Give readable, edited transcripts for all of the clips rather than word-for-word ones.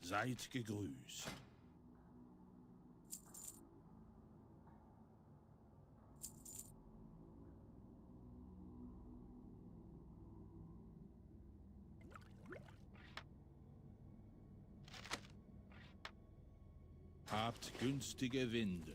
Seid gegrüßt. Habt günstige Winde.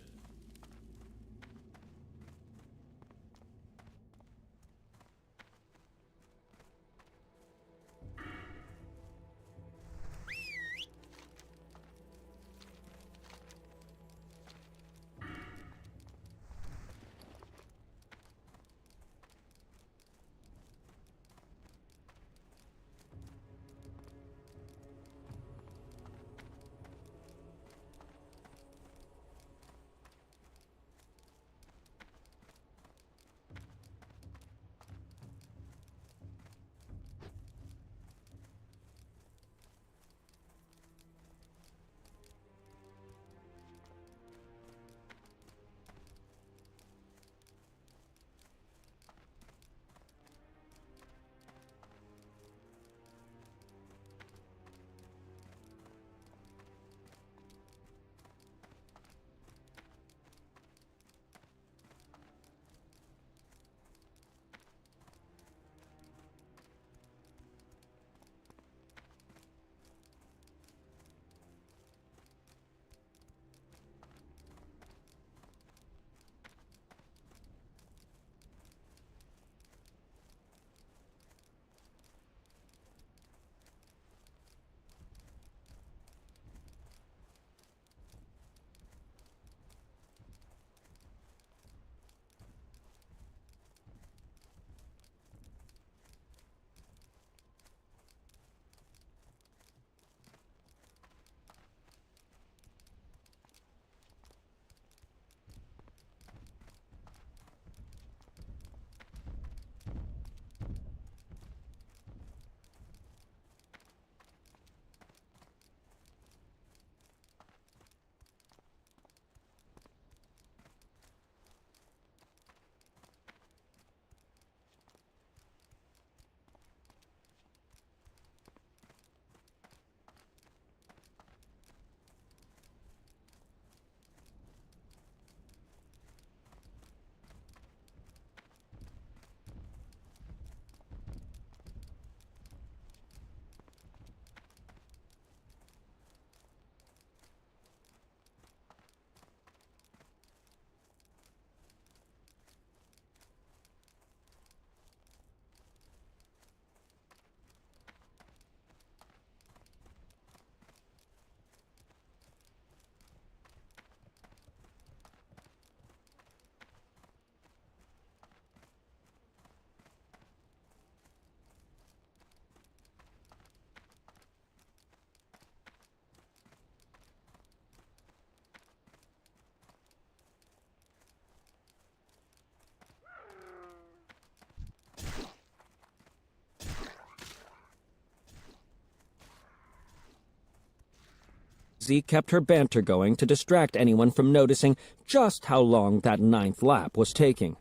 Z kept her banter going to distract anyone from noticing just how long that 9th lap was taking.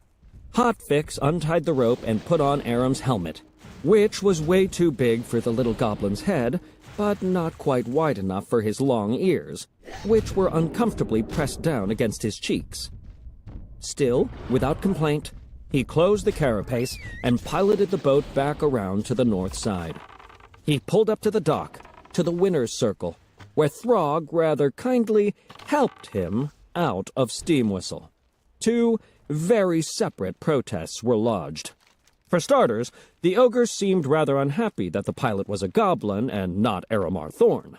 Hotfix untied the rope and put on Aram's helmet, which was way too big for the little goblin's head, but not quite wide enough for his long ears, which were uncomfortably pressed down against his cheeks. Still, without complaint, he closed the carapace and piloted the boat back around to the north side. He pulled up to the dock, to the winner's circle, where Throg rather kindly helped him out of Steam Whistle. 2 very separate protests were lodged. For starters, the ogre seemed rather unhappy that the pilot was a goblin and not Aramar Thorn.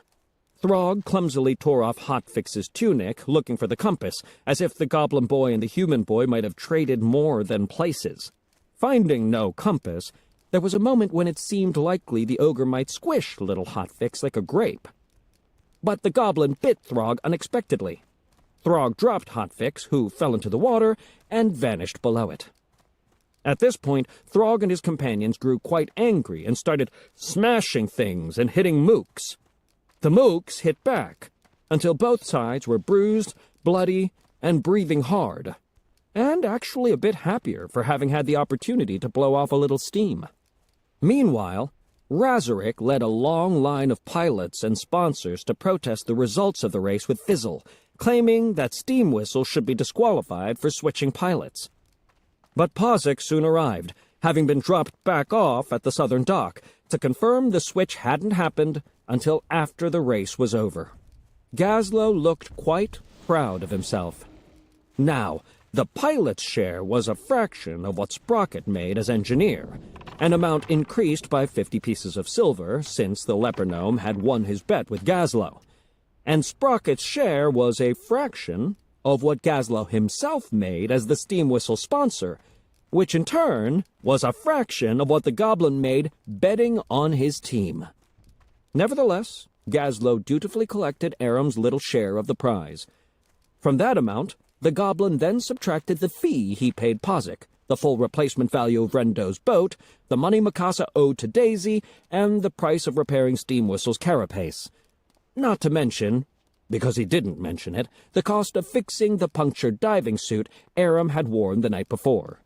Throg clumsily tore off Hotfix's tunic, looking for the compass, as if the goblin boy and the human boy might have traded more than places. Finding no compass, there was a moment when it seemed likely the ogre might squish little Hotfix like a grape. But the goblin bit Throg unexpectedly. Throg dropped Hotfix, who fell into the water, and vanished below it. At this point, Throg and his companions grew quite angry and started smashing things and hitting mooks. The mooks hit back, until both sides were bruised, bloody, and breathing hard, and actually a bit happier for having had the opportunity to blow off a little steam. Meanwhile, Razorek led a long line of pilots and sponsors to protest the results of the race with Fizzle, claiming that steam whistles should be disqualified for switching pilots. But Pazik soon arrived, having been dropped back off at the southern dock, to confirm the switch hadn't happened until after the race was over. Gazlo looked quite proud of himself. Now, the pilot's share was a fraction of what Sprocket made as engineer, an amount increased by 50 pieces of silver since the leper gnome had won his bet with Gazlo. And Sprocket's share was a fraction of what Gazlo himself made as the steam whistle sponsor, which in turn was a fraction of what the goblin made betting on his team. Nevertheless, Gazlo dutifully collected Aram's little share of the prize. From that amount, the goblin then subtracted the fee he paid Pazik, the full replacement value of Rendo's boat, the money Mikasa owed to Daisy, and the price of repairing Steam Whistle's carapace. Not to mention, because he didn't mention it, the cost of fixing the punctured diving suit Aram had worn the night before.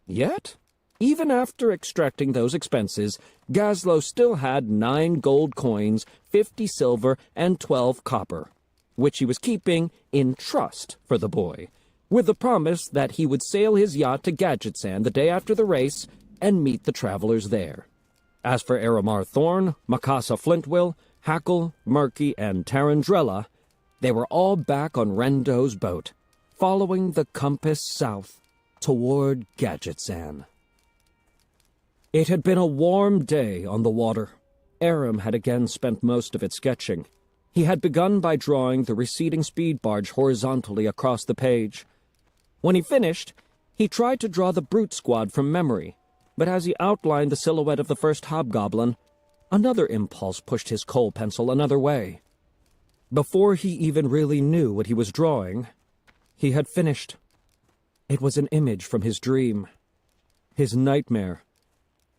Yet, even after extracting those expenses, Gazlo still had 9 gold coins, 50 silver, and 12 copper, which he was keeping in trust for the boy, with the promise that he would sail his yacht to Gadgetzan the day after the race and meet the travelers there. As for Aramar Thorn, Mikasa Flintwill, Hackle, Murky, and Tarandrella, they were all back on Rendo's boat, following the compass south toward Gadgetzan. It had been a warm day on the water. Aram had again spent most of it sketching. He had begun by drawing the receding speed barge horizontally across the page. When he finished, he tried to draw the brute squad from memory, but as he outlined the silhouette of the first hobgoblin, another impulse pushed his coal pencil another way. Before he even really knew what he was drawing, he had finished. It was an image from his dream, his nightmare,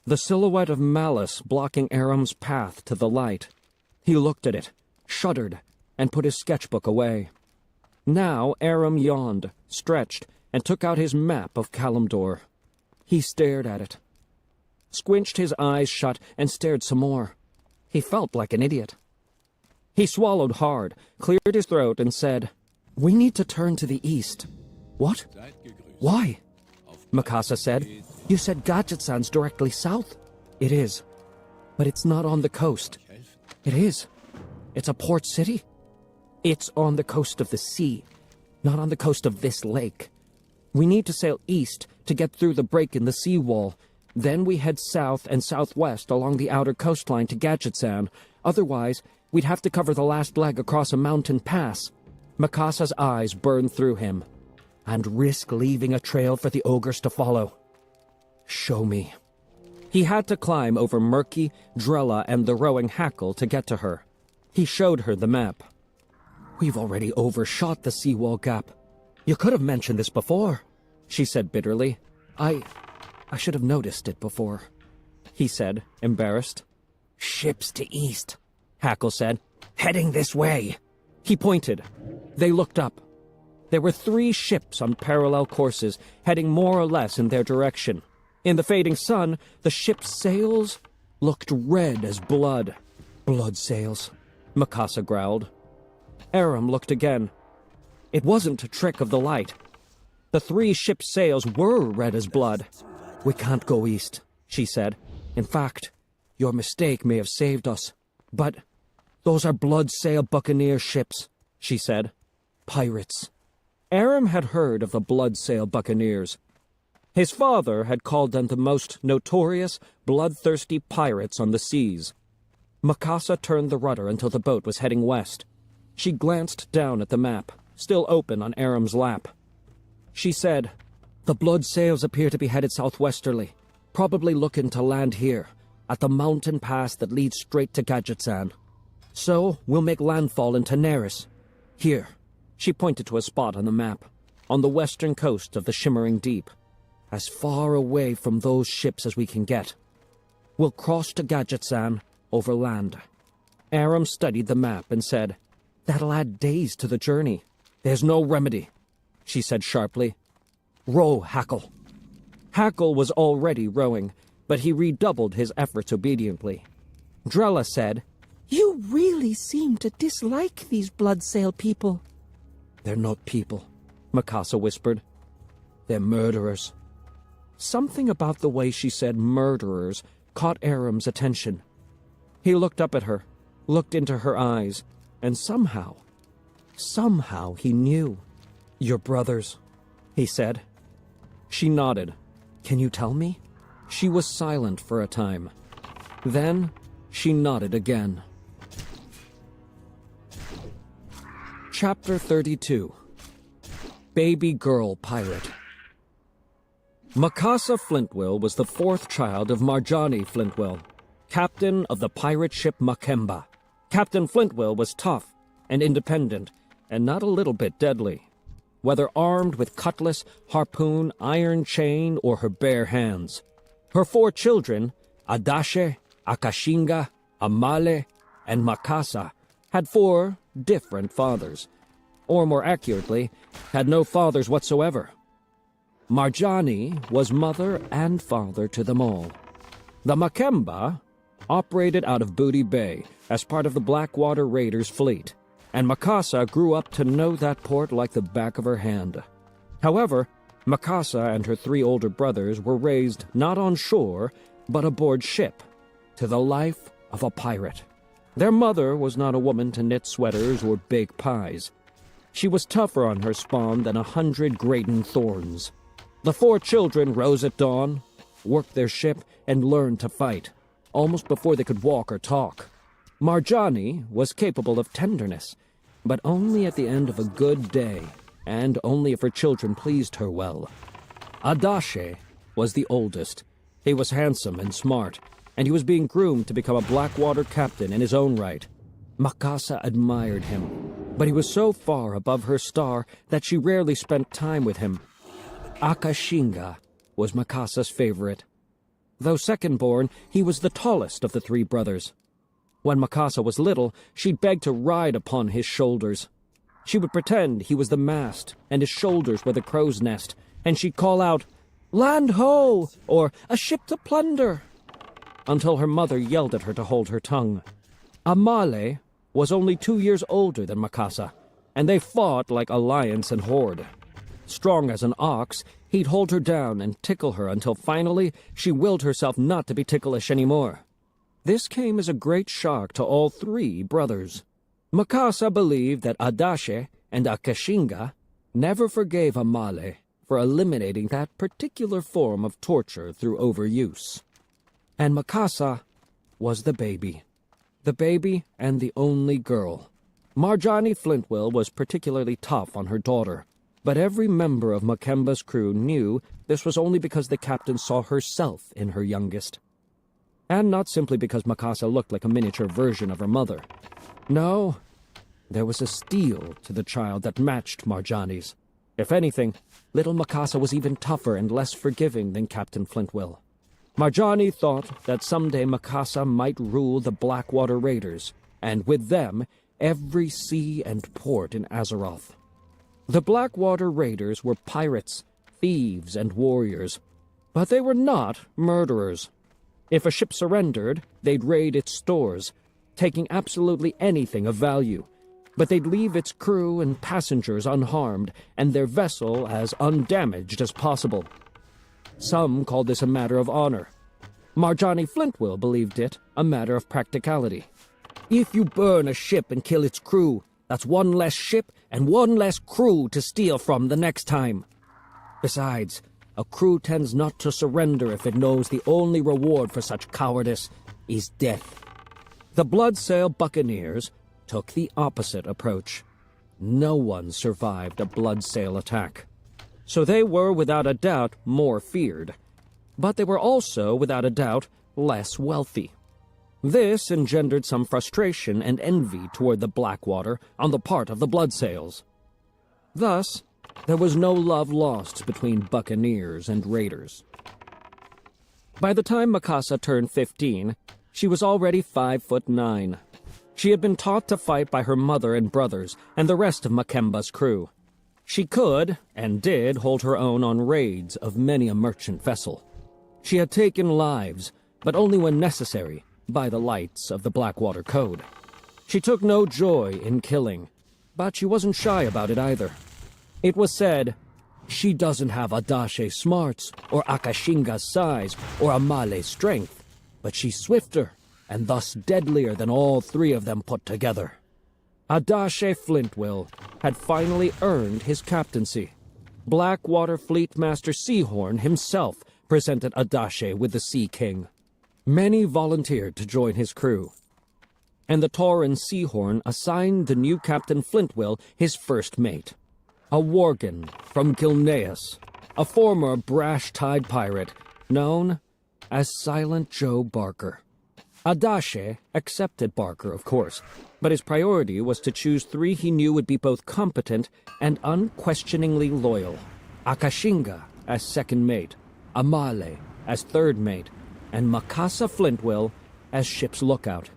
the silhouette of Malice blocking Aram's path to the light. He looked at it, shuddered, and put his sketchbook away. Now Aram yawned, stretched, and took out his map of Kalimdor. He stared at it, squinched his eyes shut, and stared some more. He felt like an idiot. He swallowed hard, cleared his throat, and said, "We need to turn to the east." "What? Why?" Mikasa said. "You said Gadgetzan's directly south." "It is, but it's not on the coast." "It is. It's a port city." "It's on the coast of the sea, not on the coast of this lake. We need to sail east to get through the break in the seawall. Then we head south and southwest along the outer coastline to Gadgetzan. Otherwise, we'd have to cover the last leg across a mountain pass." Mikasa's eyes burned through him. "And risk leaving a trail for the ogres to follow." "Show me." He had to climb over Murky, Drella, and the rowing Hackle to get to her. He showed her the map. "We've already overshot the seawall gap. You could have mentioned this before," she said bitterly. I should have noticed it before," he said, embarrassed. "Ships to east," Hackle said. "Heading this way." He pointed. They looked up. There were 3 ships on parallel courses, heading more or less in their direction. In the fading sun, the ship's sails looked red as blood. "Blood sails," Mikasa growled. Aram looked again. It wasn't a trick of the light. The 3 ship's sails were red as blood. "We can't go east," she said. "In fact, your mistake may have saved us. But those are blood sail buccaneer ships," she said. "Pirates." Aram had heard of the blood sail buccaneers. His father had called them the most notorious, bloodthirsty pirates on the seas. Mikasa turned the rudder until the boat was heading west. She glanced down at the map, still open on Aram's lap. She said, "The blood sails appear to be headed southwesterly, probably looking to land here, at the mountain pass that leads straight to Gadgetzan. So we'll make landfall in Taneris. Here." She pointed to a spot on the map, on the western coast of the shimmering deep, as far away from those ships as we can get. "We'll cross to Gadgetzan over land." Aram studied the map and said, "That'll add days to the journey." "There's no remedy," she said sharply. "Row, Hackle." Hackle was already rowing, but he redoubled his efforts obediently. Drella said, "You really seem to dislike these bloodsail people." "They're not people," Mikasa whispered. "They're murderers." Something about the way she said murderers caught Aram's attention. He looked up at her, looked into her eyes, and somehow he knew. "Your brothers," he said. She nodded. "Can you tell me?" She was silent for a time. Then she nodded again. Chapter 32. Baby Girl Pirate. Mikasa Flintwill was the fourth child of Marjani Flintwill, captain of the pirate ship Makemba. Captain Flintwill was tough and independent, and not a little bit deadly. Whether armed with cutlass, harpoon, iron chain, or her bare hands. Her 4 children, Adache, Akashinga, Amale, and Makasa, had 4 different fathers. Or more accurately, had no fathers whatsoever. Marjani was mother and father to them all. The Makemba operated out of Booty Bay as part of the Blackwater Raiders fleet, and Mikasa grew up to know that port like the back of her hand. However, Mikasa and her 3 older brothers were raised not on shore, but aboard ship, to the life of a pirate. Their mother was not a woman to knit sweaters or bake pies. She was tougher on her spawn than 100 Graydon thorns. The 4 children rose at dawn, worked their ship, and learned to fight, almost before they could walk or talk. Marjani was capable of tenderness, but only at the end of a good day, and only if her children pleased her well. Adache was the oldest. He was handsome and smart, and he was being groomed to become a Blackwater captain in his own right. Mikasa admired him, but he was so far above her star that she rarely spent time with him. Akashinga was Mikasa's favorite. Though second-born, he was the tallest of the 3 brothers. When Mikasa was little, she'd beg to ride upon his shoulders. She would pretend he was the mast, and his shoulders were the crow's nest, and she'd call out, "Land ho!" or "A ship to plunder," until her mother yelled at her to hold her tongue. Amale was only 2 years older than Mikasa, and they fought like alliance and horde. Strong as an ox, he'd hold her down and tickle her until finally she willed herself not to be ticklish anymore. This came as a great shock to all 3 brothers. Mikasa believed that Adache and Akashinga never forgave Amale for eliminating that particular form of torture through overuse. And Mikasa was the baby and the only girl. Marjani Flintwill was particularly tough on her daughter, but every member of Makemba's crew knew this was only because the captain saw herself in her youngest. And not simply because Mikasa looked like a miniature version of her mother. No, there was a steel to the child that matched Marjani's. If anything, little Mikasa was even tougher and less forgiving than Captain Flintwill. Marjani thought that someday Mikasa might rule the Blackwater Raiders, and with them, every sea and port in Azeroth. The Blackwater Raiders were pirates, thieves, and warriors, but they were not murderers. If a ship surrendered, they'd raid its stores, taking absolutely anything of value, but they'd leave its crew and passengers unharmed, and their vessel as undamaged as possible. Some called this a matter of honor. Marjani Flintwill believed it a matter of practicality. If you burn a ship and kill its crew, that's 1 less ship and 1 less crew to steal from the next time. Besides, a crew tends not to surrender if it knows the only reward for such cowardice is death. The Bloodsail Buccaneers took the opposite approach. No one survived a Bloodsail attack. So they were without a doubt more feared. But they were also without a doubt less wealthy. This engendered some frustration and envy toward the Blackwater on the part of the Bloodsails. Thus, there was no love lost between buccaneers and raiders. By the time Mikasa turned 15, she was already 5'9". She had been taught to fight by her mother and brothers and the rest of Makemba's crew. She could, and did, hold her own on raids of many a merchant vessel. She had taken lives, but only when necessary, by the lights of the Blackwater Code. She took no joy in killing, but she wasn't shy about it either. It was said, "She doesn't have Adashe's smarts, or Akashinga's size, or Amale's strength, but she's swifter, and thus deadlier than all three of them put together." Adashe Flintwill had finally earned his captaincy. Blackwater Fleet Master Seahorn himself presented Adashe with the Sea King. Many volunteered to join his crew, and the Tauren Seahorn assigned the new Captain Flintwill his first mate, a Worgen from Gilneas, a former brash-tide pirate known as Silent Joe Barker. Adashe accepted Barker, of course, but his priority was to choose three he knew would be both competent and unquestioningly loyal. Akashinga as second mate, Amale as third mate, and Makasa Flintwill as ship's lookout.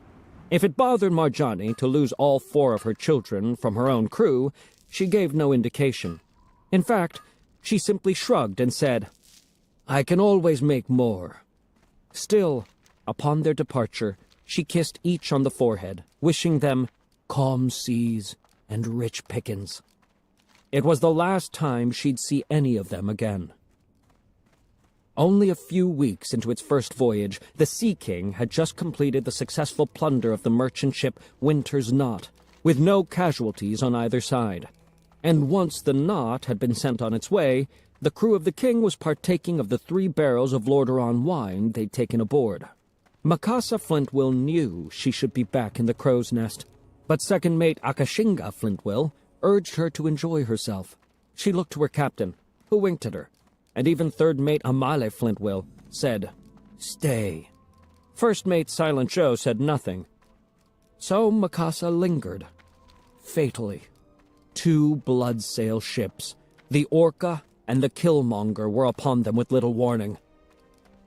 If it bothered Marjani to lose all four of her children from her own crew, she gave no indication. In fact, she simply shrugged and said, "I can always make more." Still, upon their departure, she kissed each on the forehead, wishing them calm seas and rich pickings. It was the last time she'd see any of them again. Only a few weeks into its first voyage, the Sea King had just completed the successful plunder of the merchant ship Winter's Knot, with no casualties on either side. And once the Knot had been sent on its way, the crew of the King was partaking of the 3 barrels of Lordaeron wine they'd taken aboard. Makasa Flintwill knew she should be back in the crow's nest, but second mate Akashinga Flintwill urged her to enjoy herself. She looked to her captain, who winked at her, and even third mate Amale Flintwill said, "Stay." First mate Silent Joe said nothing. So Makasa lingered. Fatally, 2 blood-sail ships, the Orca and the Killmonger, were upon them with little warning.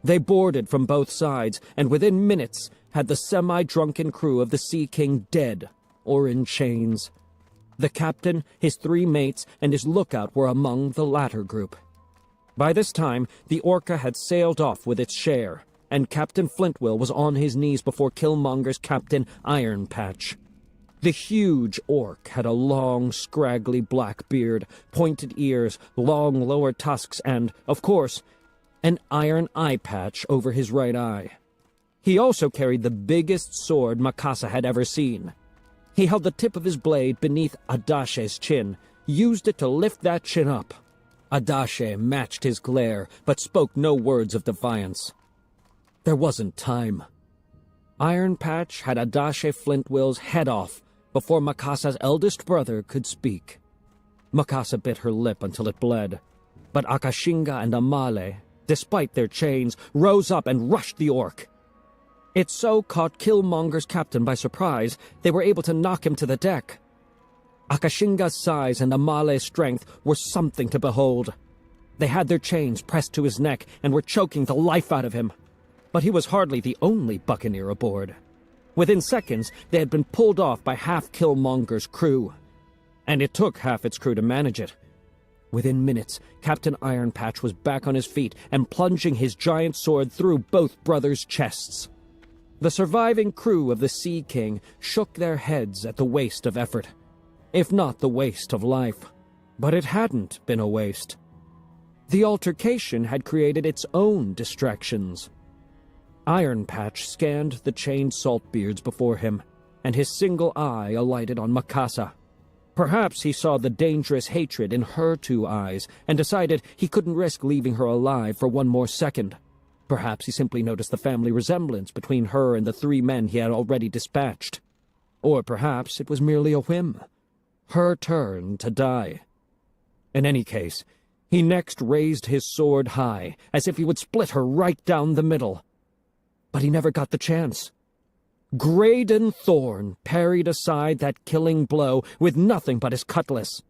They boarded from both sides, and within minutes had the semi-drunken crew of the Sea King dead or in chains. The captain, his 3 mates, and his lookout were among the latter group. By this time, the Orca had sailed off with its share, and Captain Flintwill was on his knees before Killmonger's captain, Iron Patch. The huge orc had a long, scraggly black beard, pointed ears, long lower tusks, and, of course, an iron eye patch over his right eye. He also carried the biggest sword Makasa had ever seen. He held the tip of his blade beneath Adashe's chin, used it to lift that chin up. Adashe matched his glare, but spoke no words of defiance. There wasn't time. Iron Patch had Adashe Flintwill's head off before Makasa's eldest brother could speak. Makasa bit her lip until it bled, but Akashinga and Amale, despite their chains, rose up and rushed the orc. It so caught Killmonger's captain by surprise, they were able to knock him to the deck. Akashinga's size and Amale's strength were something to behold. They had their chains pressed to his neck and were choking the life out of him. But he was hardly the only buccaneer aboard. Within seconds, they had been pulled off by half Killmonger's crew. And it took half its crew to manage it. Within minutes, Captain Iron Patch was back on his feet and plunging his giant sword through both brothers' chests. The surviving crew of the Sea King shook their heads at the waste of effort, if not the waste of life. But it hadn't been a waste. The altercation had created its own distractions. Iron Patch scanned the chained saltbeards before him, and his single eye alighted on Makasa. Perhaps he saw the dangerous hatred in her 2 eyes and decided he couldn't risk leaving her alive for 1 more second. Perhaps he simply noticed the family resemblance between her and the 3 men he had already dispatched. Or perhaps it was merely a whim. Her turn to die. In any case, he next raised his sword high, as if he would split her right down the middle. But he never got the chance. Graydon Thorn parried aside that killing blow with nothing but his cutlass.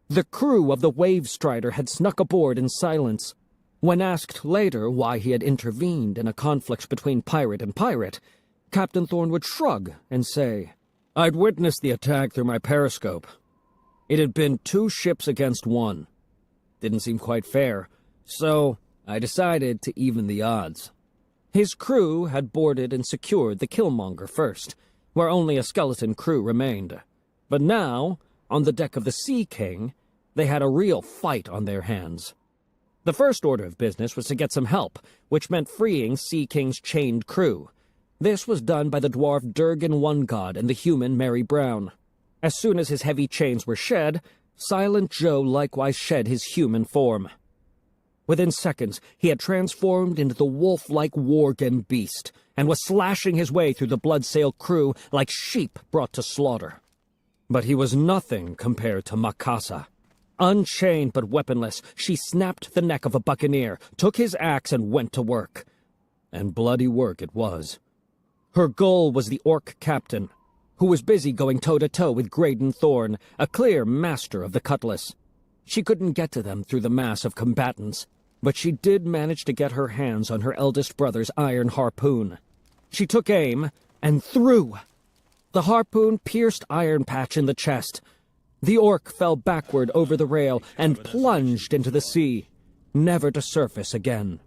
The crew of the Wave Strider had snuck aboard in silence. When asked later why he had intervened in a conflict between pirate and pirate, Captain Thorn would shrug and say, "I'd witnessed the attack through my periscope. It had been 2 ships against 1. Didn't seem quite fair, so I decided to even the odds." His crew had boarded and secured the Killmonger first, where only a skeleton crew remained. But now, on the deck of the Sea King, they had a real fight on their hands. The first order of business was to get some help, which meant freeing Sea King's chained crew. This was done by the dwarf Durgan One God and the human Mary Brown. As soon as his heavy chains were shed, Silent Joe likewise shed his human form. Within seconds, he had transformed into the wolf-like worgen beast, and was slashing his way through the Bloodsail crew like sheep brought to slaughter. But he was nothing compared to Makasa. Unchained but weaponless, she snapped the neck of a buccaneer, took his axe, and went to work. And bloody work it was. Her goal was the orc captain, who was busy going toe-to-toe with Graydon Thorne, a clear master of the cutlass. She couldn't get to them through the mass of combatants, but she did manage to get her hands on her eldest brother's iron harpoon. She took aim and threw. The harpoon pierced Iron Patch in the chest. The orc fell backward over the rail and plunged into the sea, never to surface again.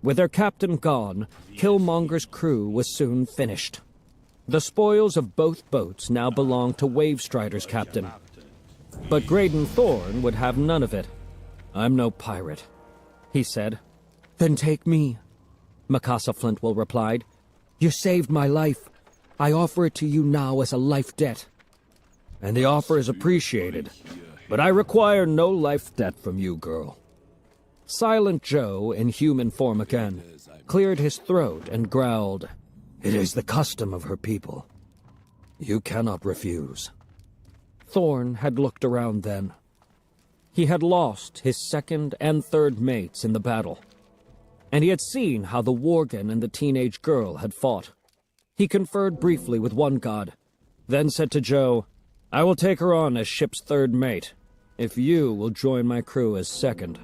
With their captain gone, Killmonger's crew was soon finished. The spoils of both boats now belonged to Wavestrider's captain. But Graydon Thorne would have none of it. "I'm no pirate," he said. "Then take me," Makasa Flintwill replied. "You saved my life. I offer it to you now as a life debt." "And the offer is appreciated, but I require no life debt from you, girl." Silent Joe, in human form again, cleared his throat and growled, "It is the custom of her people. You cannot refuse." Thorne had looked around then. He had lost his second and third mates in the battle, and he had seen how the worgen and the teenage girl had fought. He conferred briefly with one god, then said to Joe, "I will take her on as ship's third mate, if you will join my crew as second."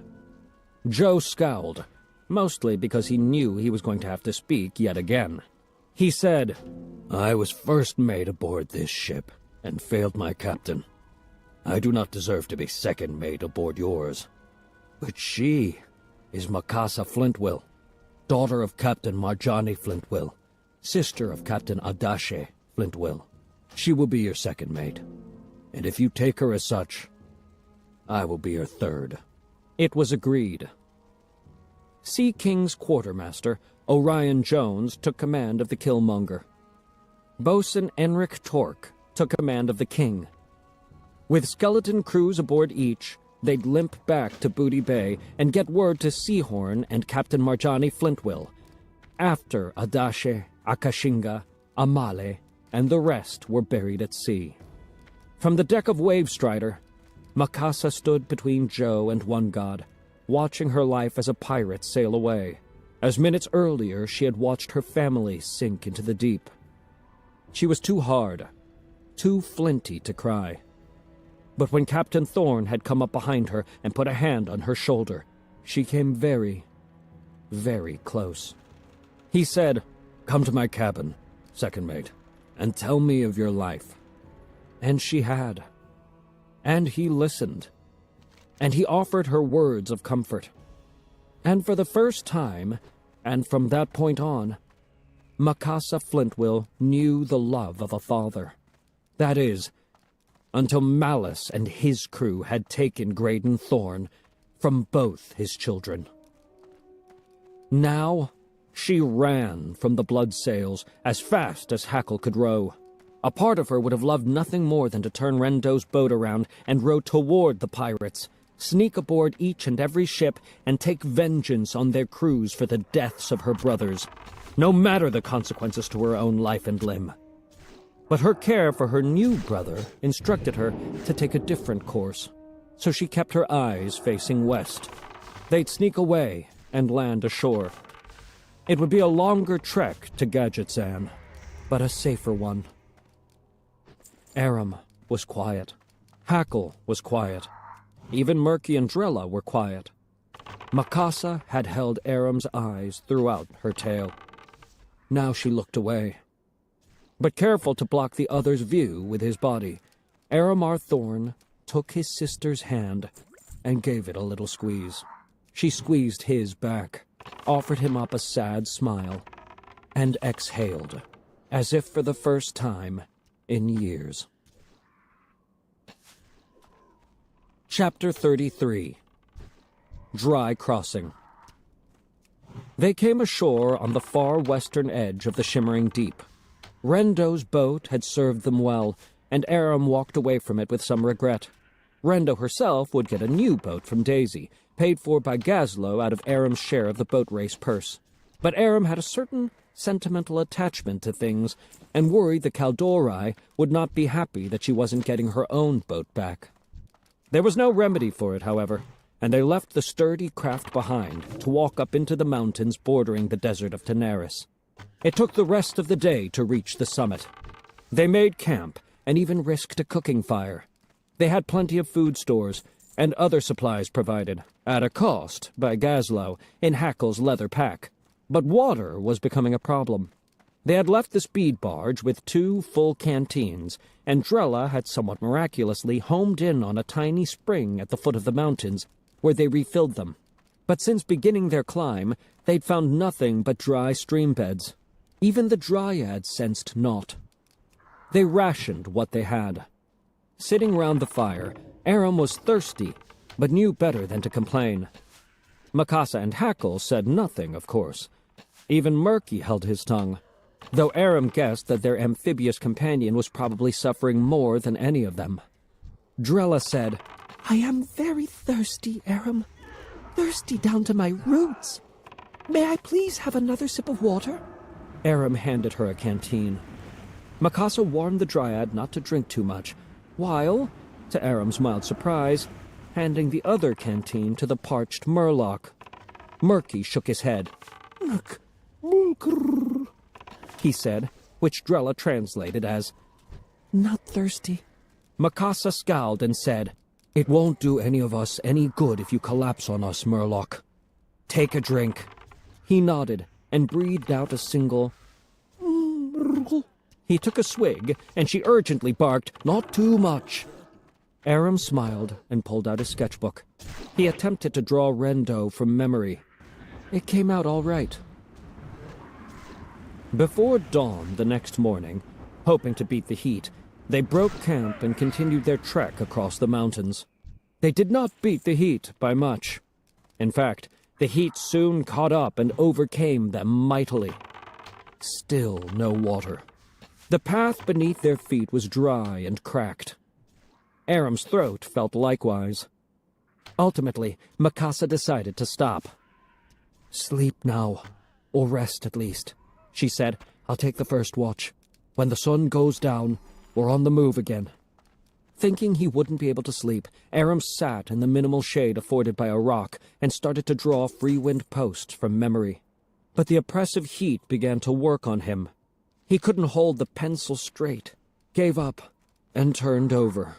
Joe scowled, mostly because he knew he was going to have to speak yet again. He said, "I was first mate aboard this ship, and failed my captain. I do not deserve to be second mate aboard yours. But she is Makasa Flintwill, daughter of Captain Marjani Flintwill, sister of Captain Adashe Flintwill. She will be your second mate, and if you take her as such, I will be your third." It was agreed. Sea King's quartermaster, Orion Jones, took command of the Killmonger. Bosun Enric Torque took command of the King. With skeleton crews aboard each, they'd limp back to Booty Bay and get word to Seahorn and Captain Marjani Flintwill. After Adashe, Akashinga, Amale, and the rest were buried at sea. From the deck of Wavestrider, Makasa stood between Joe and One God, watching her life as a pirate sail away, as minutes earlier she had watched her family sink into the deep. She was too hard, too flinty to cry. But when Captain Thorne had come up behind her and put a hand on her shoulder, she came very, very close. He said, "Come to my cabin, second mate, and tell me of your life." And she had. And he listened. And he offered her words of comfort. And for the first time, and from that point on, Makasa Flintwill knew the love of a father. That is, until Malice and his crew had taken Graydon Thorne from both his children. Now, she ran from the Bloodsails as fast as Hackle could row. A part of her would have loved nothing more than to turn Rendo's boat around and row toward the pirates, sneak aboard each and every ship, and take vengeance on their crews for the deaths of her brothers, no matter the consequences to her own life and limb. But her care for her new brother instructed her to take a different course, so she kept her eyes facing west. They'd sneak away and land ashore. It would be a longer trek to Gadgetzan, but a safer one. Aram was quiet. Hackle was quiet. Even Murky and Drella were quiet. Makasa had held Aram's eyes throughout her tale. Now she looked away. But careful to block the other's view with his body, Aramar Thorne took his sister's hand and gave it a little squeeze. She squeezed his back, offered him up a sad smile, and exhaled, as if for the first time in years. Chapter 33. Dry Crossing. They came ashore on the far western edge of the shimmering deep. Rendo's boat had served them well, and Aram walked away from it with some regret. Rendo herself would get a new boat from Daisy, paid for by Gazlo out of Aram's share of the boat race purse. But Aram had a certain sentimental attachment to things, and worried the Kaldori would not be happy that she wasn't getting her own boat back. There was no remedy for it, however, and they left the sturdy craft behind to walk up into the mountains bordering the desert of Tanaris. It took the rest of the day to reach the summit. They made camp and even risked a cooking fire. They had plenty of food stores and other supplies provided, at a cost, by Gazlo, in Hackle's leather pack. But water was becoming a problem. They had left the speed barge with 2 full canteens, and Drella had somewhat miraculously homed in on a tiny spring at the foot of the mountains, where they refilled them. But since beginning their climb, they'd found nothing but dry stream beds. Even the dryads sensed naught. They rationed what they had. Sitting round the fire, Aram was thirsty, but knew better than to complain. Mikasa and Hackle said nothing, of course. Even Murky held his tongue, though Aram guessed that their amphibious companion was probably suffering more than any of them. Drella said, I am very thirsty, Aram. Thirsty down to my roots. May I please have another sip of water? Aram handed her a canteen. Mikasa warned the dryad not to drink too much, while, to Aram's mild surprise, handing the other canteen to the parched Murloc. Murky shook his head. He said, which Drella translated as, Not thirsty. Mikasa scowled and said, It won't do any of us any good if you collapse on us, Murloc. Take a drink. He nodded and breathed out a single. He took a swig, and she urgently barked, Not too much. Aram smiled and pulled out his sketchbook. He attempted to draw Rendo from memory. It came out all right. Before dawn the next morning, hoping to beat the heat, they broke camp and continued their trek across the mountains. They did not beat the heat by much. In fact, the heat soon caught up and overcame them mightily. Still no water. The path beneath their feet was dry and cracked. Aram's throat felt likewise. Ultimately, Mikasa decided to stop. Sleep now, or rest at least, she said. I'll take the first watch. When the sun goes down, we're on the move again. Thinking he wouldn't be able to sleep, Aram sat in the minimal shade afforded by a rock and started to draw free-wind posts from memory. But the oppressive heat began to work on him. He couldn't hold the pencil straight, gave up, and turned over.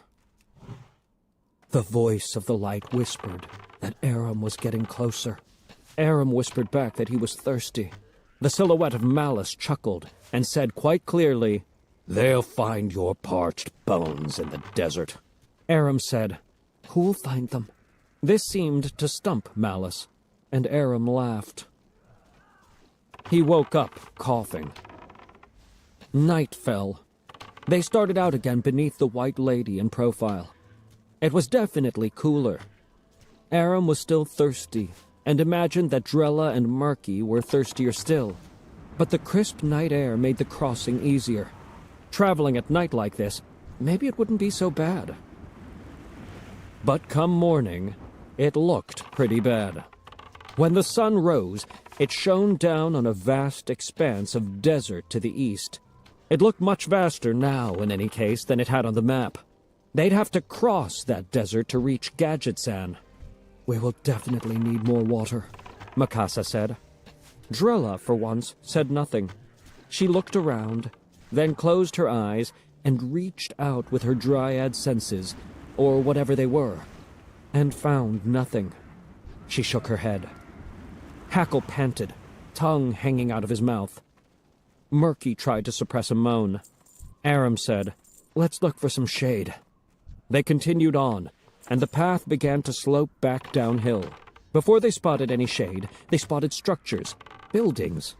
The voice of the light whispered that Aram was getting closer. Aram whispered back that he was thirsty. The silhouette of Malice chuckled and said quite clearly, They'll find your parched bones in the desert. Aram said, Who'll find them? This seemed to stump Malice, and Aram laughed. He woke up, coughing. Night fell. They started out again beneath the White Lady in profile. It was definitely cooler. Aram was still thirsty, and imagined that Drella and Murky were thirstier still. But the crisp night air made the crossing easier. Traveling at night like this, maybe it wouldn't be so bad. But come morning, it looked pretty bad. When the sun rose, it shone down on a vast expanse of desert to the east. It looked much vaster now, in any case, than it had on the map. They'd have to cross that desert to reach Gadget-san. We will definitely need more water, Mikasa said. Drella, for once, said nothing. She looked around, then closed her eyes and reached out with her dryad senses, or whatever they were, and found nothing. She shook her head. Hackle panted, tongue hanging out of his mouth. Murky tried to suppress a moan. Aram said, Let's look for some shade. They continued on, and the path began to slope back downhill. Before they spotted any shade, they spotted structures, buildings.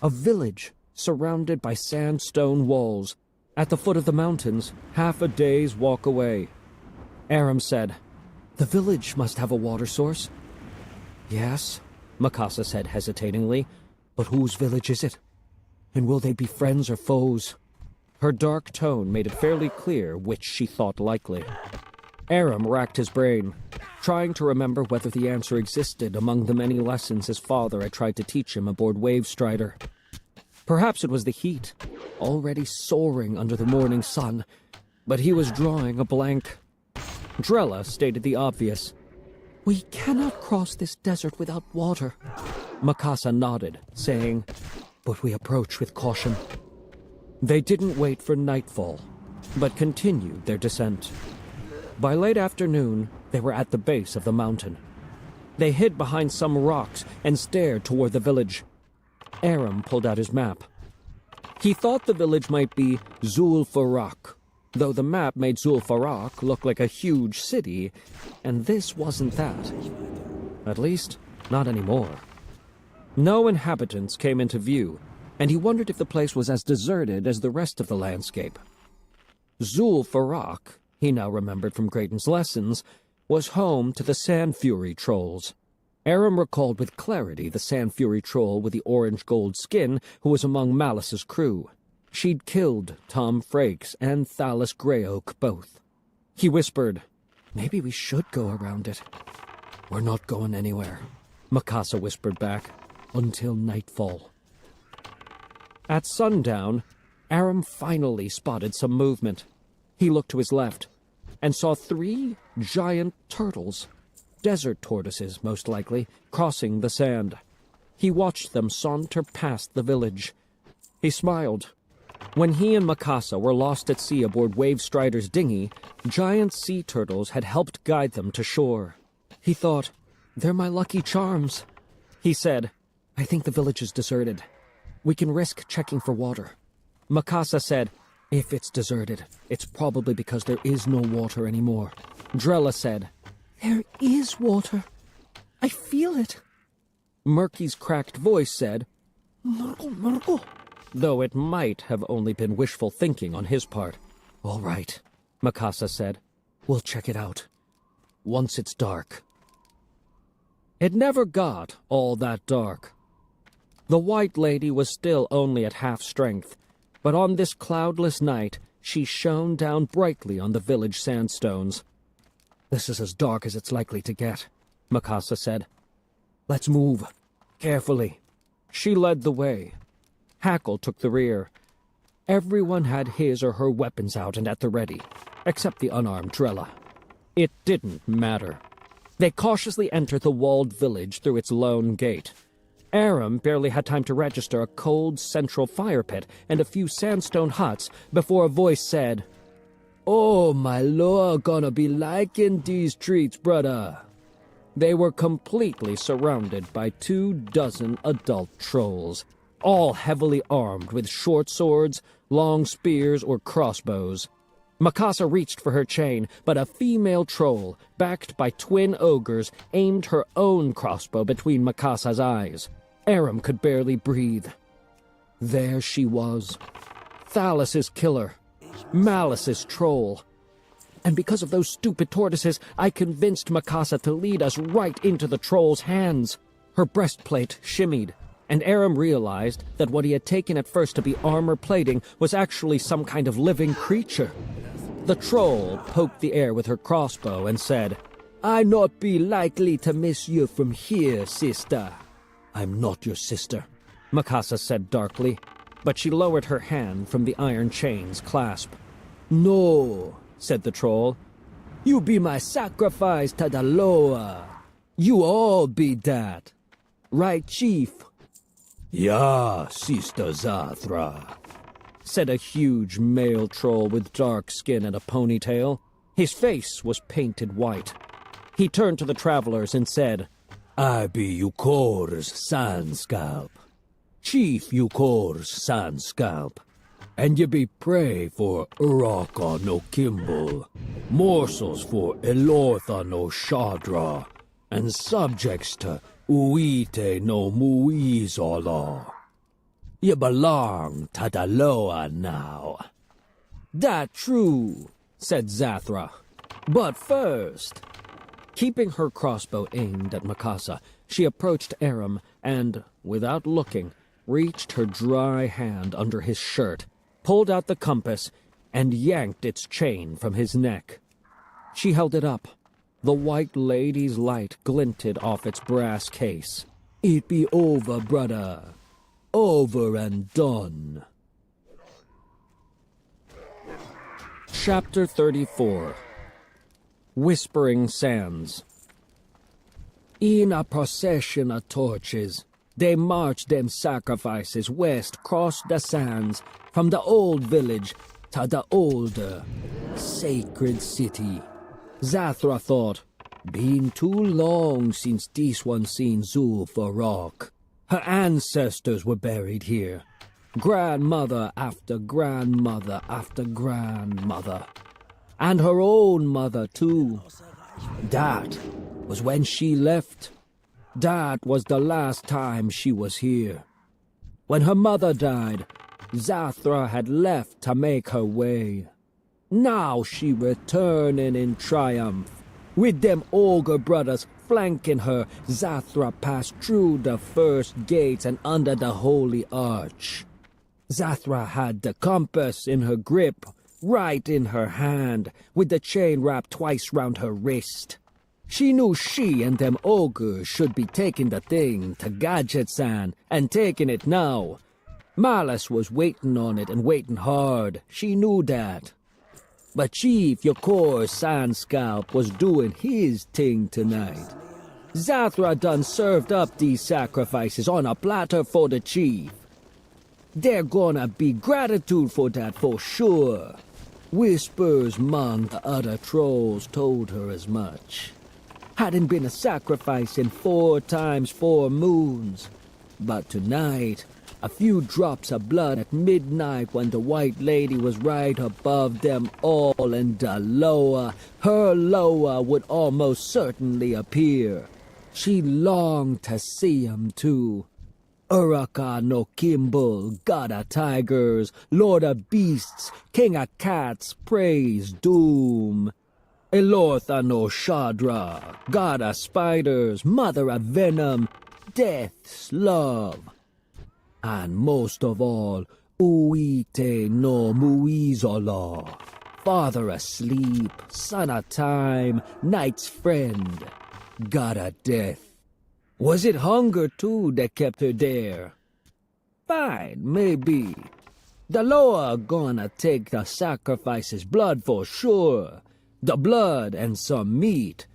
A village surrounded by sandstone walls, at the foot of the mountains, half a day's walk away. Aram said, "The village must have a water source." "Yes," Mikasa said hesitatingly, "but whose village is it? And will they be friends or foes?" Her dark tone made it fairly clear which she thought likely. Aram racked his brain, trying to remember whether the answer existed among the many lessons his father had tried to teach him aboard Wave Strider. Perhaps it was the heat, already soaring under the morning sun, but he was drawing a blank. Drella stated the obvious. "We cannot cross this desert without water." Mikasa nodded, saying, "But we approach with caution." They didn't wait for nightfall, but continued their descent. By late afternoon, they were at the base of the mountain. They hid behind some rocks and stared toward the village. Aram pulled out his map. He thought the village might be Zul'Farrak, though the map made Zul'Farrak look like a huge city, and this wasn't that. At least, not anymore. No inhabitants came into view, and he wondered if the place was as deserted as the rest of the landscape. Zul'Farrak, he now remembered from Graydon's lessons, was home to the Sand Fury trolls. Aram recalled with clarity the Sand Fury troll with the orange-gold skin who was among Malice's crew. She'd killed Tom Frakes and Thalas Greyoak both. He whispered, "Maybe we should go around it." "We're not going anywhere," Mikasa whispered back, "until nightfall." At sundown, Aram finally spotted some movement. He looked to his left and saw 3 giant turtles, desert tortoises most likely, crossing the sand. He watched them saunter past the village. He smiled. When he and Mikasa were lost at sea aboard Wave Strider's dinghy, giant sea turtles had helped guide them to shore. He thought, "They're my lucky charms." He said, "I think the village is deserted. We can risk checking for water." Mikasa said, "If it's deserted, it's probably because there is no water anymore." Drella said, "There is water. I feel it." Murky's cracked voice said, "Murgle, Murgle." though it might have only been wishful thinking on his part. "All right," Mikasa said. "We'll check it out. Once it's dark." It never got all that dark. The White Lady was still only at half strength, but on this cloudless night she shone down brightly on the village sandstones. "This is as dark as it's likely to get," Mikasa said. "Let's move. Carefully." She led the way. Hackle took the rear. Everyone had his or her weapons out and at the ready, except the unarmed Drella. It didn't matter. They cautiously entered the walled village through its lone gate. Aram barely had time to register a cold central fire pit and a few sandstone huts before a voice said, "Oh, my lord, gonna be liking these treats, brother." They were completely surrounded by 24 adult trolls, all heavily armed with short swords, long spears, or crossbows. Mikasa reached for her chain, but a female troll, backed by twin ogres, aimed her own crossbow between Mikasa's eyes. Aram could barely breathe. There she was. Thalas's killer. Malice's troll. And because of those stupid tortoises, I convinced Mikasa to lead us right into the troll's hands. Her breastplate shimmied, and Aram realized that what he had taken at first to be armor plating was actually some kind of living creature. The troll poked the air with her crossbow and said, "I not be likely to miss you from here, sister." "I'm not your sister," Mikasa said darkly, but she lowered her hand from the iron chain's clasp. "No," said the troll. "You be my sacrifice to the Loa. You all be that. Right, chief?" "Yeah, Sister Zathra," said a huge male troll with dark skin and a ponytail. His face was painted white. He turned to the travelers and said, "I be Yukor's Sandscalp. Chief Yukor's Sandscalp. And you be prey for Uraka no Kimball, morsels for Elortha no Shadra, and subjects to Uite no Muizala." You belong to the Loa now. That true, said Zathra. But first... Keeping her crossbow aimed at Mikasa, she approached Aram and, without looking, reached her dry hand under his shirt, pulled out the compass, and yanked its chain from his neck. She held it up. The White Lady's light glinted off its brass case. It be over, brother. Over and done. Chapter 34 Whispering Sands. In a procession of torches, they marched them sacrifices west cross the sands from the old village to the older, sacred city. Zathra thought, been too long since this one seen Zul'Farrak. Her ancestors were buried here. Grandmother after grandmother after grandmother. And her own mother, too. That was when she left. That was the last time she was here. When her mother died, Zathra had left to make her way. Now she returning in triumph. With them ogre brothers flanking her, Zathra passed through the first gates and under the holy arch. Zathra had the compass in her grip, right in her hand, with the chain wrapped twice round her wrist. She knew she and them ogres should be taking the thing to Gadget-san, and taking it now. Malice was waiting on it and waiting hard. She knew that. But Chief Yokor's sand scalp was doing his thing tonight. Zathra done served up these sacrifices on a platter for the chief. There gonna be gratitude for that for sure. Whispers among the other trolls told her as much. Hadn't been a sacrifice in 4 times 4 moons. But tonight, a few drops of blood at midnight when the White Lady was right above them all, and the Loa, her Loa, would almost certainly appear. She longed to see him too. Uraka no Kimball, god of tigers, lord of beasts, king of cats, praise doom. Elortha no Shadra, god of spiders, mother of venom, death's love. And most of all, Uite no Muizola, father asleep, son of time, night's friend, god of death. Was it hunger, too, that kept her there? Fine, maybe. The Loa gonna take the sacrifice's blood for sure. The blood and some meat.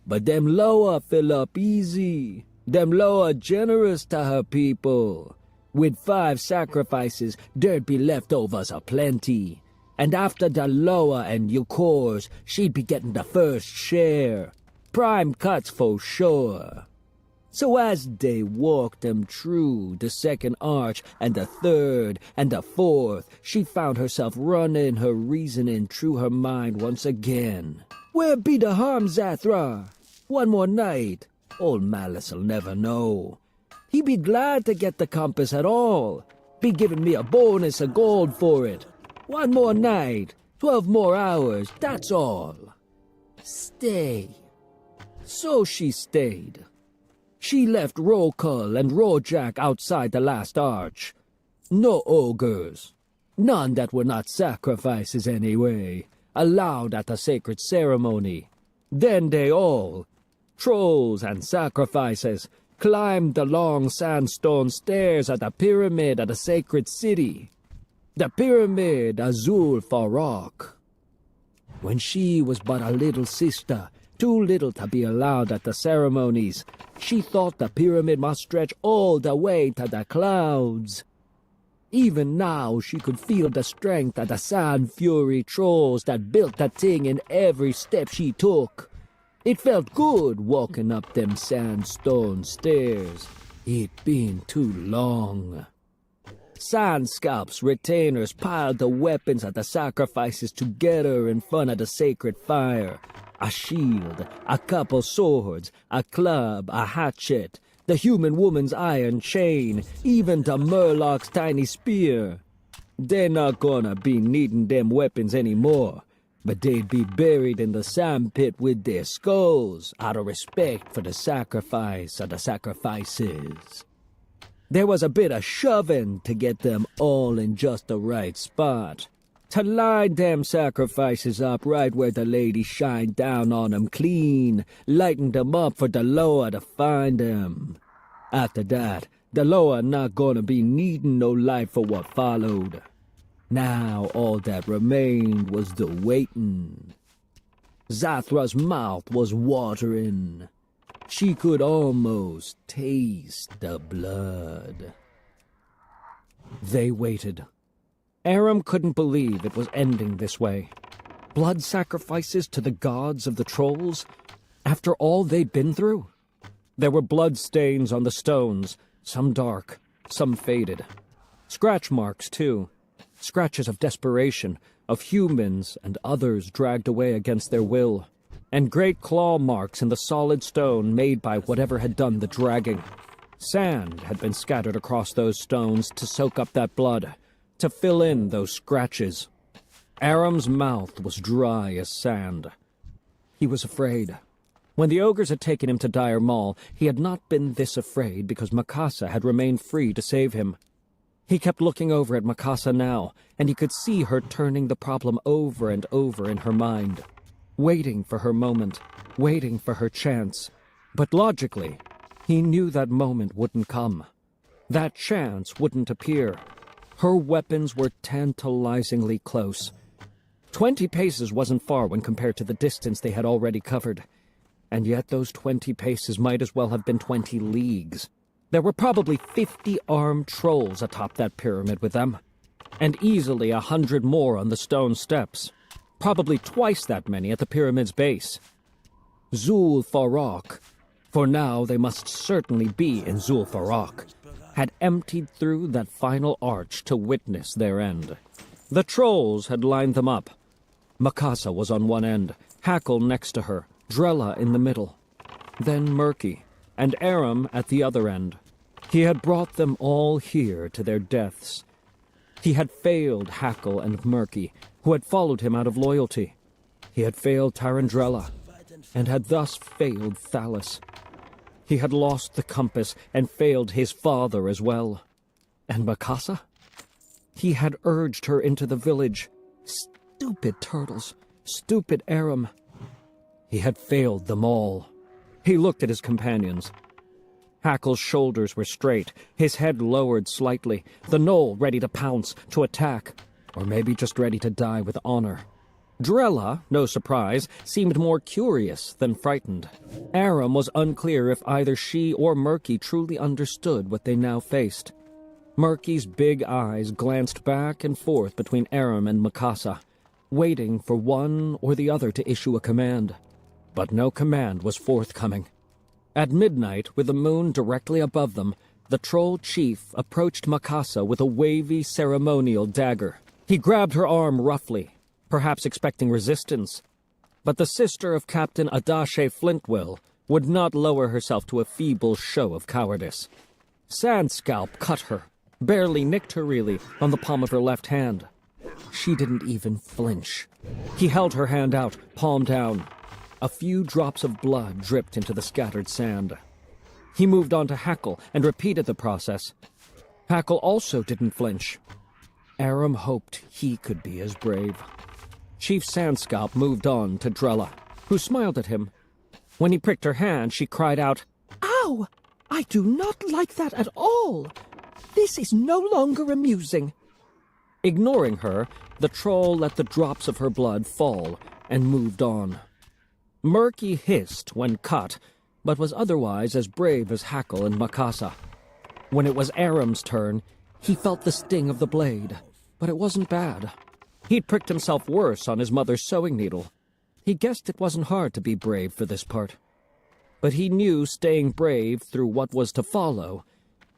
But them Loa fill up easy. Them Loa generous to her people. With 5 sacrifices, there'd be leftovers aplenty. And after the Loa and Yukors, she'd be getting the first share. Prime cuts for sure. So as they walked them through the second arch and the third and the fourth, she found herself running her reasoning through her mind once again. Where be the harm, Zathra? One more night. Old Malice'll never know. He'd be glad to get the compass at all. Be giving me a bonus of gold for it. One more night. 12 more hours, that's all. Stay. So she stayed. She left Rokul and Rojak outside the last arch. No ogres. None that were not sacrifices anyway, allowed at the sacred ceremony. Then they all, trolls and sacrifices, climbed the long sandstone stairs at the pyramid of the sacred city. The pyramid of Zul'Farrak. When she was but a little sister, too little to be allowed at the ceremonies, she thought the pyramid must stretch all the way to the clouds. Even now she could feel the strength of the sand fury trolls that built the thing in every step she took. It felt good walking up them sandstone stairs. It'd been too long. Sand scalps retainers piled the weapons of the sacrifices together in front of the sacred fire. A shield, a couple swords, a club, a hatchet. the human woman's iron chain, even the Murloc's tiny spear. They're not gonna be needing them weapons anymore, but they'd be buried in the sandpit with their skulls, out of respect for the sacrifice of the sacrifices. There was a bit of shoving to get them all in just the right spot, to line them sacrifices up right where the lady shined down on 'em clean, lighten them up for the Loa to find 'em. After that, the Loa not gonna be needing no life for what followed. Now all that remained was the waiting. Zathra's mouth was watering. She could almost taste the blood. They waited. Aram couldn't believe it was ending this way. Blood sacrifices to the gods of the trolls, after all they'd been through. There were blood stains on the stones, some dark, some faded. Scratch marks, too. Scratches of desperation, of humans and others dragged away against their will, and great claw marks in the solid stone made by whatever had done the dragging. Sand had been scattered across those stones to soak up that blood, to fill in those scratches. Aram's mouth was dry as sand. He was afraid. When the ogres had taken him to Dire Maul, he had not been this afraid because Mikasa had remained free to save him. He kept looking over at Mikasa now, and he could see her turning the problem over and over in her mind, waiting for her moment, waiting for her chance. But logically, he knew that moment wouldn't come. That chance wouldn't appear. Her weapons were tantalizingly close. 20 paces wasn't far when compared to the distance they had already covered. And yet those 20 paces might as well have been 20 leagues. There were probably 50 armed trolls atop that pyramid with them, and easily 100 more on the stone steps. Probably twice that many at the pyramid's base. Zul Farrak, for now they must certainly be in Zul Farrak, had emptied through that final arch to witness their end. The trolls had lined them up. Mikasa was on one end, Hackle next to her, Drella in the middle, then Murky, and Aram at the other end. He had brought them all here to their deaths. He had failed Hackle and Murky, who had followed him out of loyalty. He had failed Tarandrella, and had thus failed Thalys. He had lost the compass and failed his father as well. And Mikasa? He had urged her into the village. Stupid turtles. Stupid Aram. He had failed them all. He looked at his companions. Hackle's shoulders were straight, his head lowered slightly, the knoll ready to pounce, to attack, or maybe just ready to die with honor. Drella, no surprise, seemed more curious than frightened. Aram was unclear if either she or Murky truly understood what they now faced. Murky's big eyes glanced back and forth between Aram and Mikasa, waiting for one or the other to issue a command. But no command was forthcoming. At midnight, with the moon directly above them, the troll chief approached Mikasa with a wavy ceremonial dagger. He grabbed her arm roughly, perhaps expecting resistance. But the sister of Captain Adache Flintwill would not lower herself to a feeble show of cowardice. Sandscalp cut her, barely nicked her really, on the palm of her left hand. She didn't even flinch. He held her hand out, palm down. A few drops of blood dripped into the scattered sand. He moved on to Hackle and repeated the process. Hackle also didn't flinch. Aram hoped he could be as brave. Chief Sandscalp moved on to Drella, who smiled at him. When he pricked her hand, she cried out, Ow! I do not like that at all! This is no longer amusing. Ignoring her, the troll let the drops of her blood fall and moved on. Murky hissed when cut, but was otherwise as brave as Hackle and Mikasa. When it was Aram's turn, he felt the sting of the blade, but it wasn't bad. He'd pricked himself worse on his mother's sewing needle. He guessed it wasn't hard to be brave for this part. But he knew staying brave through what was to follow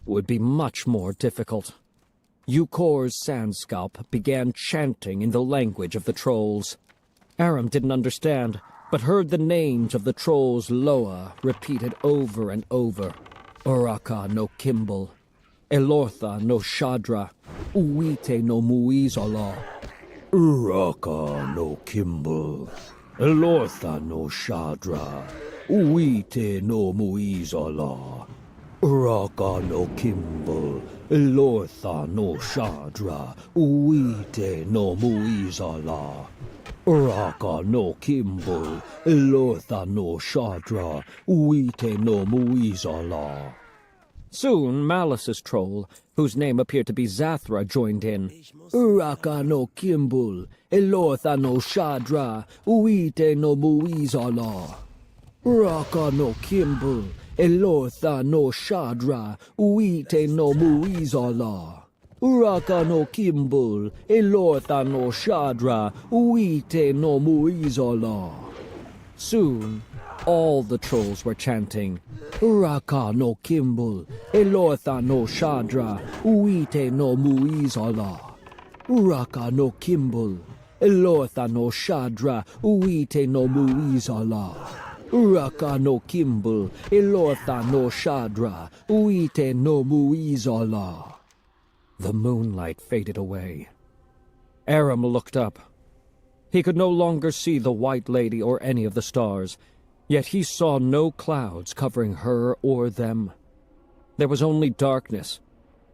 would be much more difficult. Yukor's Sandscalp began chanting in the language of the trolls. Aram didn't understand, but heard the names of the trolls Loa repeated over and over. Uraka no Kimball, Elortha no Shadra, Uite no Muizola. Uraka no Kimball, Elortha no Shadra, Uite no Muizola. Uraka no Kimball, Elortha no Shadra, Uite no Muizola. Uraka no Kimball, Elortha no Shadra, Uite no Muizola. Soon Malice's troll, whose name appeared to be Zathra, joined in. Uraka no Kimball, Elortha no Shadra, Uite no Muizola. Uraka no Kimball, Elortha no Shadra, Uite no Muizola. Uraka no Kimball, Elortha no Shadra, Uite no Muizola. Soon, all the trolls were chanting, Uraka no Kimball, Elortha no Shadra, Uite no Muizola. Uraka no Kimball, Elortha no Shadra, Uite no Muizola. Uraka no Kimball, Elortha no Shadra, Uite no Muizola. The moonlight faded away. Aram looked up. He could no longer see the White Lady or any of the stars, yet he saw no clouds covering her or them. There was only darkness,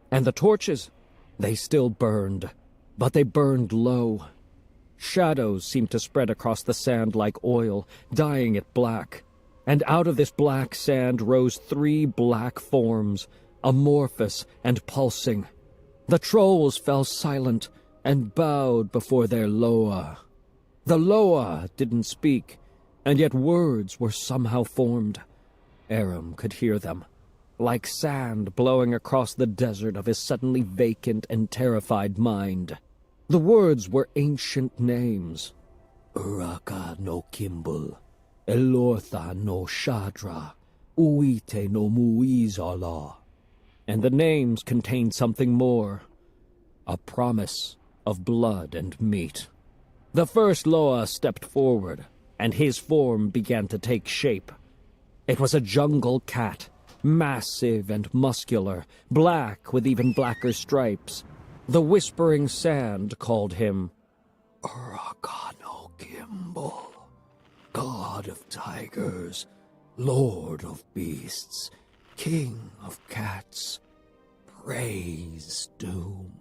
and the torches, they still burned, but they burned low. Shadows seemed to spread across the sand like oil, dyeing it black, and out of this black sand rose 3 black forms, amorphous and pulsing. The trolls fell silent and bowed before their Loa. The Loa didn't speak, and yet words were somehow formed. Aram could hear them, like sand blowing across the desert of his suddenly vacant and terrified mind. The words were ancient names. Uraka no Kimball, Elortha no Shadra, Uite no Muizola. And the names contained something more. A promise of blood and meat. The first Loa stepped forward, and his form began to take shape. It was a jungle cat, massive and muscular, black with even blacker stripes. The whispering sand called him Uraka no Kimball, God of tigers, Lord of beasts, King of cats, praise doom.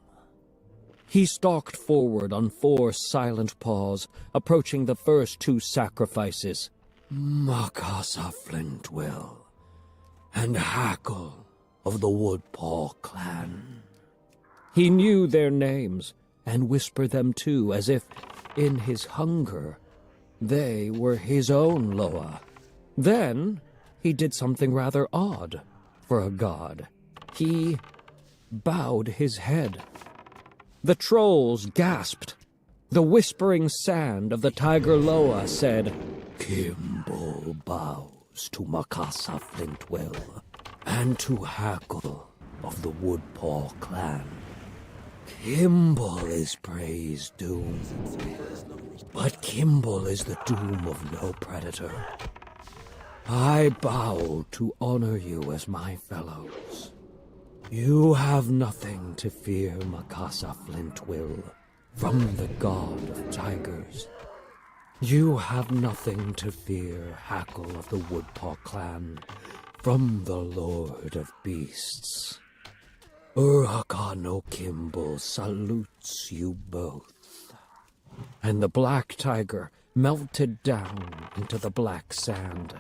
He stalked forward on 4 silent paws, approaching the first 2 sacrifices. Makasa Flintwill, and Hackle of the Woodpaw clan. He knew their names, and whispered them too, as if, in his hunger, they were his own Loa. Then he did something rather odd for a god. He bowed his head. The trolls gasped. The whispering sand of the Tiger Loa said, Kimball bows to Makasa Flintwill, and to Hackle of the Woodpaw clan. Kimball is praise doom, but Kimball is the doom of no predator. I bow to honor you as my fellows. You have nothing to fear, Makasa Flintwill, from the god of tigers. You have nothing to fear, Hackle of the Woodpaw clan, from the lord of beasts. Uraka no Kimball salutes you both. And the black tiger melted down into the black sand.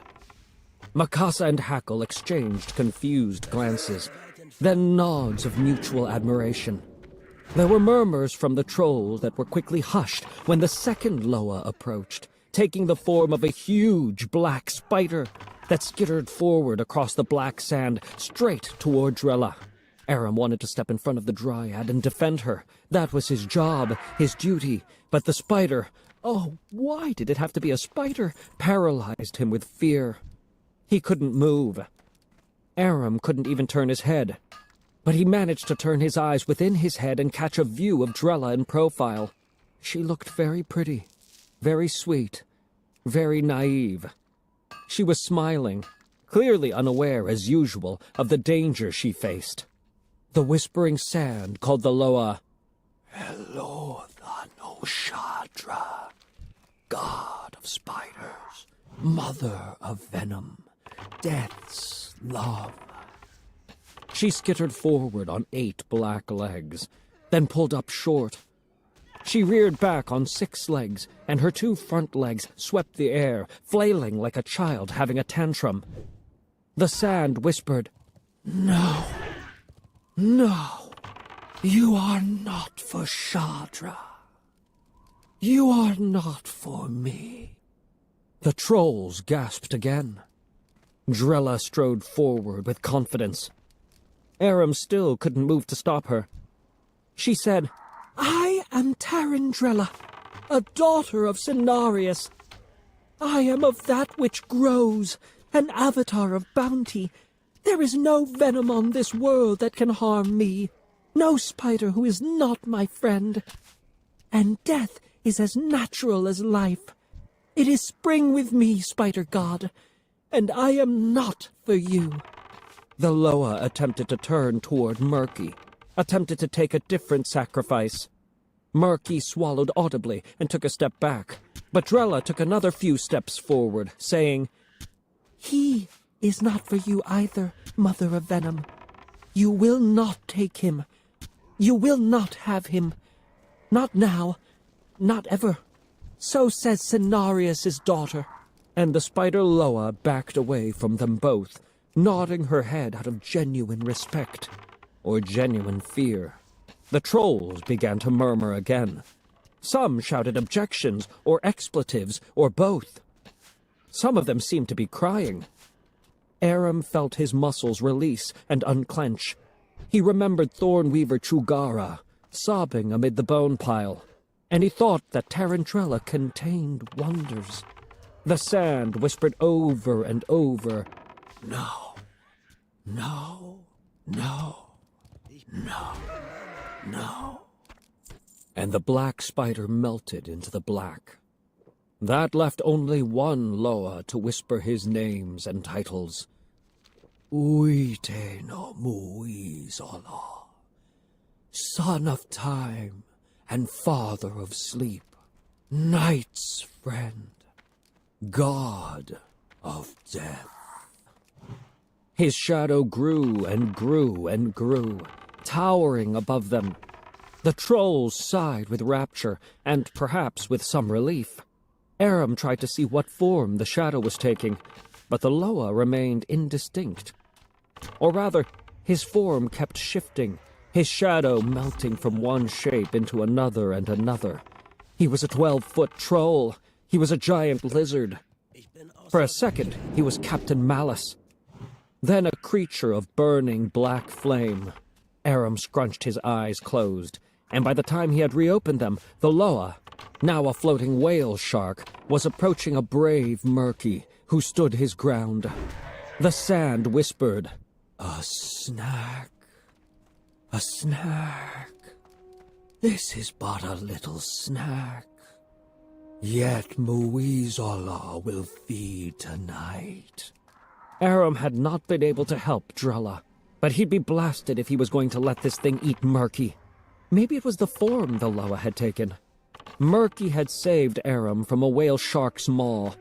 Makasa and Hackle exchanged confused glances, then nods of mutual admiration. There were murmurs from the trolls that were quickly hushed when the second Loa approached, taking the form of a huge black spider that skittered forward across the black sand straight toward Drella. Aram wanted to step in front of the dryad and defend her. That was his job, his duty. But the spider, oh, why did it have to be a spider, paralyzed him with fear. He couldn't move. Aram couldn't even turn his head. But he managed to turn his eyes within his head and catch a view of Drella in profile. She looked very pretty, very sweet, very naive. She was smiling, clearly unaware, as usual, of the danger she faced. The whispering sand called the Loa, Elotha no Shadra, god of spiders, mother of venom, death's love. She skittered forward on 8 black legs, then pulled up short. She reared back on 6 legs, and her 2 front legs swept the air, flailing like a child having a tantrum. The sand whispered, No, no, you are not for Shadra. You are not for me. The trolls gasped again. Drella strode forward with confidence. Aram still couldn't move to stop her. She said, I am Tarandrella, a daughter of Cenarius. I am of that which grows, an avatar of bounty. There is no venom on this world that can harm me, no spider who is not my friend. And death is as natural as life. It is spring with me, spider god, and I am not for you. The Loa attempted to turn toward Murky, attempted to take a different sacrifice. Murky swallowed audibly and took a step back, but Drella took another few steps forward, saying, He is not for you either, mother of venom. You will not take him. You will not have him. Not now, not ever. So says Cenarius' daughter. And the spider Loa backed away from them both, nodding her head out of genuine respect, or genuine fear. The trolls began to murmur again. Some shouted objections, or expletives, or both. Some of them seemed to be crying. Aram felt his muscles release and unclench. He remembered Thornweaver Chugara, sobbing amid the bone pile, and he thought that Tarantella contained wonders. The sand whispered over and over, No, no, no, no, no. And the black spider melted into the black. That left only one Loa to whisper his names and titles. Uite no Muizola, son of time and father of sleep, night's friend, god of death. His shadow grew and grew and grew, towering above them. The trolls sighed with rapture, and perhaps with some relief. Aram tried to see what form the shadow was taking, but the Loa remained indistinct. Or rather, his form kept shifting, his shadow melting from one shape into another and another. He was a 12-foot troll. He was a giant lizard. For a second, he was Captain Malice. Then a creature of burning black flame. Aram scrunched his eyes closed, and by the time he had reopened them, the Loa, now a floating whale shark, was approaching a brave Murky, who stood his ground. The sand whispered, A snack, a snack. This is but a little snack. Yet Muizola will feed tonight. Aram had not been able to help Drella, but he'd be blasted if he was going to let this thing eat Murky. Maybe it was the form the Loa had taken. Murky had saved Aram from a whale shark's maw.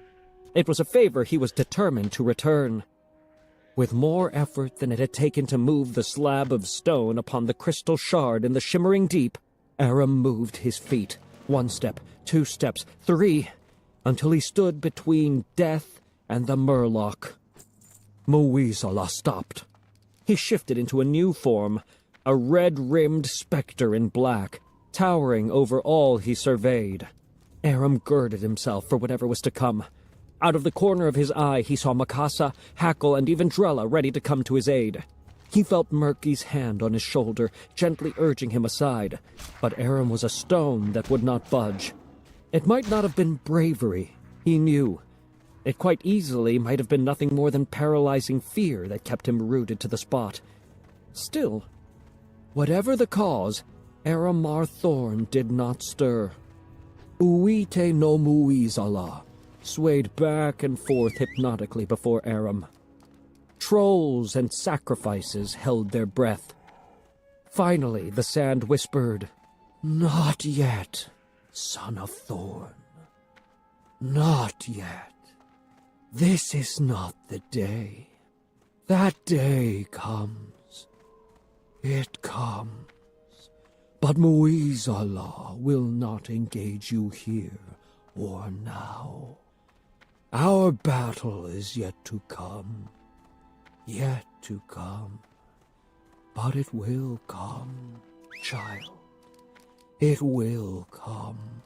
It was a favor he was determined to return. With more effort than it had taken to move the slab of stone upon the crystal shard in the shimmering deep, Aram moved his feet. 1 step, 2 steps, 3, until he stood between death and the Murloc. Muizola stopped. He shifted into a new form, a red-rimmed specter in black, towering over all he surveyed. Aram girded himself for whatever was to come. Out of the corner of his eye he saw Mikasa, Hackle, and even Drella ready to come to his aid. He felt Murky's hand on his shoulder, gently urging him aside, but Aram was a stone that would not budge. It might not have been bravery, he knew. It quite easily might have been nothing more than paralyzing fear that kept him rooted to the spot. Still, whatever the cause, Aramar Thorn did not stir. Uite no Muizola swayed back and forth hypnotically before Aram. Trolls and sacrifices held their breath. Finally, the sand whispered, "Not yet, son of Thorn. Not yet. This is not the day. That day comes. It comes. But Muizallah will not engage you here or now. Our battle is yet to come. Yet to come. But it will come, child. It will come.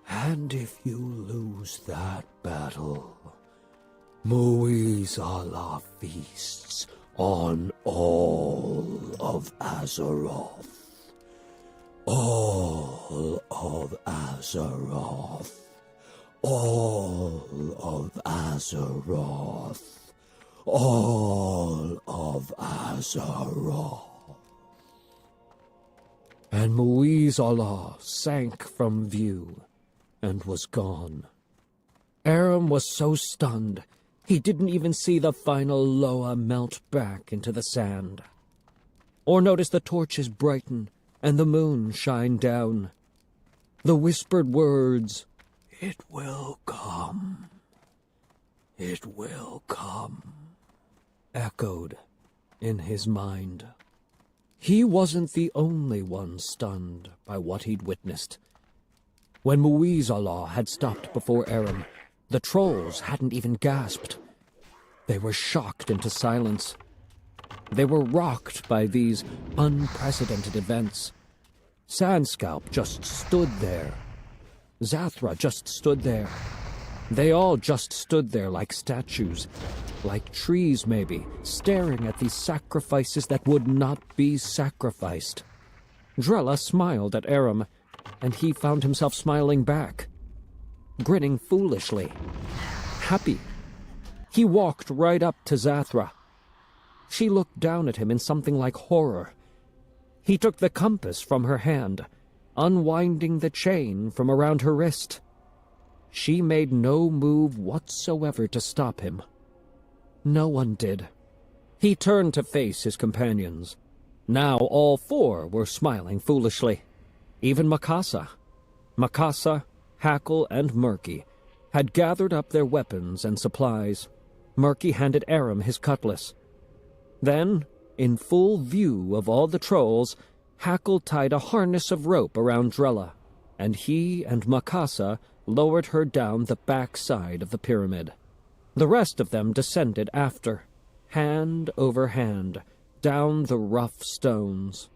And if you lose that battle, Muizallah feasts on all of Azeroth. All of Azeroth. All of Azeroth. All of Azeroth." And Muizallah sank from view and was gone. Aram was so stunned, he didn't even see the final Loa melt back into the sand, or notice the torches brighten and the moon shine down. The whispered words, "It will come. It will come," echoed in his mind. He wasn't the only one stunned by what he'd witnessed. When Muizallah had stopped before Aram, the trolls hadn't even gasped. They were shocked into silence. They were rocked by these unprecedented events. Sandscalp just stood there. Zathra just stood there. They all just stood there like statues, like trees maybe, staring at these sacrifices that would not be sacrificed. Drella smiled at Aram, and he found himself smiling back, grinning foolishly, happy. He walked right up to Zathra. She looked down at him in something like horror. He took the compass from her hand, unwinding the chain from around her wrist. She made no move whatsoever to stop him. No one did. He turned to face his companions. Now all four were smiling foolishly. Even Mikasa. Mikasa, Hackle, and Murky had gathered up their weapons and supplies. Murky handed Aram his cutlass. Then, in full view of all the trolls, Hackle tied a harness of rope around Drella, and he and Mikasa lowered her down the back side of the pyramid. The rest of them descended after, hand over hand, down the rough stones.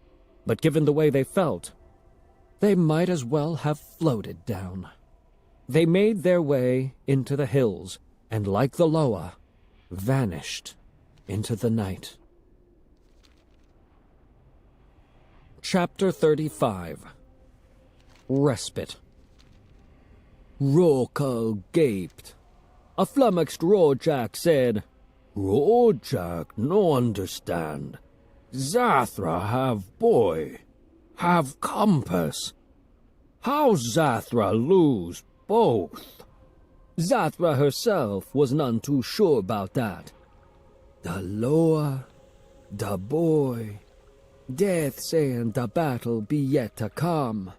But given the way they felt, they might as well have floated down. They made their way into the hills, and like the Loa, vanished into the night. Chapter 35. Respite. Rorqual gaped. A flummoxed Rorjack said, "Rorjack no understand. Zathra have boy, have compass. How Zathra lose both?" Zathra herself was none too sure about that. The Loa, the boy, death saying the battle be yet to come.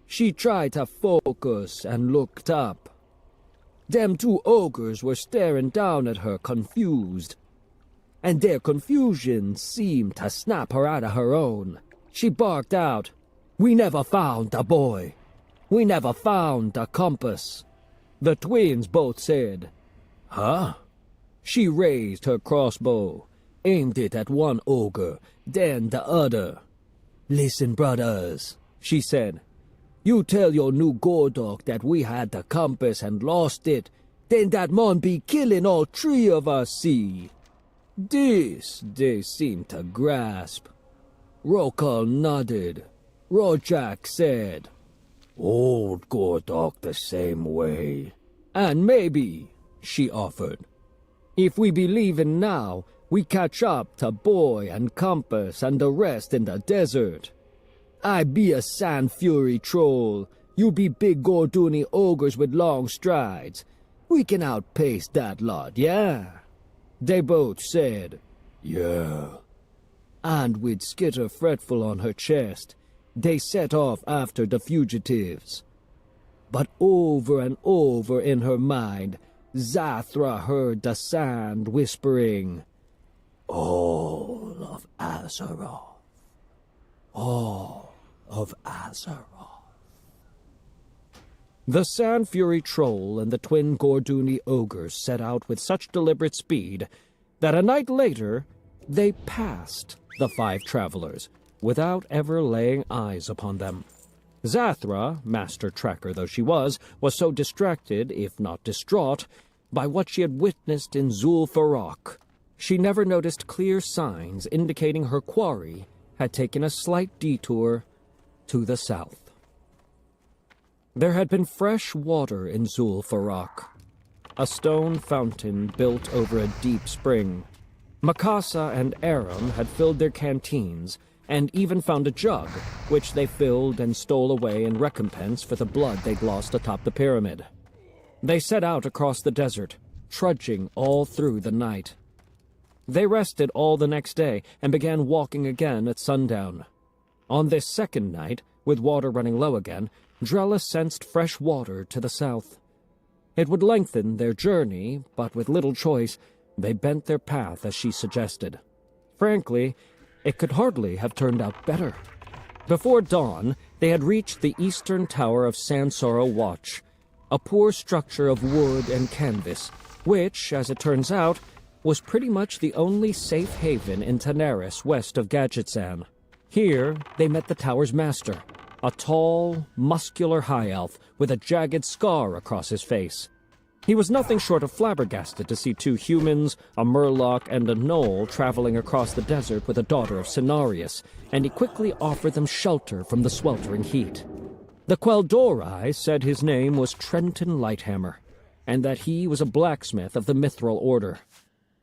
She tried to focus and looked up. Them two ogres were staring down at her confused, and their confusion seemed to snap her out of her own. She barked out, "We never found the boy. We never found the compass." The twins both said, "Huh?" She raised her crossbow, aimed it at one ogre, then the other. "Listen, brothers," she said. "You tell your new Gordok that we had the compass and lost it, then that mon be killing all three of us, see?" This they seemed to grasp. Rorqual nodded. Rorjack said, "Old Gordok the same way." "And maybe," she offered, "if we be leaving now, we catch up to Boy and Compass and the rest in the desert. I be a sand fury troll. You be big Gorduni ogres with long strides. We can outpace that lot, yeah?" They both said, "Yeah." And with Skitter fretful on her chest, they set off after the fugitives. But over and over in her mind, Zathra heard the sand whispering, "All of Azeroth. All of Azeroth." The Sand Fury Troll and the twin Gorduni ogres set out with such deliberate speed that a night later they passed the 5 travelers without ever laying eyes upon them. Zathra, master tracker though she was so distracted, if not distraught, by what she had witnessed in Zul'Farrak, she never noticed clear signs indicating her quarry had taken a slight detour to the south. There had been fresh water in Zul'Farrak, a stone fountain built over a deep spring. Mikasa and Aram had filled their canteens and even found a jug, which they filled and stole away in recompense for the blood they'd lost atop the pyramid. They set out across the desert, trudging all through the night. They rested all the next day and began walking again at sundown. On this second night, with water running low again, Drella sensed fresh water to the south. It would lengthen their journey, but with little choice, they bent their path as she suggested. Frankly, it could hardly have turned out better. Before dawn, they had reached the eastern tower of Sansoro Watch, a poor structure of wood and canvas, which, as it turns out, was pretty much the only safe haven in Tanaris west of Gadgetzan. Here, they met the tower's master, a tall, muscular high elf with a jagged scar across his face. He was nothing short of flabbergasted to see 2 humans, a murloc, and a gnoll traveling across the desert with a daughter of Cenarius, and he quickly offered them shelter from the sweltering heat. The Quel'Dorei said his name was Trenton Lighthammer, and that he was a blacksmith of the Mithril Order.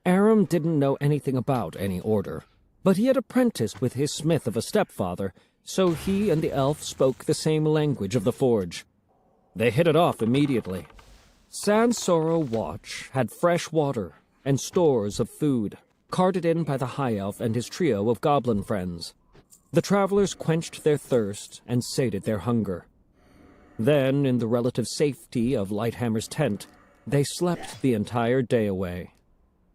Aram didn't know anything about any order, but he had apprenticed with his smith of a stepfather, so he and the elf spoke the same language of the forge. They hit it off immediately. Sansoro Watch had fresh water and stores of food, carted in by the high elf and his trio of goblin friends. The travelers quenched their thirst and sated their hunger. Then, in the relative safety of Lighthammer's tent, they slept the entire day away.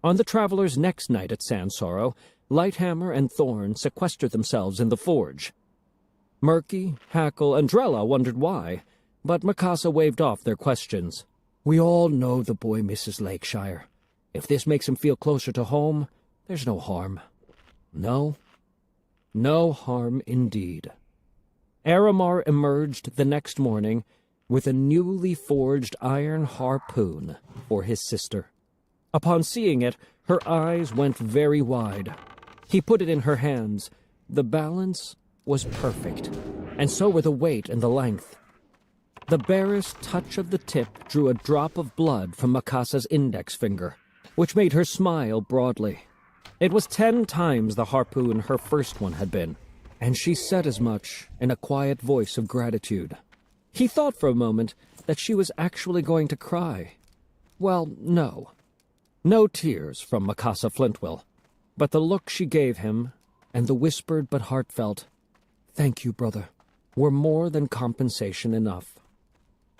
On the travelers' next night at Sansoro, Lighthammer and Thorn sequestered themselves in the forge. Murky, Hackle, and Drella wondered why, but Mikasa waved off their questions. "We all know the boy misses Lakeshire. If this makes him feel closer to home, there's no harm." No harm indeed. Aramar emerged the next morning with a newly forged iron harpoon for his sister. Upon seeing it, her eyes went very wide. He put it in her hands. The balance was perfect, and so were the weight and the length. The barest touch of the tip drew a drop of blood from Mikasa's index finger, which made her smile broadly. It was 10 times the harpoon her first one had been, and she said as much in a quiet voice of gratitude. He thought for a moment that she was actually going to cry. Well, no. No tears from Mikasa Flintwill, but the look she gave him, and the whispered but heartfelt, "Thank you, brother," were more than compensation enough.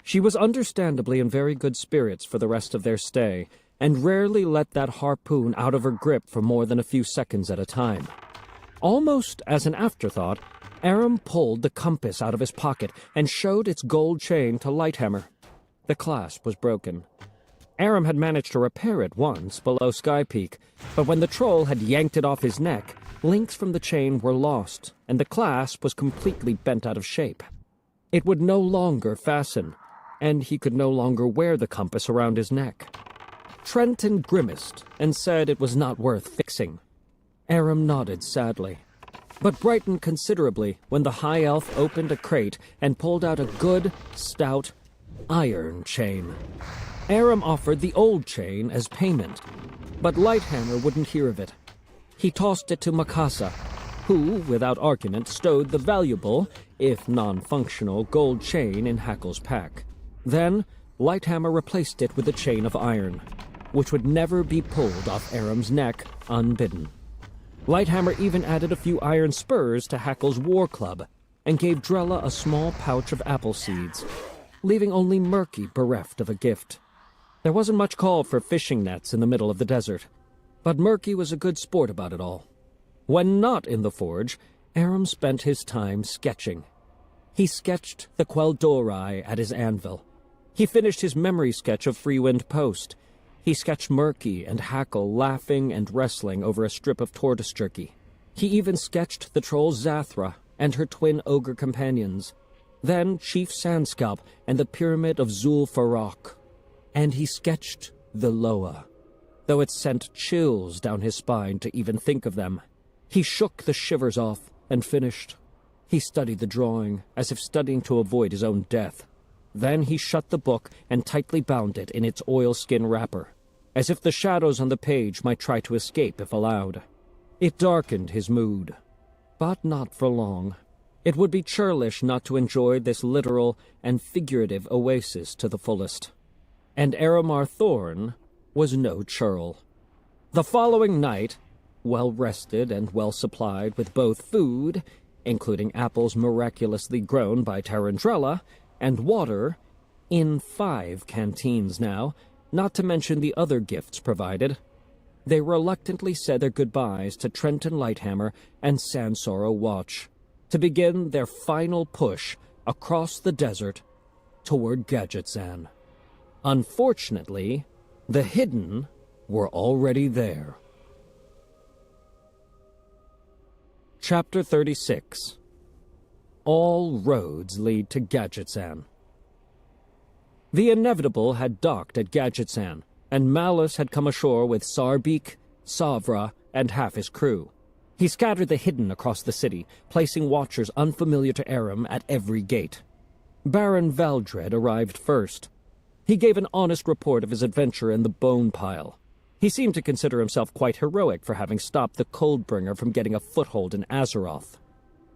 She was understandably in very good spirits for the rest of their stay, and rarely let that harpoon out of her grip for more than a few seconds at a time. Almost as an afterthought, Aram pulled the compass out of his pocket and showed its gold chain to Lighthammer. The clasp was broken. Aram had managed to repair it once below Sky Peak, but when the troll had yanked it off his neck, links from the chain were lost, and the clasp was completely bent out of shape. It would no longer fasten, and he could no longer wear the compass around his neck. Trenton grimaced and said it was not worth fixing. Aram nodded sadly, but brightened considerably when the high elf opened a crate and pulled out a good, stout, iron chain. Aram offered the old chain as payment, but Lighthammer wouldn't hear of it. He tossed it to Mikasa, who, without argument, stowed the valuable, if non-functional, gold chain in Hackle's pack. Then, Lighthammer replaced it with a chain of iron. which would never be pulled off Aram's neck unbidden. Lighthammer even added a few iron spurs to Hackle's war club and gave Drella a small pouch of apple seeds, leaving only Murky bereft of a gift. There wasn't much call for fishing nets in the middle of the desert, but Murky was a good sport about it all. When not in the forge, Aram spent his time sketching. He sketched the Quel'Dorei at his anvil. He finished his memory sketch of Freewind Post. He sketched Murky and Hackle laughing and wrestling over a strip of tortoise jerky. He even sketched the troll Zathra and her twin ogre companions. Then Chief Sandscalp and the pyramid of Zul'Farrak. And he sketched the Loa, though it sent chills down his spine to even think of them. He shook the shivers off and finished. He studied the drawing, as if studying to avoid his own death. Then he shut the book and tightly bound it in its oilskin wrapper, as if the shadows on the page might try to escape if allowed. It darkened his mood, but not for long. It would be churlish not to enjoy this literal and figurative oasis to the fullest. And Aramar Thorn was no churl. The following night, well rested and well supplied with both food, including apples miraculously grown by Tarandrella, and water, in 5 canteens now, not to mention the other gifts provided, they reluctantly said their goodbyes to Trenton Lighthammer and Sansorrow Watch, to begin their final push across the desert toward Gadgetzan. Unfortunately, the Hidden were already there. Chapter 36. All roads lead to Gadgetzan. The Inevitable had docked at Gadgetzan, and Malus had come ashore with Sarbeak, Savra, and half his crew. He scattered the Hidden across the city, placing watchers unfamiliar to Aram at every gate. Baron Valdred arrived first. He gave an honest report of his adventure in the Bone Pile. He seemed to consider himself quite heroic for having stopped the Coldbringer from getting a foothold in Azeroth.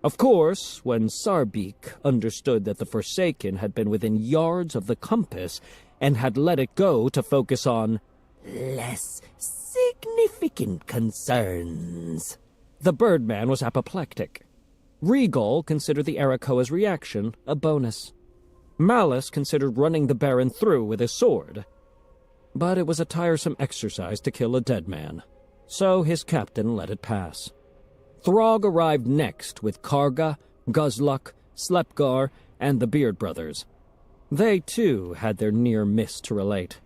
Of course, when Sarbeak understood that the Forsaken had been within yards of the compass and had let it go to focus on less significant concerns, the Birdman was apoplectic. Regal considered the Arakoa's reaction a bonus. Malus considered running the Baron through with his sword. But it was a tiresome exercise to kill a dead man, so his captain let it pass. Throg arrived next with Karga, Guzluk, Slepgar, and the Beard Brothers. They, too, had their near miss to relate.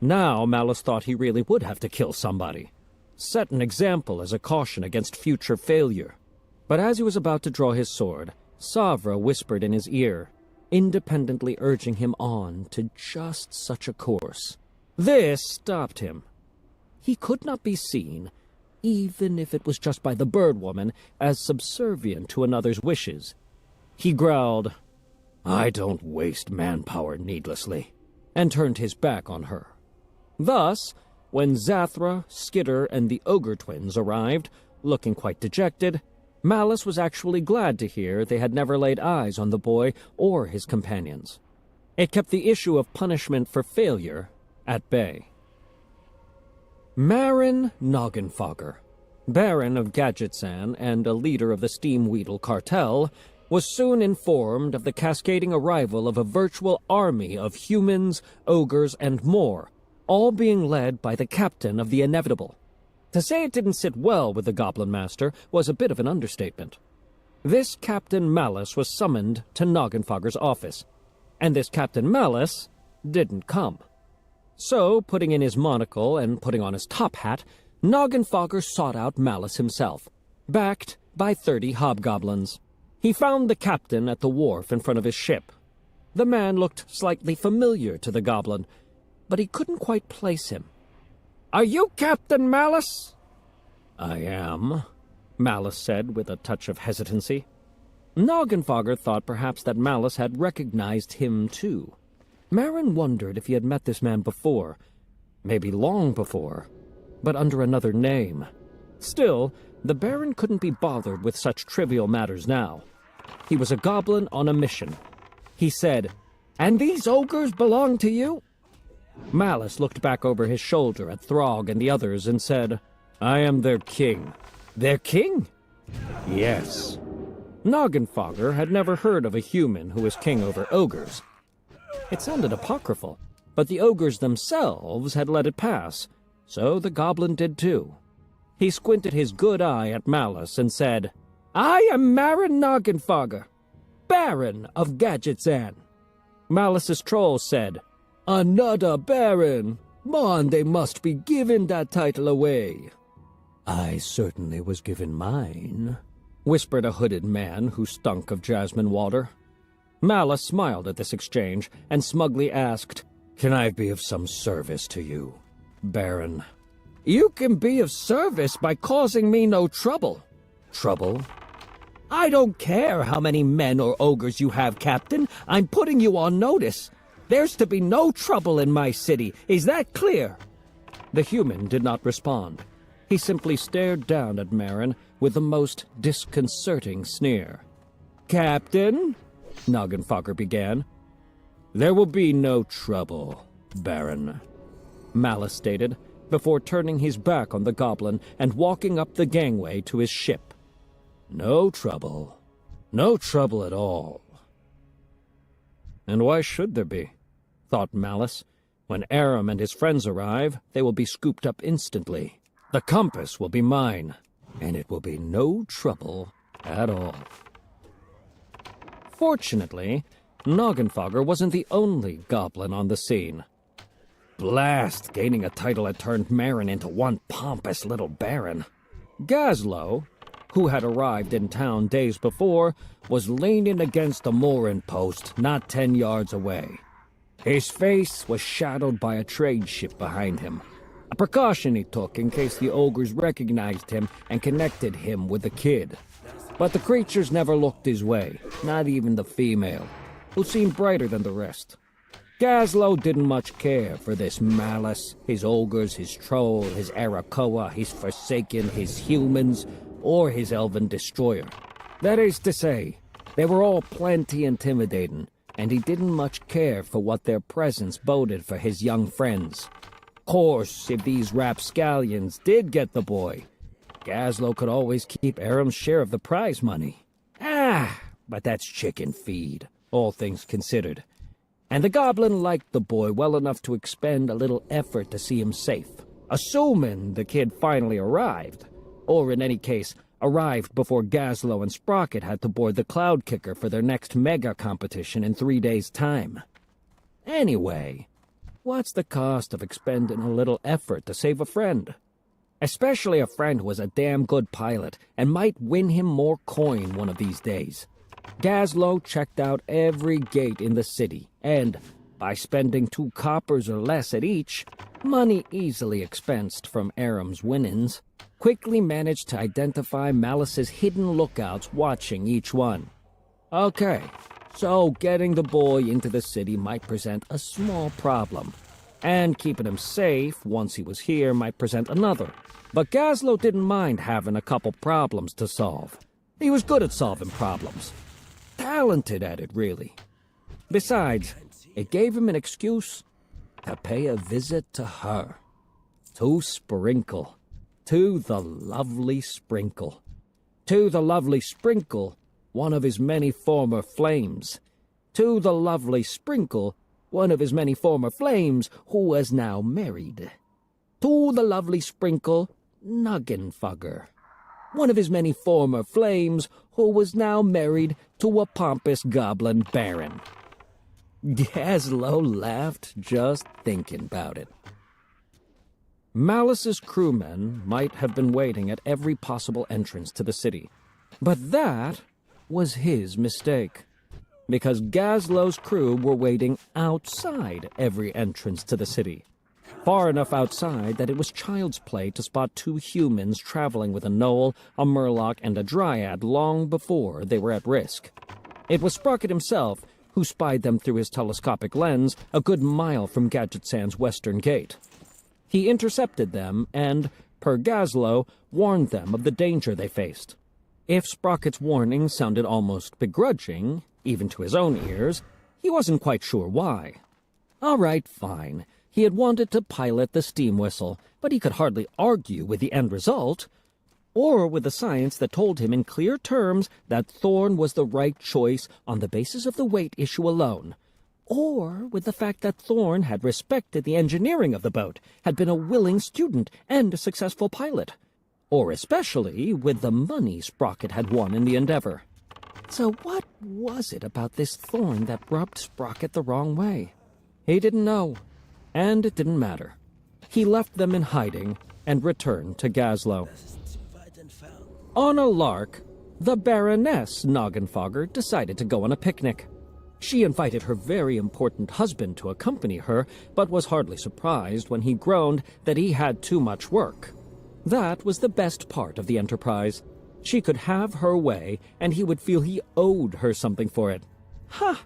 Now Malus thought he really would have to kill somebody, set an example as a caution against future failure. But as he was about to draw his sword, Savra whispered in his ear, independently urging him on to just such a course. This stopped him. He could not be seen, even if it was just by the Birdwoman, as subservient to another's wishes. He growled, "I don't waste manpower needlessly," and turned his back on her. Thus, when Zathra, Skidder, and the Ogre twins arrived, looking quite dejected, Malus was actually glad to hear they had never laid eyes on the boy or his companions. It kept the issue of punishment for failure at bay. Marin Noggenfogger, Baron of Gadgetzan and a leader of the Steamweedle cartel, was soon informed of the cascading arrival of a virtual army of humans, ogres, and more, all being led by the captain of the Inevitable. To say it didn't sit well with the Goblin Master was a bit of an understatement. This Captain Malus was summoned to Noggenfogger's office, and this Captain Malus didn't come. So, putting in his monocle and putting on his top hat, Noggenfogger sought out Malus himself, backed by 30 hobgoblins. He found the captain at the wharf in front of his ship. The man looked slightly familiar to the goblin, but he couldn't quite place him. "Are you Captain Malus?" "I am," Malus said with a touch of hesitancy. Noggenfogger thought perhaps that Malus had recognized him too. Marin wondered if he had met this man before, maybe long before, but under another name. Still, the Baron couldn't be bothered with such trivial matters now. He was a goblin on a mission. He said, "And these ogres belong to you?" Malice looked back over his shoulder at Throg and the others and said, "I am their king." "Their king?" "Yes." Noggenfogger had never heard of a human who was king over ogres. It sounded apocryphal, but the ogres themselves had let it pass, so the goblin did too. He squinted his good eye at Malice and said, "I am Marin Noggenfogger, Baron of Gadgetzan." Malice's troll said, "Another Baron! Mon, they must be giving that title away." "I certainly was given mine," whispered a hooded man who stunk of jasmine water. Malice smiled at this exchange and smugly asked, "Can I be of some service to you, Baron?" "You can be of service by causing me no trouble." "Trouble?" "I don't care how many men or ogres you have, Captain. I'm putting you on notice. There's to be no trouble in my city. Is that clear?" The human did not respond. He simply stared down at Marin with the most disconcerting sneer. "Captain," Noggenfogger began. "There will be no trouble, Baron," Malice stated, before turning his back on the goblin and walking up the gangway to his ship. "No trouble. No trouble at all." And why should there be? Thought Malice. When Aram and his friends arrive, they will be scooped up instantly. The compass will be mine, and it will be no trouble at all. Fortunately, Noggenfogger wasn't the only goblin on the scene. Blast! Gaining a title had turned Marin into one pompous little baron. Gazlo, who had arrived in town days before, was leaning against a mooring post not 10 yards away. His face was shadowed by a trade ship behind him, a precaution he took in case the ogres recognized him and connected him with the kid. But the creatures never looked his way, not even the female, who seemed brighter than the rest. Gazlo didn't much care for this Malice, his ogres, his troll, his Arakoa, his Forsaken, his humans, or his elven destroyer. That is to say, they were all plenty intimidating, and he didn't much care for what their presence boded for his young friends. Course, if these rapscallions did get the boy, Gazlo could always keep Aram's share of the prize money. But that's chicken feed, all things considered. And the goblin liked the boy well enough to expend a little effort to see him safe, assuming the kid finally arrived, or in any case, arrived before Gazlo and Sprocket had to board the Cloud Kicker for their next mega competition in 3 days' time. Anyway, what's the cost of expending a little effort to save a friend? Especially a friend who was a damn good pilot and might win him more coin one of these days. Gazlo checked out every gate in the city, and, by spending 2 coppers or less at each, money easily expensed from Aram's winnings, quickly managed to identify Malice's hidden lookouts watching each one. Okay, so getting the boy into the city might present a small problem, and keeping him safe once he was here might present another. But Gazlo didn't mind having a couple problems to solve. He was good at solving problems. Talented at it, really. Besides, it gave him an excuse to pay a visit to her. To Sprinkle. To the lovely Sprinkle. To the lovely Sprinkle, one of his many former flames. To the lovely Sprinkle, one of his many former flames who was now married. To the lovely Sprinkle, Noggenfogger, one of his many former flames who was now married to a pompous goblin baron. Gazlo laughed just thinking about it. Malice's crewmen might have been waiting at every possible entrance to the city, but that was his mistake, because Gazlo's crew were waiting outside every entrance to the city, far enough outside that it was child's play to spot 2 humans traveling with a gnoll, a murloc, and a dryad long before they were at risk. It was Sprocket himself who spied them through his telescopic lens a good mile from Gadgetzan's western gate. He intercepted them and, per Gazlo, warned them of the danger they faced. If Sprocket's warning sounded almost begrudging, even to his own ears, he wasn't quite sure why. All right, fine. He had wanted to pilot the steam whistle, but he could hardly argue with the end result, or with the science that told him in clear terms that Thorn was the right choice on the basis of the weight issue alone, or with the fact that Thorn had respected the engineering of the boat, had been a willing student and a successful pilot, or especially with the money Sprocket had won in the endeavor. So what was it about this Thorn that rubbed Sprocket the wrong way? He didn't know, and it didn't matter. He left them in hiding and returned to Gazlowe. On a lark, the Baroness Noggenfogger decided to go on a picnic. She invited her very important husband to accompany her, but was hardly surprised when he groaned that he had too much work. That was the best part of the enterprise. She could have her way, and he would feel he owed her something for it. Ha!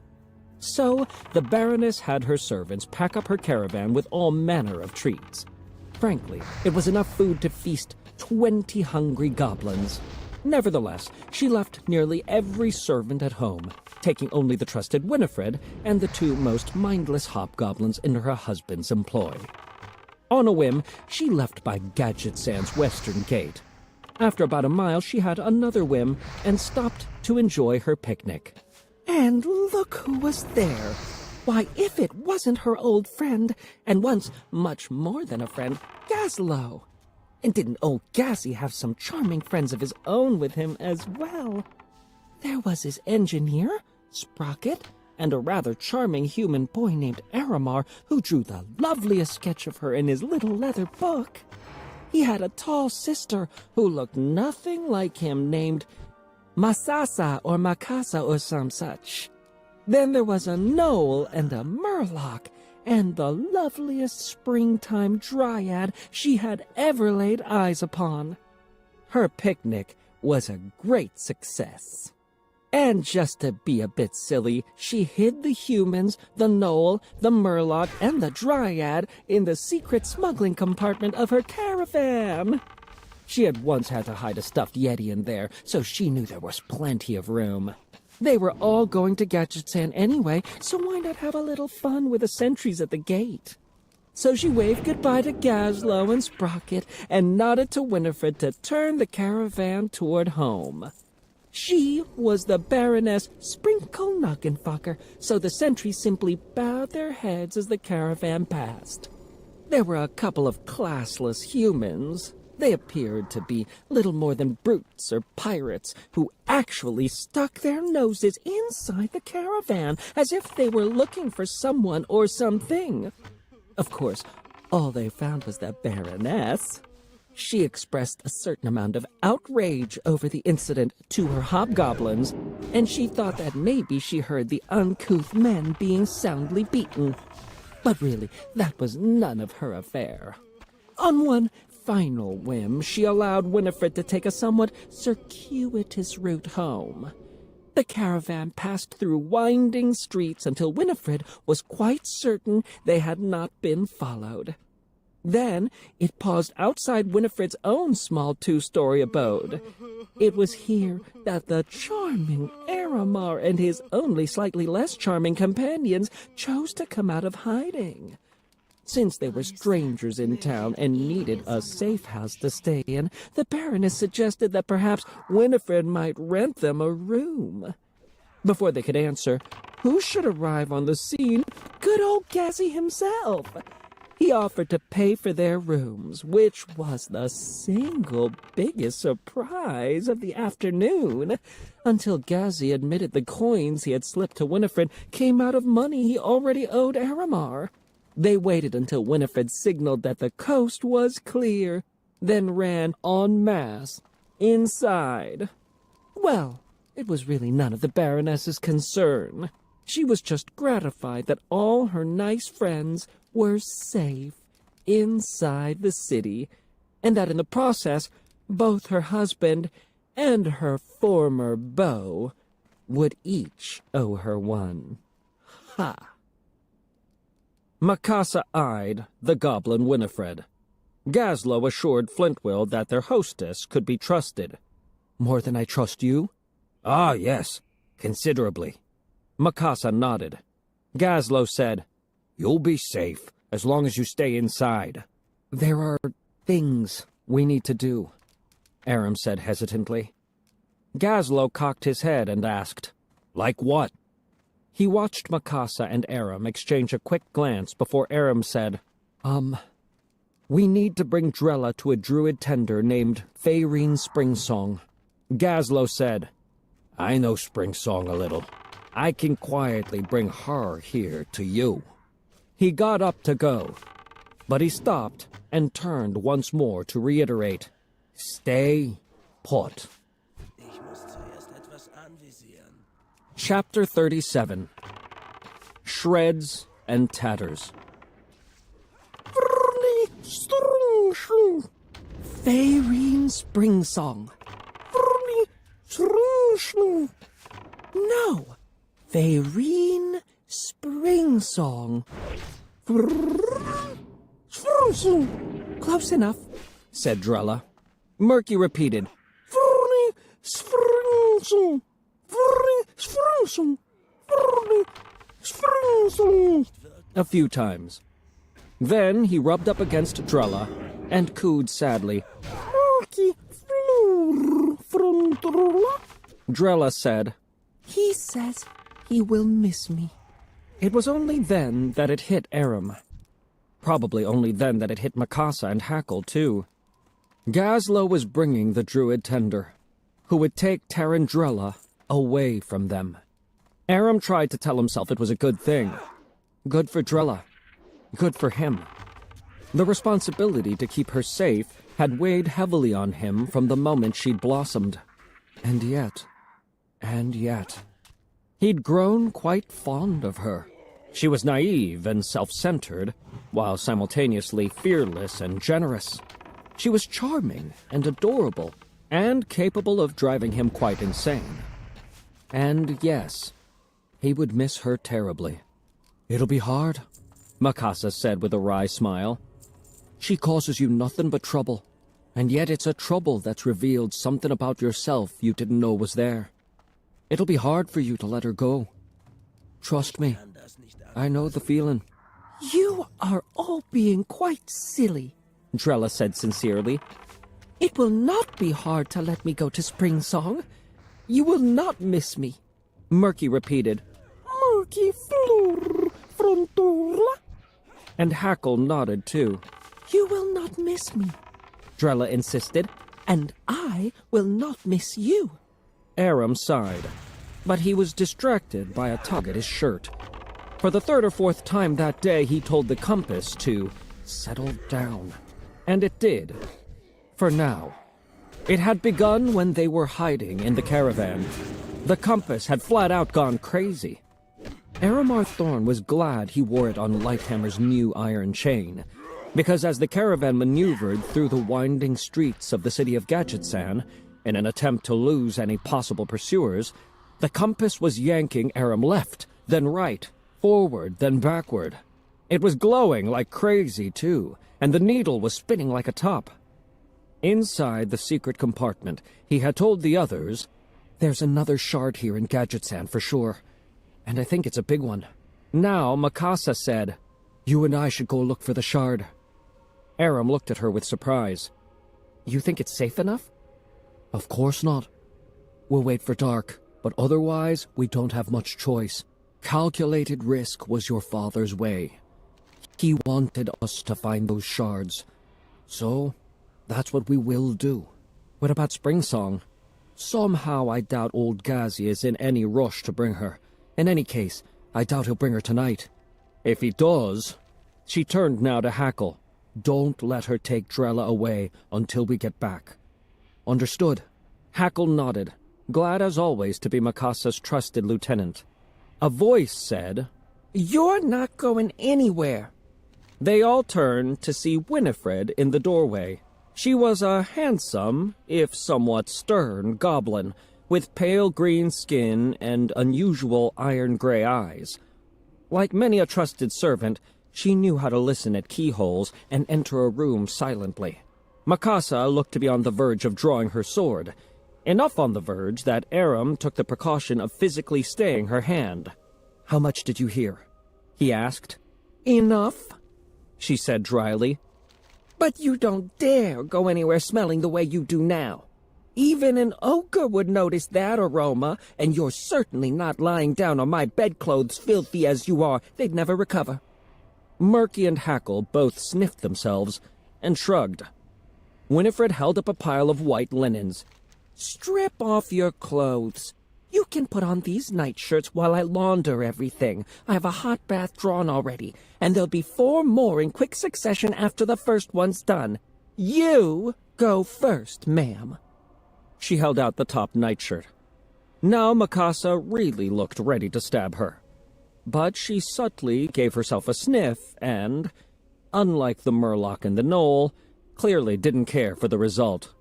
So the Baroness had her servants pack up her caravan with all manner of treats. Frankly, it was enough food to feast 20 hungry goblins. Nevertheless, she left nearly every servant at home, taking only the trusted Winifred and the two most mindless hobgoblins in her husband's employ. On a whim, she left by Gadget Sand's western gate. After about a mile, she had another whim and stopped to enjoy her picnic. And look who was there. Why, if it wasn't her old friend, and once much more than a friend, Gazlowe. And didn't old Gazzy have some charming friends of his own with him as well? There was his engineer, Sprocket, and a rather charming human boy named Aramar, who drew the loveliest sketch of her in his little leather book. He had a tall sister who looked nothing like him, named Masasa or Makasa or some such. Then there was a Knoll and a Murloc, and the loveliest springtime dryad she had ever laid eyes upon. Her picnic was a great success. And just to be a bit silly, she hid the humans, the Knoll, the Murloc, and the dryad in the secret smuggling compartment of her caravan. She had once had to hide a stuffed yeti in there, so she knew there was plenty of room. They were all going to Gadgetzan anyway, so why not have a little fun with the sentries at the gate? So she waved goodbye to Gazlowe and Sprocket and nodded to Winifred to turn the caravan toward home. She was the Baroness Sprinkle Noggenfogger, so the sentries simply bowed their heads as the caravan passed. There were a couple of classless humans. They appeared to be little more than brutes or pirates who actually stuck their noses inside the caravan as if they were looking for someone or something. Of course, all they found was the Baroness. She expressed a certain amount of outrage over the incident to her hobgoblins, and she thought that maybe she heard the uncouth men being soundly beaten. But really, that was none of her affair. On one final whim, she allowed Winifred to take a somewhat circuitous route home. The caravan passed through winding streets until Winifred was quite certain they had not been followed. Then it paused outside Winifred's own small two-story abode. It was here that the charming Aramar and his only slightly less charming companions chose to come out of hiding. Since they were strangers in town and needed a safe house to stay in, the Baroness suggested that perhaps Winifred might rent them a room. Before they could answer, who should arrive on the scene? Good old Gazzy himself. He offered to pay for their rooms, which was the single biggest surprise of the afternoon, until Gazzy admitted the coins he had slipped to Winifred came out of money he already owed Aramar. They waited until Winifred signaled that the coast was clear, then ran en masse inside. Well, it was really none of the Baroness's concern. She was just gratified that all her nice friends were safe inside the city, and that in the process, both her husband and her former beau would each owe her one. Ha! Makasa eyed the goblin Winifred. Gazlowe assured Flintwill that their hostess could be trusted. "More than I trust you?" "Ah, yes, considerably." Makasa nodded. Gazlowe said, "You'll be safe, as long as you stay inside. There are things we need to do, Aram said hesitantly. Gazlo cocked his head and asked, Like what? He watched Mikasa and Aram exchange a quick glance before Aram said, We need to bring Drella to a druid tender named Faerine Springsong. Gazlo said, I know Springsong a little. I can quietly bring her here to you. He got up to go, but he stopped and turned once more to reiterate, Stay put. Ich muss zuerst etwas anvisieren. Chapter 37. Shreds and Tatters. Faerine Springsong. No, Faerine Springsong. Close enough, said Drella. Murky repeated, a few times. Then he rubbed up against Drella and cooed sadly. Drella said, He says he will miss me. It was only then that it hit Aram. Probably only then that it hit Mikasa and Hackle, too. Gazlo was bringing the druid tender, who would take Tarandrella away from them. Aram tried to tell himself it was a good thing. Good for Drella. Good for him. The responsibility to keep her safe had weighed heavily on him from the moment she'd blossomed. And yet, he'd grown quite fond of her. She was naive and self-centered, while simultaneously fearless and generous. She was charming and adorable, and capable of driving him quite insane. And yes, he would miss her terribly. It'll be hard, Mikasa said with a wry smile. She causes you nothing but trouble, and yet it's a trouble that's revealed something about yourself you didn't know was there. It'll be hard for you to let her go. Trust me, I know the feeling. You are all being quite silly, Drella said sincerely. It will not be hard to let me go to Springsong. You will not miss me. Murky repeated, Murky flur frontola. And Hackle nodded too. You will not miss me, Drella insisted. And I will not miss you. Aram sighed, but he was distracted by a tug at his shirt. For the third or fourth time that day, he told the compass to settle down. And it did. For now. It had begun when they were hiding in the caravan. The compass had flat out gone crazy. Aramar Thorn was glad he wore it on Lighthammer's new iron chain, because as the caravan maneuvered through the winding streets of the city of Gadgetsan, in an attempt to lose any possible pursuers, the compass was yanking Aram left, then right, forward, then backward. It was glowing like crazy, too, and the needle was spinning like a top. Inside the secret compartment, he had told the others, There's another shard here in Gadgetsan for sure, and I think it's a big one. Now Mikasa said, You and I should go look for the shard. Aram looked at her with surprise. You think it's safe enough? Of course not. We'll wait for dark, but otherwise we don't have much choice. Calculated risk was your father's way. He wanted us to find those shards. So, that's what we will do. What about Springsong? Somehow I doubt old Gazi is in any rush to bring her. In any case, I doubt he'll bring her tonight. If he does... She turned now to Hackle. Don't let her take Drella away until we get back. Understood. Hackle nodded, glad as always to be Mikasa's trusted lieutenant. A voice said, You're not going anywhere. They all turned to see Winifred in the doorway. She was a handsome, if somewhat stern, goblin, with pale green skin and unusual iron-gray eyes. Like many a trusted servant, she knew how to listen at keyholes and enter a room silently. Mikasa looked to be on the verge of drawing her sword, enough on the verge that Aram took the precaution of physically staying her hand. How much did you hear? He asked. Enough. she said dryly. But you don't dare go anywhere smelling the way you do now. Even an ogre would notice that aroma, and you're certainly not lying down on my bedclothes filthy as you are. They'd never recover. Murky and Hackle both sniffed themselves and shrugged. Winifred held up a pile of white linens. Strip off your clothes. You can put on these nightshirts while I launder everything. I have a hot bath drawn already, and there'll be 4 more in quick succession after the first one's done. You go first, ma'am. She held out the top nightshirt. Now Mikasa really looked ready to stab her. But she subtly gave herself a sniff and, unlike the Murloc and the Knoll, clearly didn't care for the result.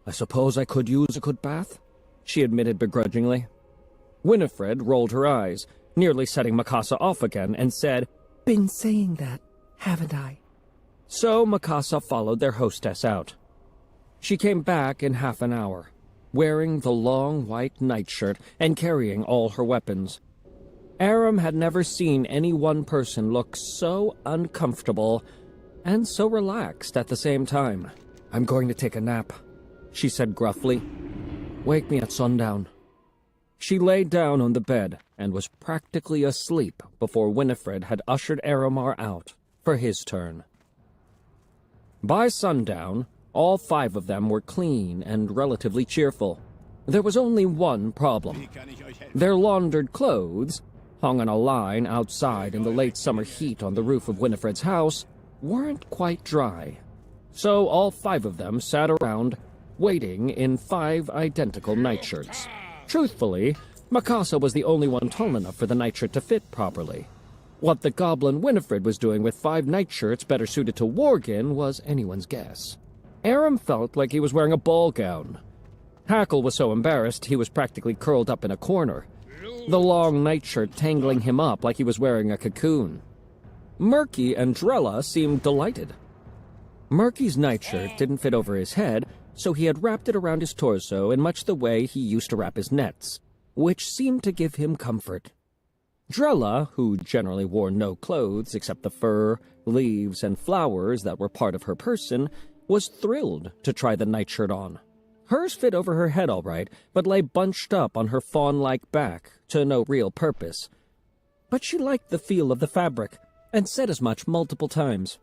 "I suppose I could use a good bath," she admitted begrudgingly. Winifred rolled her eyes, nearly setting Mikasa off again, and said, "Been saying that, haven't I?" So Mikasa followed their hostess out. She came back in half an hour, wearing the long white nightshirt and carrying all her weapons. Aram had never seen any one person look so uncomfortable and so relaxed at the same time. "I'm going to take a nap," she said gruffly. "Wake me at sundown." She lay down on the bed and was practically asleep before Winifred had ushered Aramar out for his turn. By sundown, all 5 of them were clean and relatively cheerful. There was only one problem. Their laundered clothes, hung on a line outside in the late summer heat on the roof of Winifred's house, weren't quite dry. So all 5 of them sat around, waiting in 5 identical nightshirts. Truthfully, Mikasa was the only one tall enough for the nightshirt to fit properly. What the goblin Winifred was doing with 5 nightshirts better suited to Worgen was anyone's guess. Aram felt like he was wearing a ball gown. Hackle was so embarrassed he was practically curled up in a corner, the long nightshirt tangling him up like he was wearing a cocoon. Murky and Drella seemed delighted. Murky's nightshirt didn't fit over his head, so he had wrapped it around his torso in much the way he used to wrap his nets, which seemed to give him comfort. Drella, who generally wore no clothes except the fur, leaves, and flowers that were part of her person, was thrilled to try the nightshirt on. Hers fit over her head all right, but lay bunched up on her fawn-like back to no real purpose. But she liked the feel of the fabric, and said as much multiple times.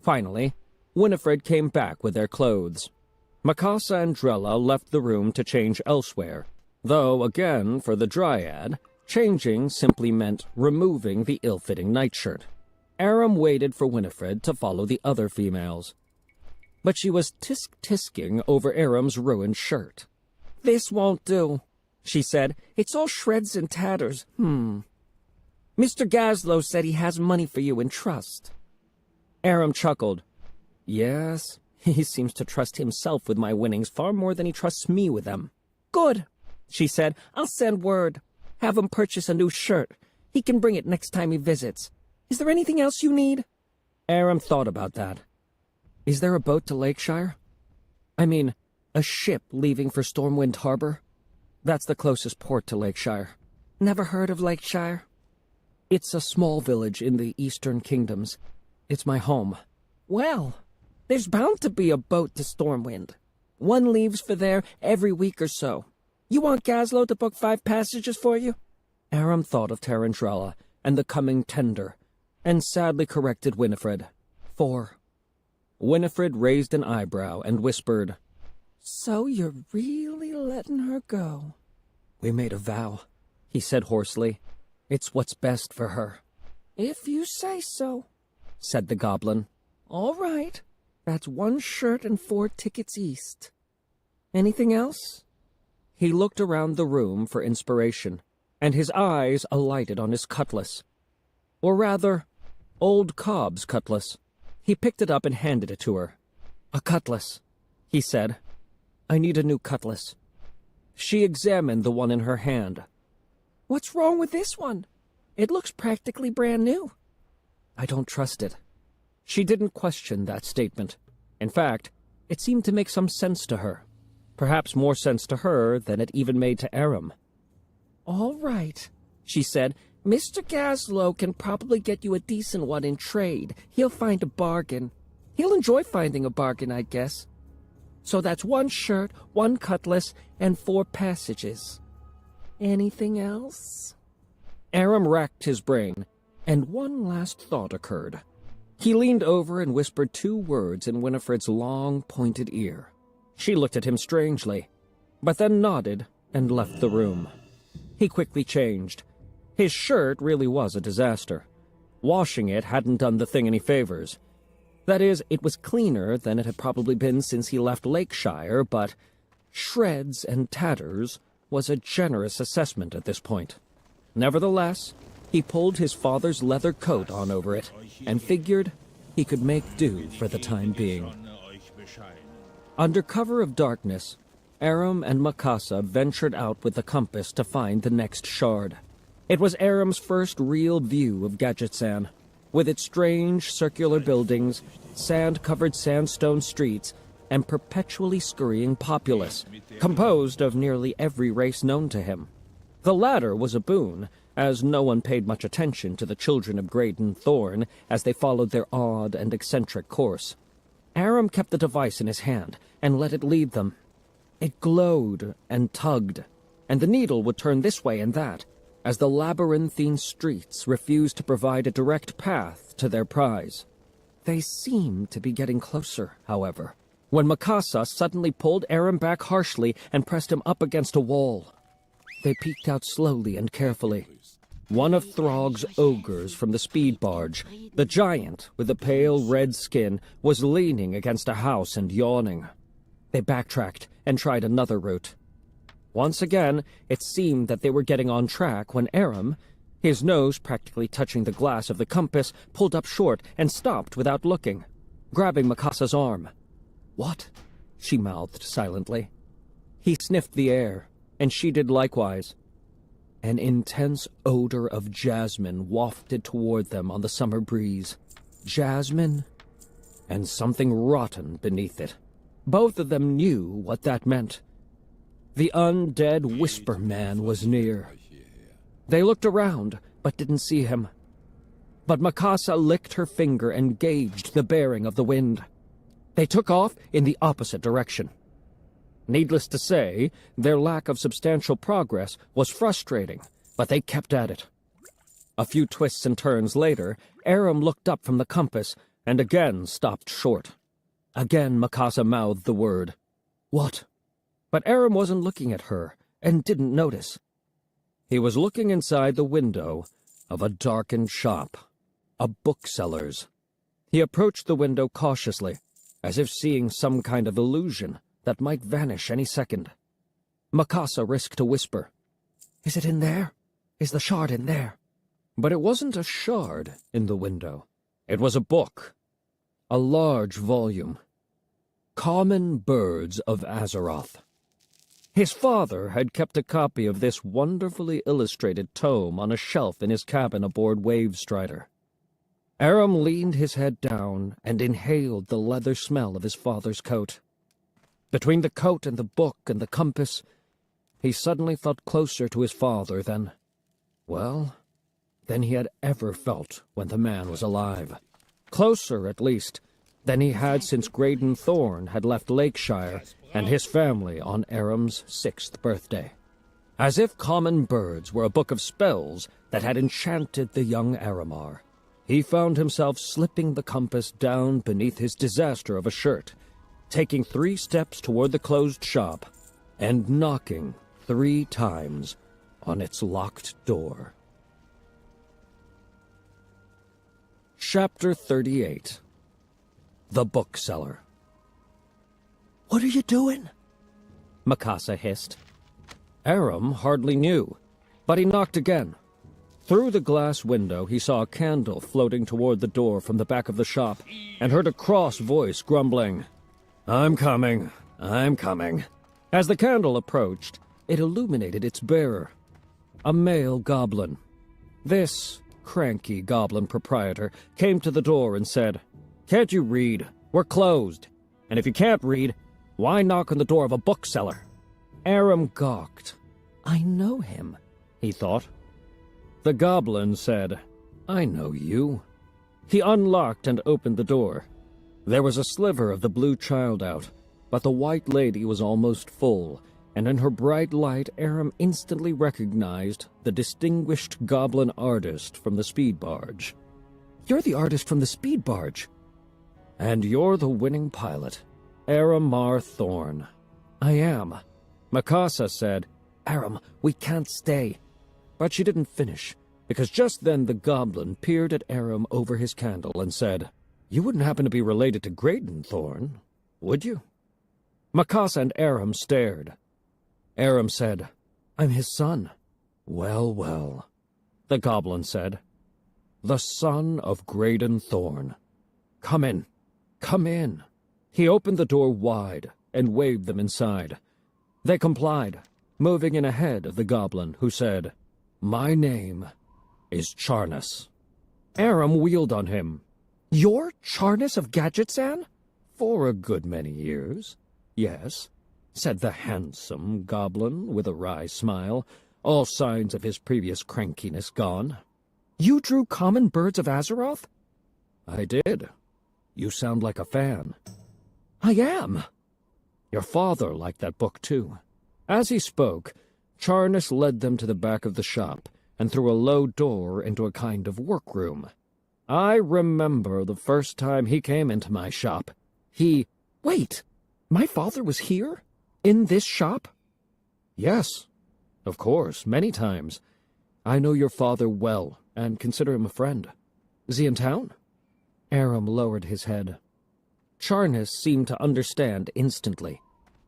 Finally, Winifred came back with their clothes. Mikasa and Drella left the room to change elsewhere, though, again, for the Dryad, changing simply meant removing the ill-fitting nightshirt. Aram waited for Winifred to follow the other females. But she was tisk-tisking over Aram's ruined shirt. "This won't do," she said. "It's all shreds and tatters. Mr. Gazlowe said he has money for you in trust." Aram chuckled. "Yes, he seems to trust himself with my winnings far more than he trusts me with them." "Good," she said. "I'll send word. Have him purchase a new shirt. He can bring it next time he visits. Is there anything else you need?" Aram thought about that. "Is there a boat to Lakeshire? I mean, a ship leaving for Stormwind Harbor? That's the closest port to Lakeshire." "Never heard of Lakeshire?" "It's a small village in the Eastern Kingdoms. It's my home." "Well, there's bound to be a boat to Stormwind. One leaves for there every week or so. You want Gazlowe to book 5 passages for you?" Aram thought of Tarantella and the coming tender, and sadly corrected Winifred. 4. Winifred raised an eyebrow and whispered, "So you're really letting her go?" "We made a vow," he said hoarsely. "It's what's best for her." "If you say so," said the goblin. "All right. That's 1 shirt and 4 tickets east. Anything else?" He looked around the room for inspiration, and his eyes alighted on his cutlass. Or rather, old Cobb's cutlass. He picked it up and handed it to her. "A cutlass," he said. "I need a new cutlass." She examined the one in her hand. "What's wrong with this one? It looks practically brand new." "I don't trust it." She didn't question that statement. In fact, it seemed to make some sense to her. Perhaps more sense to her than it even made to Aram. "All right," she said. Mr. Gaslow can probably get you a decent one in trade. He'll find a bargain. He'll enjoy finding a bargain, I guess. So that's 1 shirt, 1 cutlass, and 4 passages. Anything else? Aram racked his brain, and one last thought occurred. He leaned over and whispered 2 words in Winifred's long, pointed ear. She looked at him strangely, but then nodded and left the room. He quickly changed. His shirt really was a disaster. Washing it hadn't done the thing any favors. That is, it was cleaner than it had probably been since he left Lakeshire, but shreds and tatters was a generous assessment at this point. Nevertheless, he pulled his father's leather coat on over it and figured he could make do for the time being. Under cover of darkness, Aram and Makasa ventured out with the compass to find the next shard. It was Aram's first real view of Gadgetzan, with its strange circular buildings, sand-covered sandstone streets, and perpetually scurrying populace, composed of nearly every race known to him. The latter was a boon, as no one paid much attention to the children of Graydon Thorn as they followed their odd and eccentric course. Aram kept the device in his hand and let it lead them. It glowed and tugged, and the needle would turn this way and that, as the labyrinthine streets refused to provide a direct path to their prize. They seemed to be getting closer, however, when Makasa suddenly pulled Aram back harshly and pressed him up against a wall. They peeked out slowly and carefully. One of Throg's ogres from the speed barge, the giant with the pale red skin, was leaning against a house and yawning. They backtracked and tried another route. Once again, it seemed that they were getting on track when Aram, his nose practically touching the glass of the compass, pulled up short and stopped without looking, grabbing Makasa's arm. "What?" she mouthed silently. He sniffed the air, and she did likewise. An intense odor of jasmine wafted toward them on the summer breeze. Jasmine and something rotten beneath it. Both of them knew what that meant. The undead Whisper Man was near. They looked around, but didn't see him. But Makasa licked her finger and gauged the bearing of the wind. They took off in the opposite direction. Needless to say, their lack of substantial progress was frustrating, but they kept at it. A few twists and turns later, Aram looked up from the compass and again stopped short. Again Makasa mouthed the word, "What?" But Aram wasn't looking at her and didn't notice. He was looking inside the window of a darkened shop, a bookseller's. He approached the window cautiously, as if seeing some kind of illusion that might vanish any second. Makasa risked a whisper. "Is it in there? Is the shard in there?" But it wasn't a shard in the window. It was a book. A large volume. Common Birds of Azeroth. His father had kept a copy of this wonderfully illustrated tome on a shelf in his cabin aboard Wavestrider. Aram leaned his head down and inhaled the leather smell of his father's coat. Between the coat and the book and the compass, he suddenly felt closer to his father than he had ever felt when the man was alive. Closer, at least, than he had since Graydon Thorn had left Lakeshire and his family on Aram's 6th birthday. As if Common Birds were a book of spells that had enchanted the young Aramar, he found himself slipping the compass down beneath his disaster of a shirt, taking 3 steps toward the closed shop, and knocking 3 times on its locked door. Chapter 38. The Bookseller. "What are you doing?" Makasa hissed. Aram hardly knew, but he knocked again. Through the glass window he saw a candle floating toward the door from the back of the shop, and heard a cross voice grumbling, "I'm coming, I'm coming." As the candle approached, it illuminated its bearer, a male goblin. This cranky goblin proprietor came to the door and said, "Can't you read? We're closed. And if you can't read, why knock on the door of a bookseller?" Aram gawked. I know him, he thought. The goblin said, "I know you." He unlocked and opened the door. There was a sliver of the blue child out, but the white lady was almost full, and in her bright light Aram instantly recognized the distinguished goblin artist from the speed barge. "You're the artist from the speed barge." "And you're the winning pilot, Aram Mar Thorn." "I am." Mikasa said, "Aram, we can't stay." But she didn't finish, because just then the goblin peered at Aram over his candle and said, "You wouldn't happen to be related to Graydon Thorn, would you?" Mikasa and Aram stared. Aram said, "I'm his son." "Well, well," the goblin said. "The son of Graydon Thorn. Come in, come in." He opened the door wide and waved them inside. They complied, moving in ahead of the goblin, who said, "My name is Charnus." Aram wheeled on him. "You're Charnus of Gadgetzan?" "For a good many years, yes," said the handsome goblin with a wry smile, all signs of his previous crankiness gone. "You drew Common Birds of Azeroth?" "I did. You sound like a fan." "I am." "Your father liked that book, too." As he spoke, Charnus led them to the back of the shop and through a low door into a kind of workroom. I remember the first time he came into my shop. Wait, my father was here? In this shop? Yes, of course, many times. I know your father well and consider him a friend. Is he in town? Aram lowered his head. Charnus seemed to understand instantly.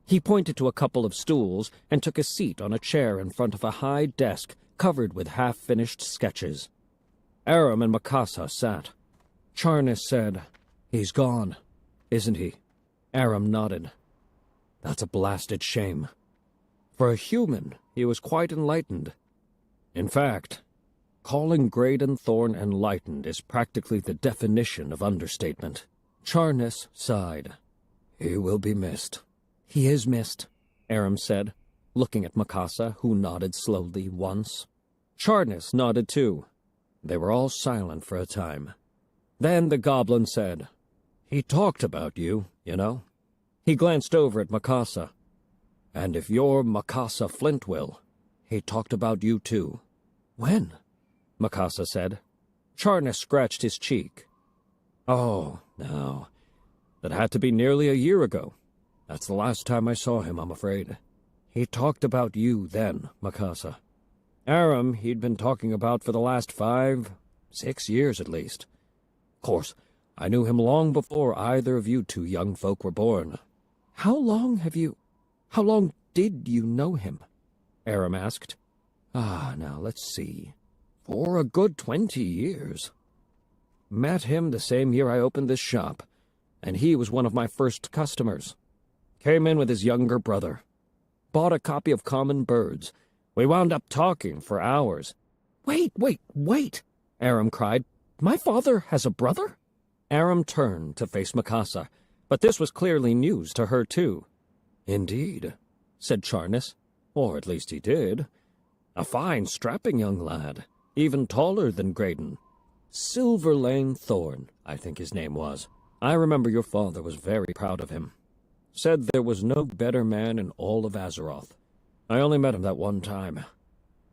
He pointed to a couple of stools and took a seat on a chair in front of a high desk covered with half-finished sketches. Aram and Mikasa sat. Charnus said, "He's gone, isn't he?" Aram nodded. "That's a blasted shame. For a human, he was quite enlightened. In fact, calling Graydon Thorn enlightened is practically the definition of understatement." Charnus sighed. "He will be missed." "He is missed," Aram said, looking at Mikasa, who nodded slowly once. Charnus nodded too. They were all silent for a time. Then the goblin said, "He talked about you, you know." He glanced over at Mikasa. "And if you're Mikasa Flintwill, he talked about you too." "When?" Mikasa said. Charnus scratched his cheek. "Oh, no. That had to be nearly a year ago. That's the last time I saw him, I'm afraid. He talked about you then, Mikasa. Aram he'd been talking about for the last 5, 6 years at least. Of course, I knew him long before either of you two young folk were born." How long did you know him?" Aram asked. Now let's see. For a good 20 years. Met him the same year I opened this shop, and he was one of my first customers. Came in with his younger brother. Bought a copy of Common Birds. We wound up talking for hours. Wait, Aram cried. "My father has a brother?" Aram turned to face Mikasa, but this was clearly news to her too. "Indeed," said Charnus, "or at least he did. A fine, strapping young lad, even taller than Graydon. Silverlane Thorn, I think his name was. I remember your father was very proud of him. Said there was no better man in all of Azeroth. I only met him that one time.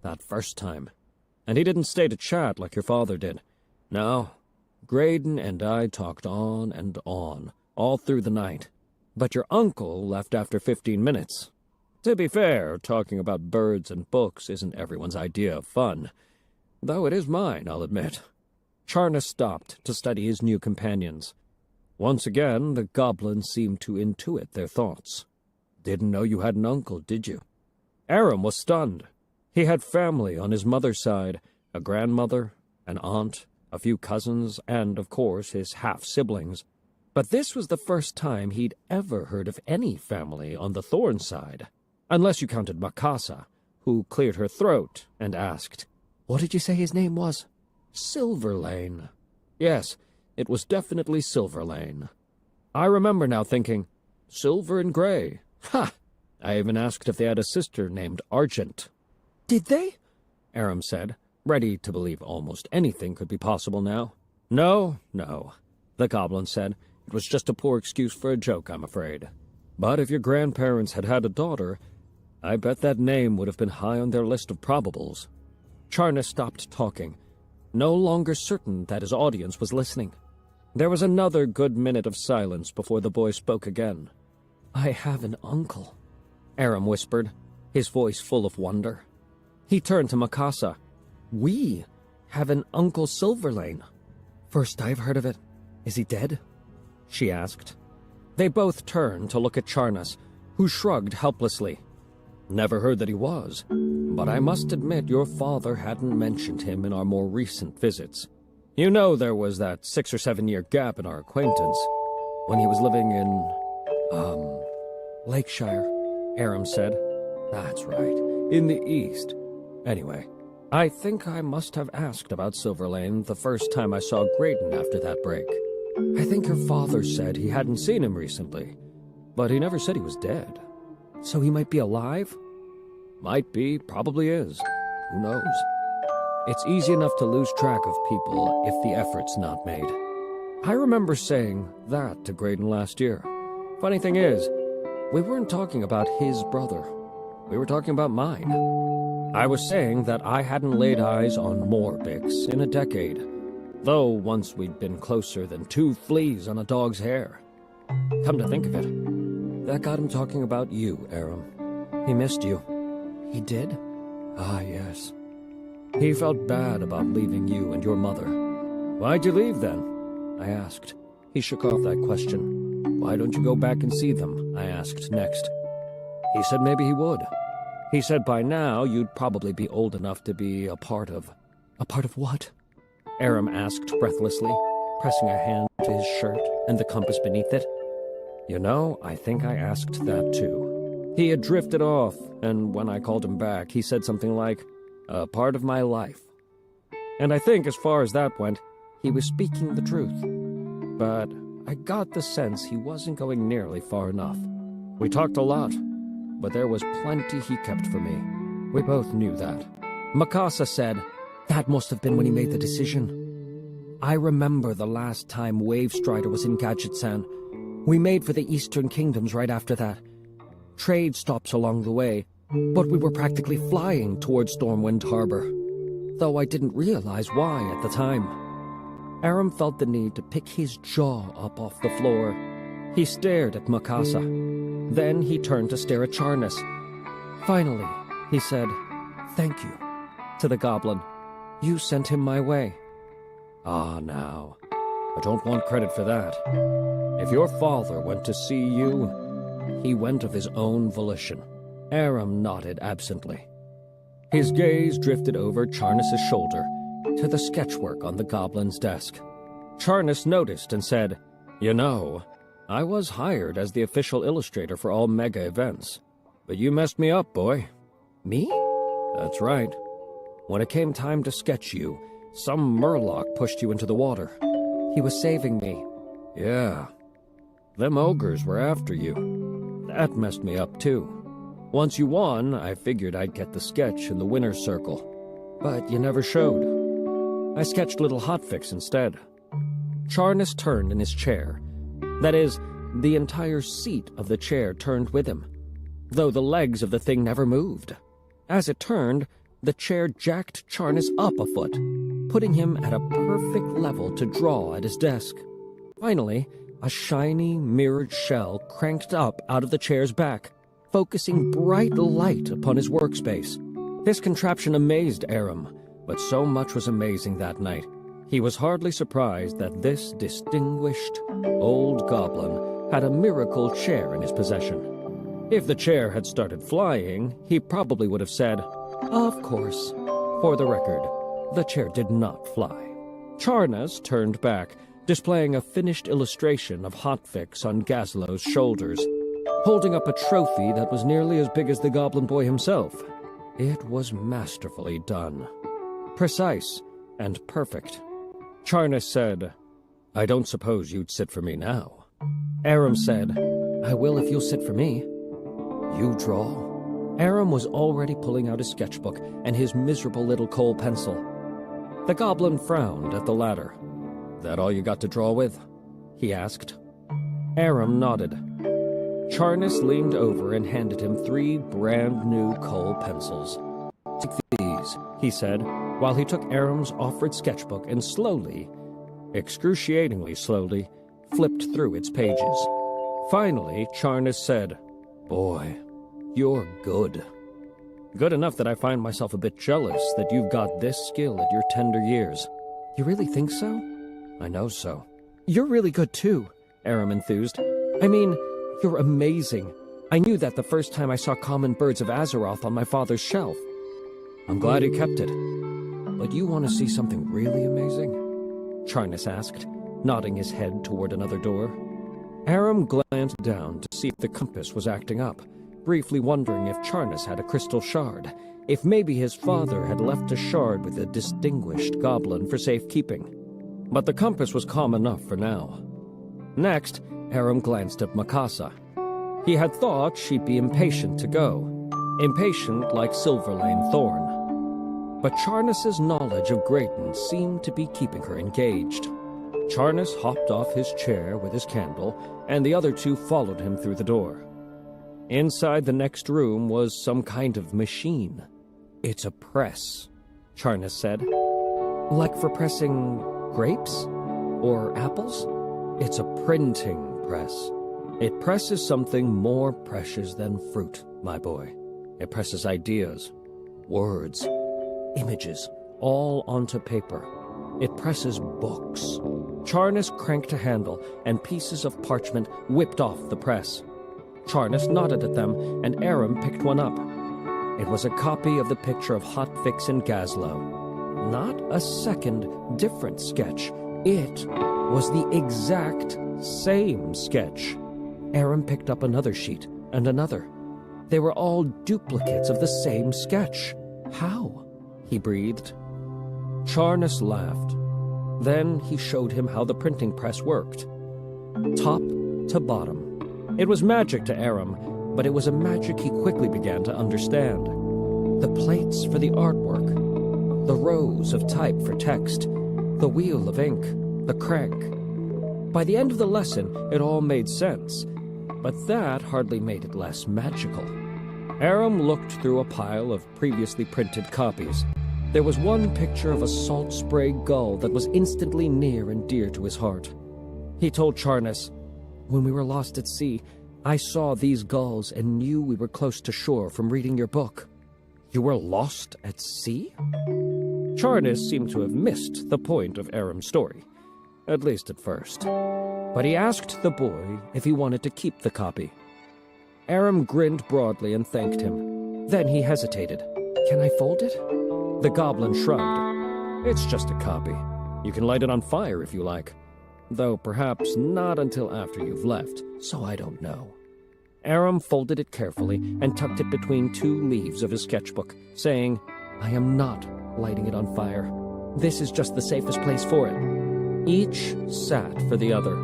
That first time. And he didn't stay to chat like your father did. No, Graydon and I talked on and on, all through the night. But your uncle left after 15 minutes. To be fair, talking about birds and books isn't everyone's idea of fun. Though it is mine, I'll admit." Charnus stopped to study his new companions. Once again, the goblin seemed to intuit their thoughts. "Didn't know you had an uncle, did you?" Aram was stunned. He had family on his mother's side, a grandmother, an aunt, a few cousins, and, of course, his half-siblings. But this was the first time he'd ever heard of any family on the Thorn side, unless you counted Mikasa, who cleared her throat and asked, "What did you say his name was?" "Silverlane." Yes, it was definitely Silverlane. I remember now thinking, silver and gray. Ha! I even asked if they had a sister named Argent. "Did they?" Aram said. ready to believe almost anything could be possible now. No, no, the goblin said. It was just a poor excuse for a joke, I'm afraid. But if your grandparents had had a daughter, I bet that name would have been high on their list of probables. Charnas stopped talking, no longer certain that his audience was listening. There was another good minute of silence before the boy spoke again. I have an uncle, Aram whispered, his voice full of wonder. He turned to Mikasa. We have an Uncle Silverlane. First I've heard of it. Is he dead? She asked. They both turned to look at Charnas, who shrugged helplessly. Never heard that he was, but I must admit your father hadn't mentioned him in our more recent visits. You know there was that 6 or 7 year gap in our acquaintance, when he was living in, Lakeshire, Aram said. That's right, in the east. Anyway, I think I must have asked about Silverlane the first time I saw Graydon after that break. I think your father said he hadn't seen him recently, but he never said he was dead. So he might be alive? Might be, probably is. Who knows? It's easy enough to lose track of people if the effort's not made. I remember saying that to Graydon last year. Funny thing is, we weren't talking about his brother. We were talking about mine. I was saying that I hadn't laid eyes on more Bix in a decade, though once we'd been closer than 2 fleas on a dog's hair. Come to think of it, that got him talking about you, Aram. He missed you. He did? Ah, yes. He felt bad about leaving you and your mother. Why'd you leave, then? I asked. He shook off that question. Why don't you go back and see them? I asked next. He said maybe he would. He said by now you'd probably be old enough to be a part of... A part of what? Aram asked breathlessly, pressing a hand to his shirt and the compass beneath it. You know, I think I asked that too. He had drifted off, and when I called him back, he said something like, a part of my life. And I think as far as that went, he was speaking the truth. But I got the sense he wasn't going nearly far enough. We talked a lot, but there was plenty he kept for me. We both knew that. Mikasa said, that must have been when he made the decision. I remember the last time Wave Strider was in Gadget-san. We made for the Eastern Kingdoms right after that. Trade stops along the way, but we were practically flying towards Stormwind Harbor, though I didn't realize why at the time. Aram felt the need to pick his jaw up off the floor. He stared at Mikasa. Then he turned to stare at Charnas. Finally, he said, thank you, to the goblin. You sent him my way. Ah, now, I don't want credit for that. If your father went to see you, he went of his own volition. Aram nodded absently. His gaze drifted over Charnas' shoulder to the sketchwork on the goblin's desk. Charnas noticed and said, you know, I was hired as the official illustrator for all mega events, but you messed me up, boy. Me? That's right. When it came time to sketch you, some murloc pushed you into the water. He was saving me. Yeah. Them ogres were after you. That messed me up, too. Once you won, I figured I'd get the sketch in the winner's circle. But you never showed. I sketched little hotfix instead. Charnas turned in his chair. That is, the entire seat of the chair turned with him, though the legs of the thing never moved. As it turned, the chair jacked Charnas up a foot, putting him at a perfect level to draw at his desk. Finally, a shiny, mirrored shell cranked up out of the chair's back, focusing bright light upon his workspace. This contraption amazed Aram, but so much was amazing that night. He was hardly surprised that this distinguished old goblin had a miracle chair in his possession. If the chair had started flying, he probably would have said, of course. For the record, the chair did not fly. Charnas turned back, displaying a finished illustration of hotfix on Gazlo's shoulders, holding up a trophy that was nearly as big as the goblin boy himself. It was masterfully done. Precise and perfect. Charnas said, I don't suppose you'd sit for me now. Aram said, I will if you'll sit for me. You draw? Aram was already pulling out his sketchbook and his miserable little coal pencil. The goblin frowned at the ladder. "That all you got to draw with?" he asked. Aram nodded. Charnas leaned over and handed him 3 brand-new kohl pencils. "Take these," he said, while he took Aram's offered sketchbook and slowly, excruciatingly slowly, flipped through its pages. Finally, Charnas said, "Boy, you're good. Good enough that I find myself a bit jealous that you've got this skill at your tender years." "You really think so?" "I know so." "You're really good too," Aram enthused. "I mean, you're amazing. I knew that the first time I saw Common Birds of Azeroth on my father's shelf." "I'm glad he kept it. But you want to see something really amazing?" Charnas asked, nodding his head toward another door. Aram glanced down to see if the compass was acting up, briefly wondering if Charnas had a crystal shard, if maybe his father had left a shard with a distinguished goblin for safekeeping. But the compass was calm enough for now. Next, Aram glanced at Mikasa. He had thought she'd be impatient to go, impatient like Silverlane Thorn. But Charnas's knowledge of Grayton seemed to be keeping her engaged. Charnas hopped off his chair with his candle, and the other 2 followed him through the door. Inside the next room was some kind of machine. "It's a press," Charnas said. "Like for pressing grapes? Or apples?" "It's a printing press. It presses something more precious than fruit, my boy. It presses ideas, words, images, all onto paper. It presses books." Charnas cranked a handle, and pieces of parchment whipped off the press. Charnas nodded at them, and Aram picked one up. It was a copy of the picture of Hotfix and Gazlowe. Not a second different sketch. It was the exact same sketch. Aram picked up another sheet, and another. They were all duplicates of the same sketch. "How?" he breathed. Charnas laughed. Then he showed him how the printing press worked. Top to bottom. It was magic to Aram, but it was a magic he quickly began to understand. The plates for the artwork, the rows of type for text, the wheel of ink, the crank. By the end of the lesson, it all made sense, but that hardly made it less magical. Aram looked through a pile of previously printed copies. There was one picture of a salt spray gull that was instantly near and dear to his heart. He told Charnas, "When we were lost at sea, I saw these gulls and knew we were close to shore from reading your book." "You were lost at sea?" Charnas seemed to have missed the point of Aram's story, at least at first. But he asked the boy if he wanted to keep the copy. Aram grinned broadly and thanked him. Then he hesitated. "Can I fold it?" The goblin shrugged. "It's just a copy. You can light it on fire if you like. Though perhaps not until after you've left, so I don't know." Aram folded it carefully and tucked it between 2 leaves of his sketchbook, saying, "I am not lighting it on fire. This is just the safest place for it." Each sat for the other.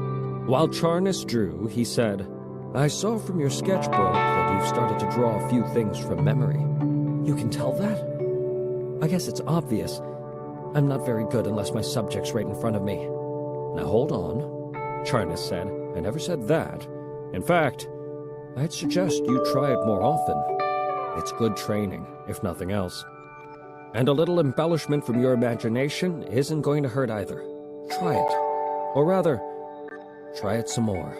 While Charnas drew, he said, "I saw from your sketchbook that you've started to draw a few things from memory." "You can tell that?" "I guess it's obvious. I'm not very good unless my subject's right in front of me." "Now hold on," Charnas said. "I never said that. In fact, I'd suggest you try it more often. It's good training, if nothing else. And a little embellishment from your imagination isn't going to hurt either. Try it. Or rather, try it some more."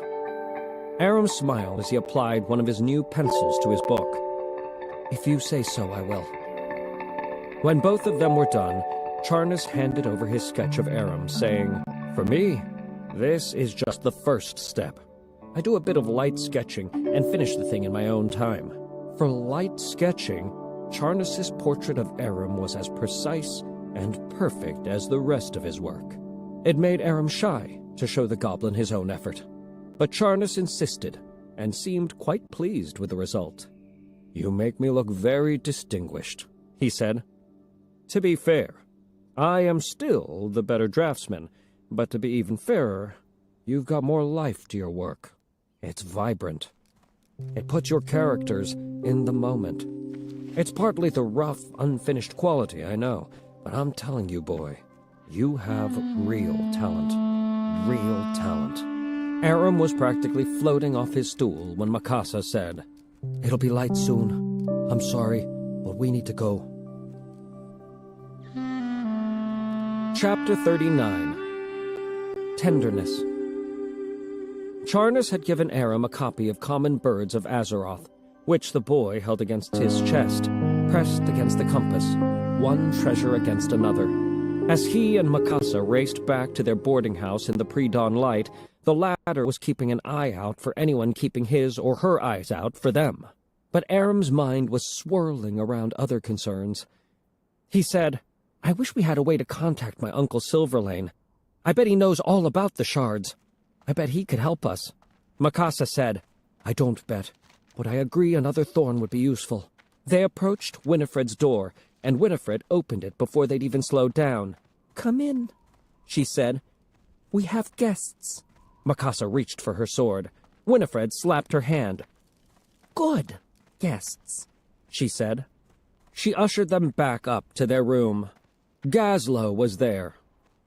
Aram smiled as he applied one of his new pencils to his book. "If you say so, I will." When both of them were done, Charnas handed over his sketch of Aram, saying, "For me, this is just the first step. I do a bit of light sketching and finish the thing in my own time." For light sketching, Charnas's portrait of Aram was as precise and perfect as the rest of his work. It made Aram shy to show the goblin his own effort. But Charnas insisted, and seemed quite pleased with the result. "You make me look very distinguished," he said. "To be fair, I am still the better draftsman, but to be even fairer, you've got more life to your work. It's vibrant. It puts your characters in the moment. It's partly the rough, unfinished quality, I know, but I'm telling you, boy, You have real talent. Real talent. Aram was practically floating off his stool when Mikasa said, "It'll be light soon. I'm sorry, but we need to go." Chapter 39. Tenderness. Charnas had given Aram a copy of Common Birds of Azeroth, which the boy held against his chest, pressed against the compass, one treasure against another. As he and Mikasa raced back to their boarding house in the pre-dawn light, the latter was keeping an eye out for anyone keeping his or her eyes out for them. But Aram's mind was swirling around other concerns. He said, "I wish we had a way to contact my Uncle Silverlane. I bet he knows all about the shards. I bet he could help us." Mikasa said, "I don't bet, but I agree another thorn would be useful." They approached Winifred's door, and Winifred opened it before they'd even slowed down. "Come in," she said. "We have guests." Mikasa reached for her sword. Winifred slapped her hand. "Good guests," she said. She ushered them back up to their room. Gazlo was there,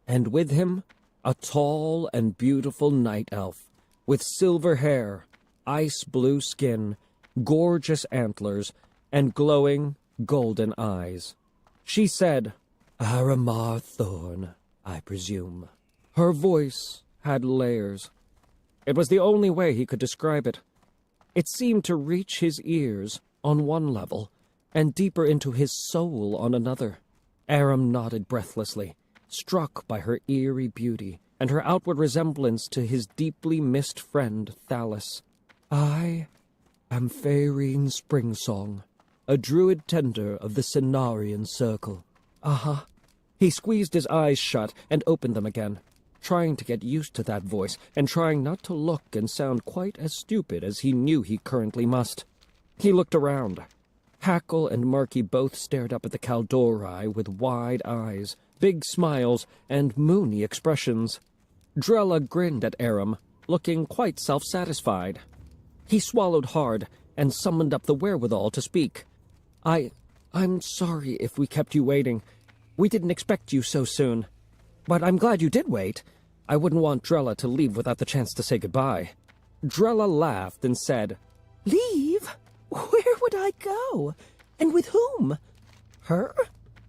and with him, a tall and beautiful night elf, with silver hair, ice-blue skin, gorgeous antlers, and glowing golden eyes. She said, "Aramar Thorn, I presume." Her voice had layers. It was the only way he could describe it. It seemed to reach his ears on one level, and deeper into his soul on another. Aram nodded breathlessly, struck by her eerie beauty and her outward resemblance to his deeply missed friend Thalis. "I am Faerine Springsong, a druid tender of the Cenarian Circle." "Uh-huh." He squeezed his eyes shut and opened them again, trying to get used to that voice and trying not to look and sound quite as stupid as he knew he currently must. He looked around. Hackle and Murky both stared up at the Kaldori with wide eyes, big smiles, and moony expressions. Drella grinned at Aram, looking quite self-satisfied. He swallowed hard and summoned up the wherewithal to speak. I'm sorry if we kept you waiting. We didn't expect you so soon. But I'm glad you did wait. I wouldn't want Drella to leave without the chance to say goodbye." Drella laughed and said, "Leave? Where would I go? And with whom? Her?"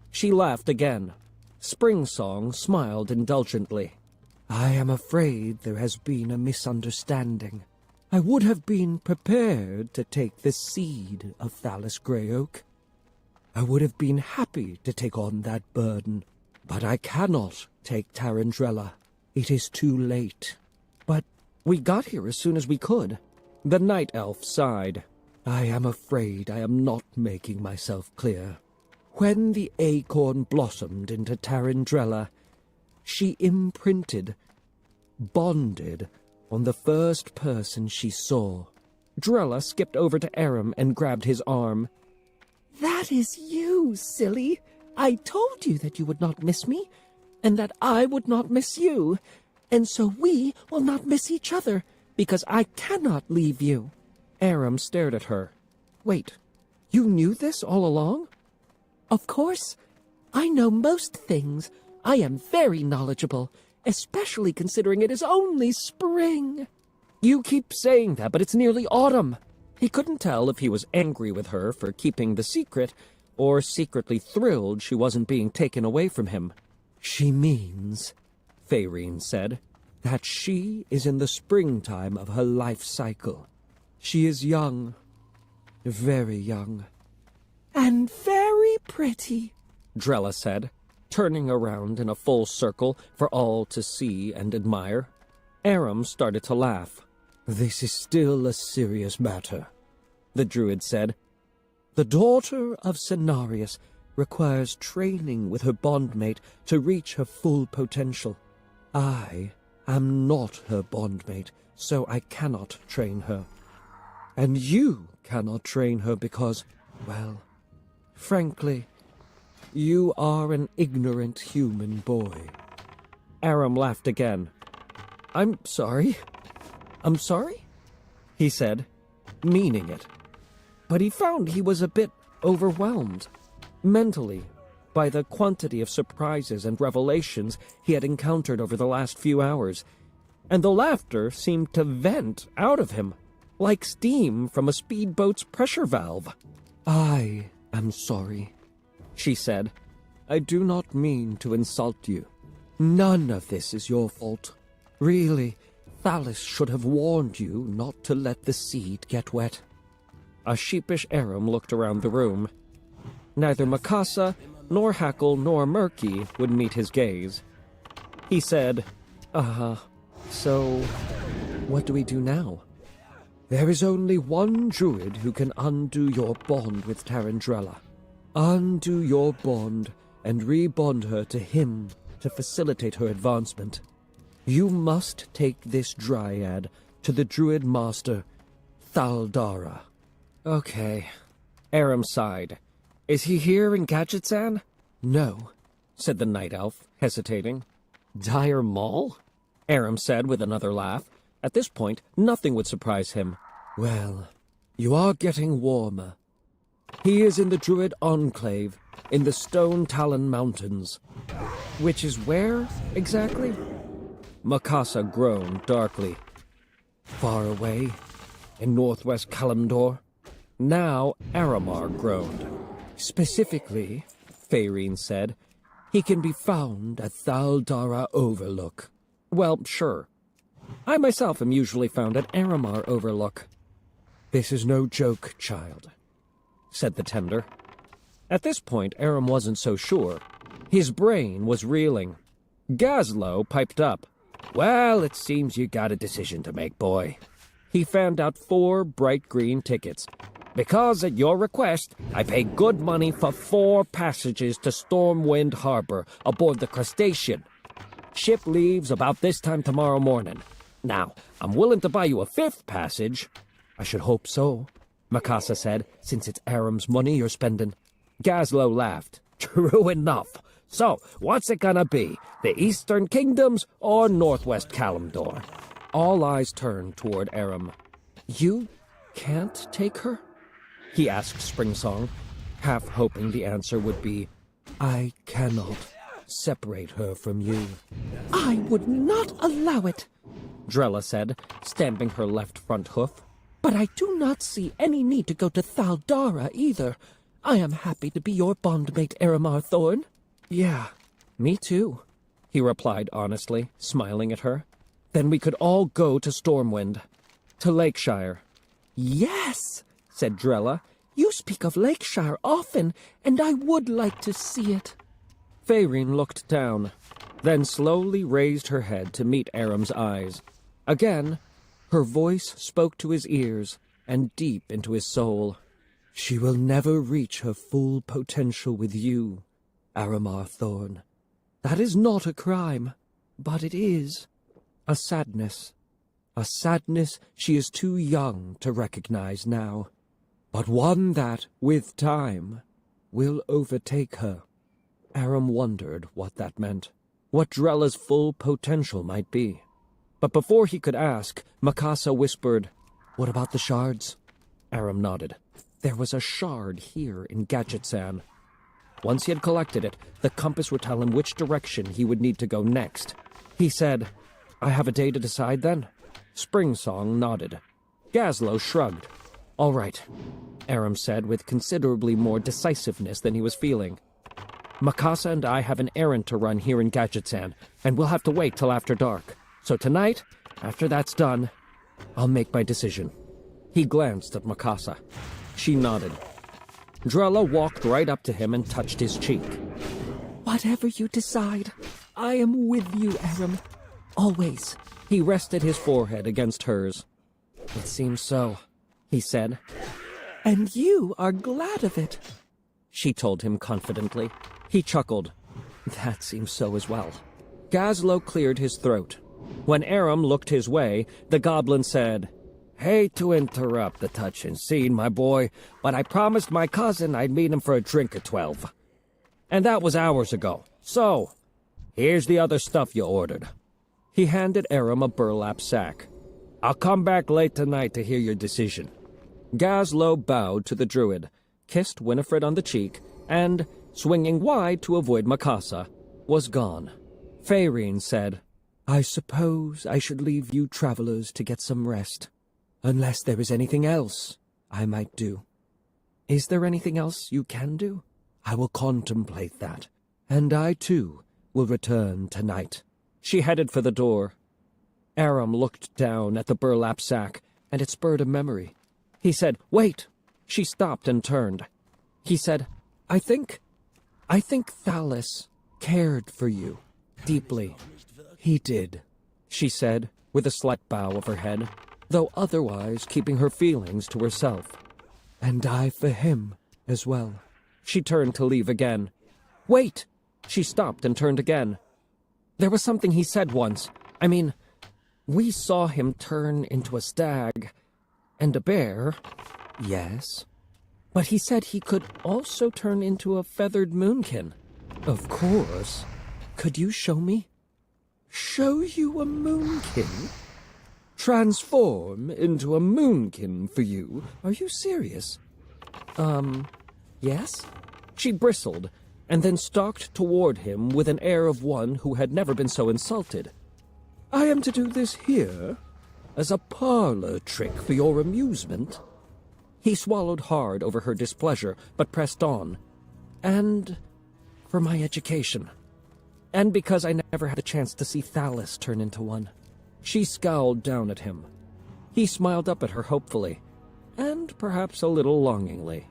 She laughed again. Springsong smiled indulgently. "I am afraid there has been a misunderstanding. I would have been prepared to take the seed of Thalis Greyoak. I would have been happy to take on that burden, but I cannot take Tarandrella. It is too late." "But we got here as soon as we could." The night elf sighed. "I am afraid I am not making myself clear. When the acorn blossomed into Tarandrella, she imprinted, bonded, on the first person she saw." Drella skipped over to Aram and grabbed his arm. "That is you, silly. I told you that you would not miss me, and that I would not miss you, and so we will not miss each other, because I cannot leave you." Aram stared at her. "Wait, you knew this all along?" "Of course. I know most things. I am very knowledgeable, especially considering it is only spring." "You keep saying that, but it's nearly autumn." He couldn't tell if he was angry with her for keeping the secret, or secretly thrilled she wasn't being taken away from him. "She means," Faerine said, "that she is in the springtime of her life cycle. She is young, very young." "And very pretty," Drella said, turning around in a full circle for all to see and admire. Aram started to laugh. "This is still a serious matter," the druid said. "The daughter of Cenarius requires training with her bondmate to reach her full potential. I am not her bondmate, so I cannot train her. And you cannot train her because, well, frankly, you are an ignorant human boy." Aram laughed again. I'm sorry," he said, meaning it. But he found he was a bit overwhelmed. Mentally, by the quantity of surprises and revelations he had encountered over the last few hours, and the laughter seemed to vent out of him, like steam from a speedboat's pressure valve. "I am sorry," she said. "I do not mean to insult you. None of this is your fault. Really, Thalis should have warned you not to let the seed get wet." A sheepish Aram looked around the room. Neither Mikasa, nor Hackle, nor Murky would meet his gaze. He said, so what do we do now?" "There is only one druid who can undo your bond with Tarandrella. Undo your bond and rebond her to him to facilitate her advancement. You must take this dryad to the druid master, Thaldara." "Okay." Aram sighed. "Is he here in Gadgetsan?" "No," said the night elf, hesitating. "Dire Maul?" Aram said with another laugh. At this point, nothing would surprise him. "Well, you are getting warmer. He is in the Druid Enclave, in the Stone Talon Mountains." "Which is where, exactly?" Mikasa groaned darkly. "Far away, in northwest Kalimdor." Now Aramar groaned. "Specifically," Faerine said, "he can be found at Thaldara Overlook." "Well, sure. I myself am usually found at Aramar Overlook." "This is no joke, child," said the tender. At this point, Aram wasn't so sure. His brain was reeling. Gazlo piped up. "Well, it seems you got a decision to make, boy." He fanned out 4 bright green tickets. "Because at your request, I paid good money for 4 passages to Stormwind Harbor aboard the Crustacean. Ship leaves about this time tomorrow morning. Now, I'm willing to buy you a 5th passage." "I should hope so," Mikasa said, "since it's Aram's money you're spending." Gazlo laughed. "True enough. So, what's it gonna be? The Eastern Kingdoms or Northwest Kalimdor?" All eyes turned toward Aram. "You can't take her?" he asked Springsong, half hoping the answer would be, "I cannot separate her from you." "I would not allow it," Drella said, stamping her left front hoof. "but I do not see any need to go to Thaldara either. I am happy to be your bondmate, Aramar Thorn." "Yeah, me too," he replied honestly, smiling at her. "Then we could all go to Stormwind, to Lakeshire." "Yes," said Drella. "You speak of Lakeshire often, and I would like to see it." Faerine looked down, then slowly raised her head to meet Aram's eyes. Again, her voice spoke to his ears and deep into his soul. "She will never reach her full potential with you, Aramar Thorn. That is not a crime, but it is a sadness. A sadness she is too young to recognize now, but one that, with time, will overtake her." Aram wondered what that meant, what Drella's full potential might be. But before he could ask, Mikasa whispered, "What about the shards?" Aram nodded. There was a shard here in Gadgetsan. Once he had collected it, the compass would tell him which direction he would need to go next. He said, "I have a day to decide then?" Springsong nodded. Gazlo shrugged. "All right," Aram said with considerably more decisiveness than he was feeling. "Mikasa and I have an errand to run here in Gadgetsan, and we'll have to wait till after dark. So tonight, after that's done, I'll make my decision." He glanced at Mikasa. She nodded. Drella walked right up to him and touched his cheek. "Whatever you decide, I am with you, Aram. Always." He rested his forehead against hers. "It seems so," he said. "And you are glad of it," she told him confidently. He chuckled. "That seems so as well." Gazlo cleared his throat. When Aram looked his way, the goblin said, "Hate to interrupt the touching scene, my boy, but I promised my cousin I'd meet him for a drink at 12. And that was hours ago. So, here's the other stuff you ordered." He handed Aram a burlap sack. "I'll come back late tonight to hear your decision." Gazlo bowed to the druid, kissed Winifred on the cheek, and, swinging wide to avoid Mikasa, was gone. Faerine said, I suppose I should leave you travelers to get some rest, unless there is anything else I might do. Is there anything else you can do? I will contemplate that, and I too will return tonight. She headed for the door. Aram looked down at the burlap sack, and it spurred a memory. He said, Wait! She stopped and turned. He said, I think Thales cared for you deeply. He did, she said, with a slight bow of her head, though otherwise keeping her feelings to herself. And I for him as well. She turned to leave again. Wait! She stopped and turned again. There was something he said once. I mean, we saw him turn into a stag and a bear. Yes? But he said he could also turn into a feathered moonkin. Of course. Could you show me? Show you a moonkin? Transform into a moonkin for you? Are you serious? Yes? She bristled, and then stalked toward him with an air of one who had never been so insulted. I am to do this here? As a parlor trick for your amusement? He swallowed hard over her displeasure, but pressed on. And for my education. And because I never had a chance to see Thales turn into one. She scowled down at him. He smiled up at her hopefully, and perhaps a little longingly.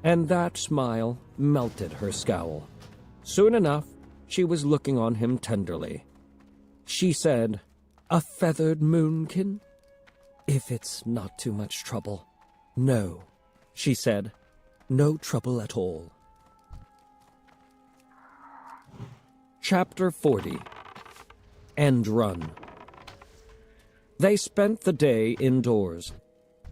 And that smile melted her scowl. Soon enough, she was looking on him tenderly. She said, A feathered moonkin? If it's not too much trouble. No, she said. No trouble at all. Chapter 40. End Run. They spent the day indoors.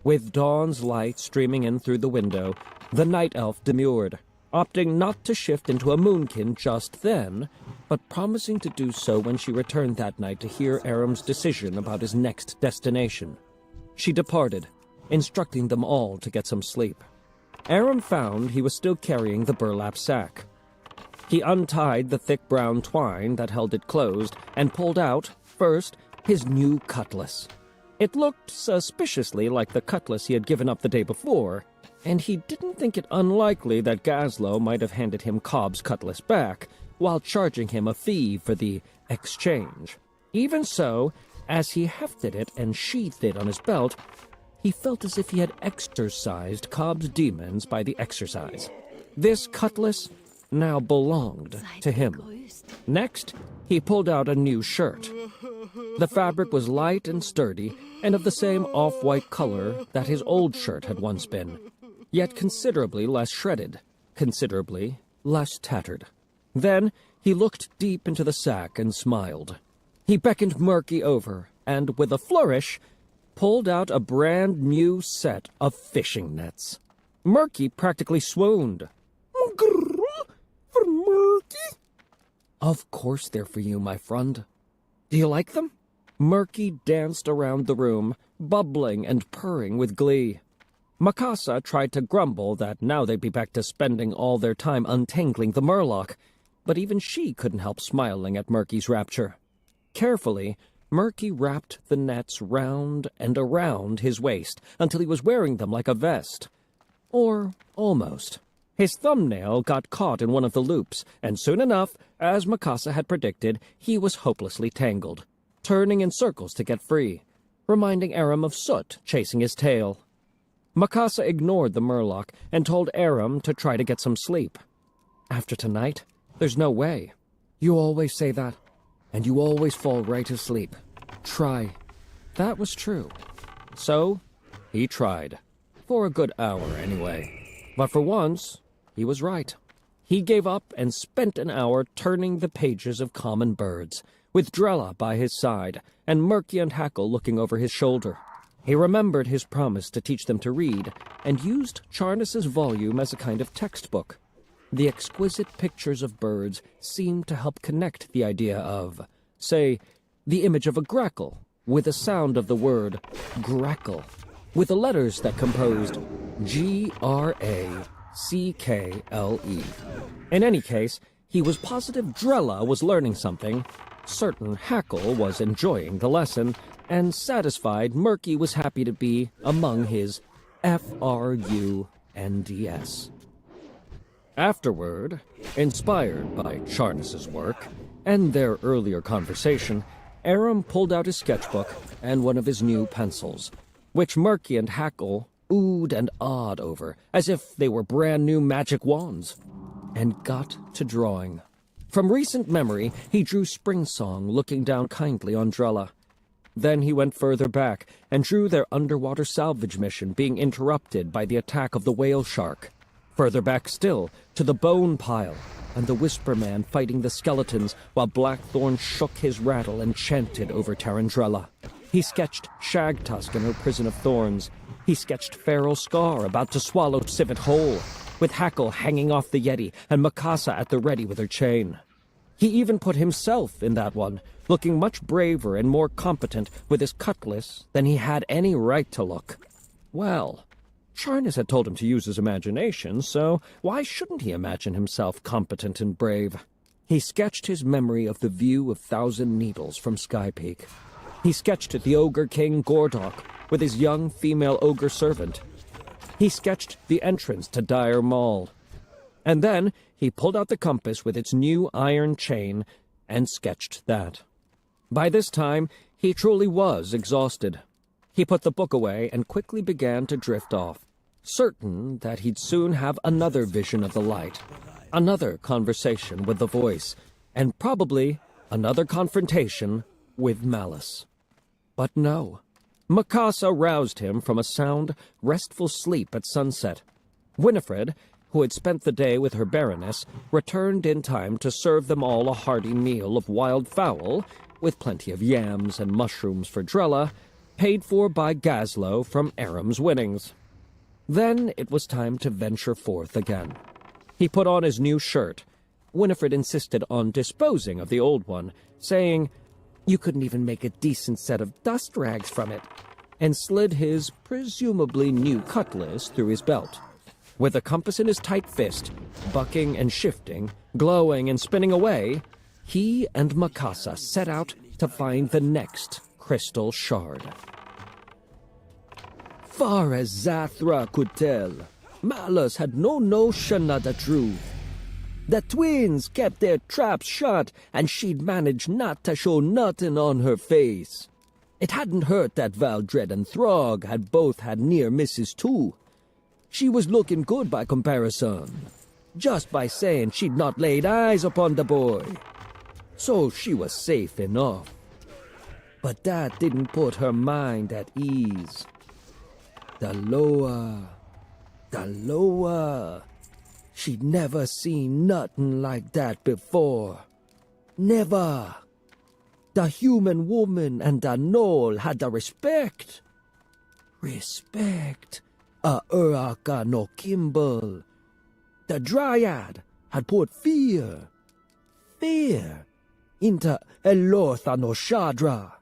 With dawn's light streaming in through the window, the night elf demurred, opting not to shift into a moonkin just then, but promising to do so when she returned that night to hear Aram's decision about his next destination. She departed, instructing them all to get some sleep. Aram found he was still carrying the burlap sack. He untied the thick brown twine that held it closed and pulled out, first, his new cutlass. It looked suspiciously like the cutlass he had given up the day before, and he didn't think it unlikely that Gazlo might have handed him Cobb's cutlass back, while charging him a fee for the exchange. Even so, as he hefted it and sheathed it on his belt, he felt as if he had exorcised Cobb's demons by the exercise. This cutlass now belonged to him. Next, he pulled out a new shirt. The fabric was light and sturdy, and of the same off-white color that his old shirt had once been, yet considerably less shredded, considerably less tattered. Then he looked deep into the sack and smiled. He beckoned Murky over, and with a flourish, pulled out a brand-new set of fishing nets. Murky practically swooned. For Murky? Of course they're for you, my friend. Do you like them? Murky danced around the room, bubbling and purring with glee. Mikasa tried to grumble that now they'd be back to spending all their time untangling the murloc, but even she couldn't help smiling at Murky's rapture. Carefully, Murky wrapped the nets round and around his waist until he was wearing them like a vest. Or almost. His thumbnail got caught in one of the loops, and soon enough, as Mikasa had predicted, he was hopelessly tangled, turning in circles to get free, reminding Aram of Soot chasing his tail. Mikasa ignored the murloc and told Aram to try to get some sleep. After tonight, there's no way. You always say that, and you always fall right asleep. Try. That was true. So, he tried. For a good hour, anyway. But for once, he was right. He gave up and spent an hour turning the pages of Common Birds, with Drella by his side, and Murky and Hackle looking over his shoulder. He remembered his promise to teach them to read, and used Charnus's volume as a kind of textbook. The exquisite pictures of birds seemed to help connect the idea of, say, the image of a grackle, with the sound of the word grackle, with the letters that composed Grackle. In any case, he was positive Drella was learning something, certain Hackle was enjoying the lesson, and satisfied Murky was happy to be among his FRUNDS. Afterward, inspired by Charnis's work and their earlier conversation, Aram pulled out his sketchbook and one of his new pencils, which Murky and Hackle oohed and awed over as if they were brand new magic wands, and got to drawing. From recent memory, he drew Spring Song looking down kindly on Drella. Then he went further back and drew their underwater salvage mission being interrupted by the attack of the whale shark. Further back still, to the bone pile, and the Whisper Man fighting the skeletons while Blackthorn shook his rattle and chanted over Tarandrella. He sketched Shagtusk in her prison of thorns. He sketched Feral Scar about to swallow Civet whole, with Hackle hanging off the Yeti and Mikasa at the ready with her chain. He even put himself in that one, looking much braver and more competent with his cutlass than he had any right to look. Well, Charnis had told him to use his imagination, so why shouldn't he imagine himself competent and brave? He sketched his memory of the view of Thousand Needles from Sky Peak. He sketched the Ogre King Gordok with his young female ogre servant. He sketched the entrance to Dire Maul. And then he pulled out the compass with its new iron chain and sketched that. By this time, he truly was exhausted. He put the book away and quickly began to drift off, certain that he'd soon have another vision of the light, another conversation with the voice, and probably another confrontation with Malice. But no. Mikasa roused him from a sound, restful sleep at sunset. Winifred, who had spent the day with her Baroness, returned in time to serve them all a hearty meal of wild fowl, with plenty of yams and mushrooms for Drella, paid for by Gazlo from Aram's winnings. Then it was time to venture forth again. He put on his new shirt. Winifred insisted on disposing of the old one, saying, "You couldn't even make a decent set of dust rags from it," and slid his presumably new cutlass through his belt. With the compass in his tight fist, bucking and shifting, glowing and spinning away, he and Mikasa set out to find the next crystal shard. Far as Zathra could tell, Malice had no notion of the truth. The twins kept their traps shut, and she'd managed not to show nothing on her face. It hadn't hurt that Valdred and Throg had both had near misses too. She was looking good by comparison, just by saying she'd not laid eyes upon the boy. So she was safe enough. But that didn't put her mind at ease. The lower. She'd never seen nothing like that before. Never. The human woman and the knoll had the respect. Respect. A Uraka no Kimball. The Dryad had put fear into Elortha no Shadra.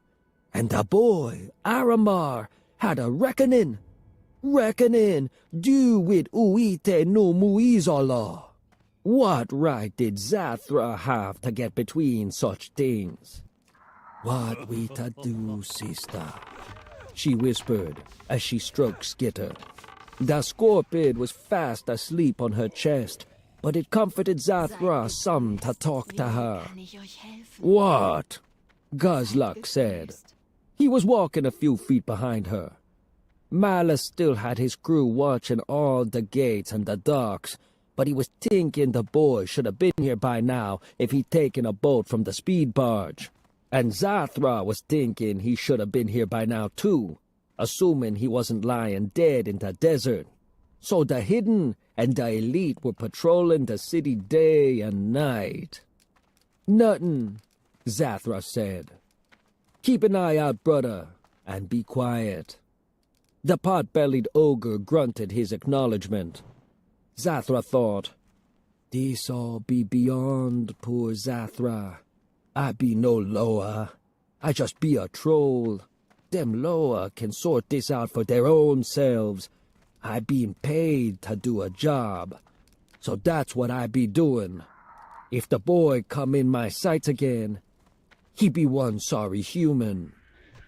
And the boy, Aramar, had a reckoning due with Uite no Muizola. What right did Zathra have to get between such things? What we to do, sister? She whispered as she stroked Skitter. The scorpion was fast asleep on her chest, but it comforted Zathra some to talk to her. What? Guzlok said. He was walking a few feet behind her. Malice still had his crew watching all the gates and the docks, but he was thinking the boy should have been here by now if he'd taken a boat from the speed barge. And Zathra was thinking he should have been here by now too, assuming he wasn't lying dead in the desert. So the hidden and the elite were patrolling the city day and night. Nothing, Zathra said. Keep an eye out, brother, and be quiet. The pot-bellied ogre grunted his acknowledgement. Zathra thought, "This all be beyond poor Zathra. I be no Loa. I just be a troll. Them Loa can sort this out for their own selves. I been paid to do a job. So that's what I be doing. If the boy come in my sights again, he be one sorry human.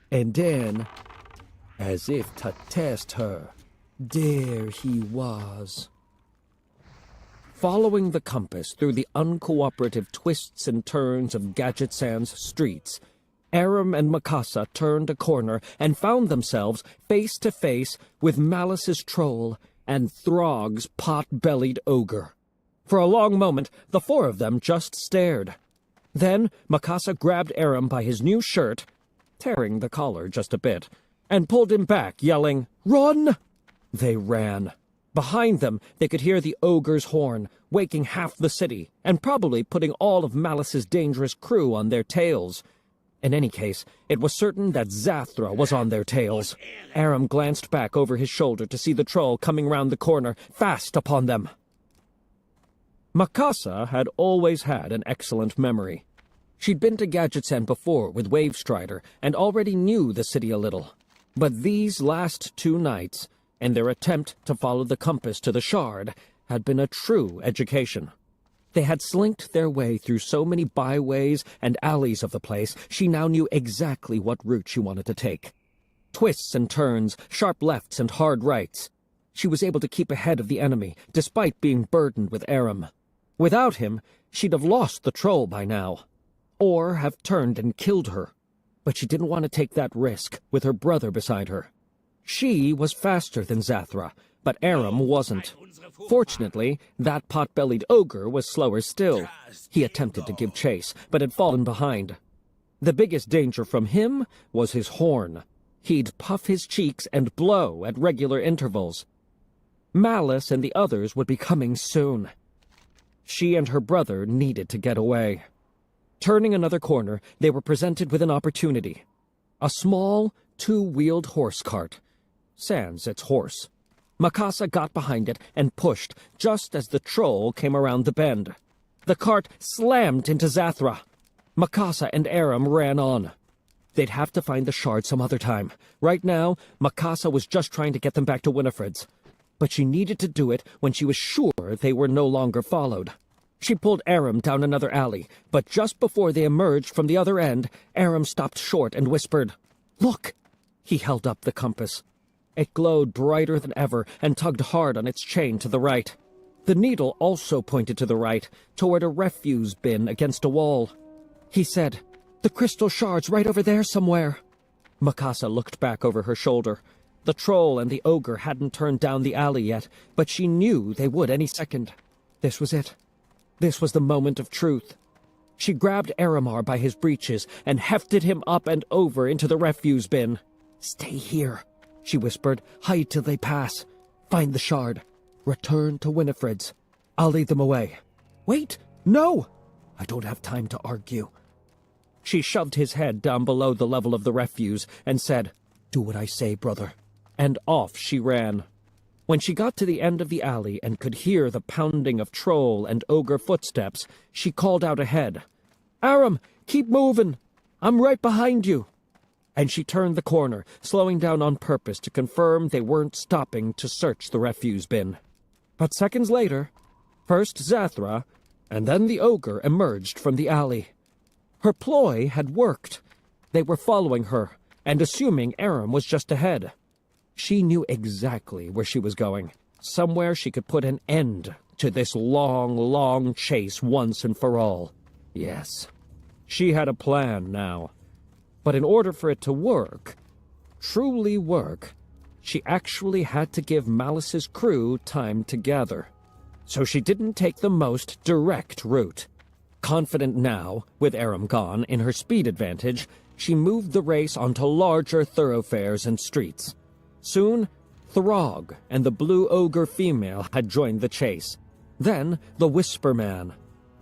And then, as if to test her, there he was. Following the compass through the uncooperative twists and turns of Gadgetsan's streets, Aram and Mikasa turned a corner and found themselves face to face with Malice's troll and Throg's pot-bellied ogre. For a long moment, the four of them just stared. Then Mikasa grabbed Aram by his new shirt, tearing the collar just a bit, and pulled him back, yelling, "Run!" They ran. Behind them, they could hear the ogre's horn, waking half the city, and probably putting all of Malice's dangerous crew on their tails. In any case, it was certain that Zathra was on their tails. Aram glanced back over his shoulder to see the troll coming round the corner, fast upon them. Mikasa had always had an excellent memory. She'd been to Gadgetsan before with Wavestrider and already knew the city a little. But these last 2 nights, and their attempt to follow the compass to the Shard, had been a true education. They had slinked their way through so many byways and alleys of the place, she now knew exactly what route she wanted to take. Twists and turns, sharp lefts and hard rights. She was able to keep ahead of the enemy, despite being burdened with Aram. Without him, she'd have lost the troll by now, or have turned and killed her. But she didn't want to take that risk with her brother beside her. She was faster than Zathra, but Aram wasn't. Fortunately, that pot-bellied ogre was slower still. He attempted to give chase, but had fallen behind. The biggest danger from him was his horn. He'd puff his cheeks and blow at regular intervals. Malice and the others would be coming soon. She and her brother needed to get away. Turning another corner, they were presented with an opportunity. A small, 2-wheeled horse cart. Sans its horse. Mikasa got behind it and pushed just as the troll came around the bend. The cart slammed into Zathra. Mikasa and Aram ran on. They'd have to find the Shard some other time. Right now, Mikasa was just trying to get them back to Winifred's. But she needed to do it when she was sure they were no longer followed. She pulled Aram down another alley, but just before they emerged from the other end, Aram stopped short and whispered, "Look!" He held up the compass. It glowed brighter than ever and tugged hard on its chain to the right. The needle also pointed to the right, toward a refuse bin against a wall. He said, "The crystal shard's right over there somewhere." Mikasa looked back over her shoulder. The troll and the ogre hadn't turned down the alley yet, but she knew they would any second. This was it. This was the moment of truth. She grabbed Aramar by his breeches and hefted him up and over into the refuse bin. "Stay here," she whispered. "Hide till they pass. Find the Shard. Return to Winifred's. I'll lead them away." "Wait! No!" "I don't have time to argue." She shoved his head down below the level of the refuse and said, "Do what I say, brother." And off she ran. When she got to the end of the alley and could hear the pounding of troll and ogre footsteps, she called out ahead, "Aram, keep moving! I'm right behind you!" And she turned the corner, slowing down on purpose to confirm they weren't stopping to search the refuse bin. But seconds later, first Zathra, and then the ogre emerged from the alley. Her ploy had worked. They were following her, and assuming Aram was just ahead. She knew exactly where she was going, somewhere she could put an end to this long, long chase once and for all. Yes, she had a plan now. But in order for it to work, truly work, she actually had to give Malice's crew time to gather. So she didn't take the most direct route. Confident now, with Aram gone, in her speed advantage, she moved the race onto larger thoroughfares and streets. Soon, Throg and the blue ogre female had joined the chase. Then, the Whisper Man.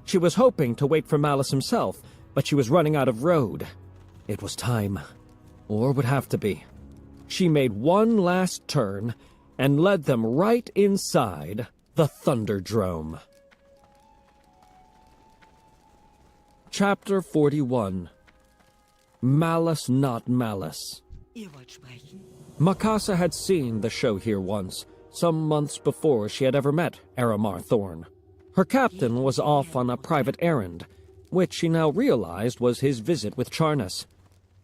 She was hoping to wait for Malice himself, but she was running out of road. It was time. Or would have to be. She made one last turn and led them right inside the Thunderdrome. Chapter 41. Malice Not Malice. Ihr wollt sprechen? Mikasa had seen the show here once, some months before she had ever met Aramar Thorn. Her captain was off on a private errand, which she now realized was his visit with Charnas.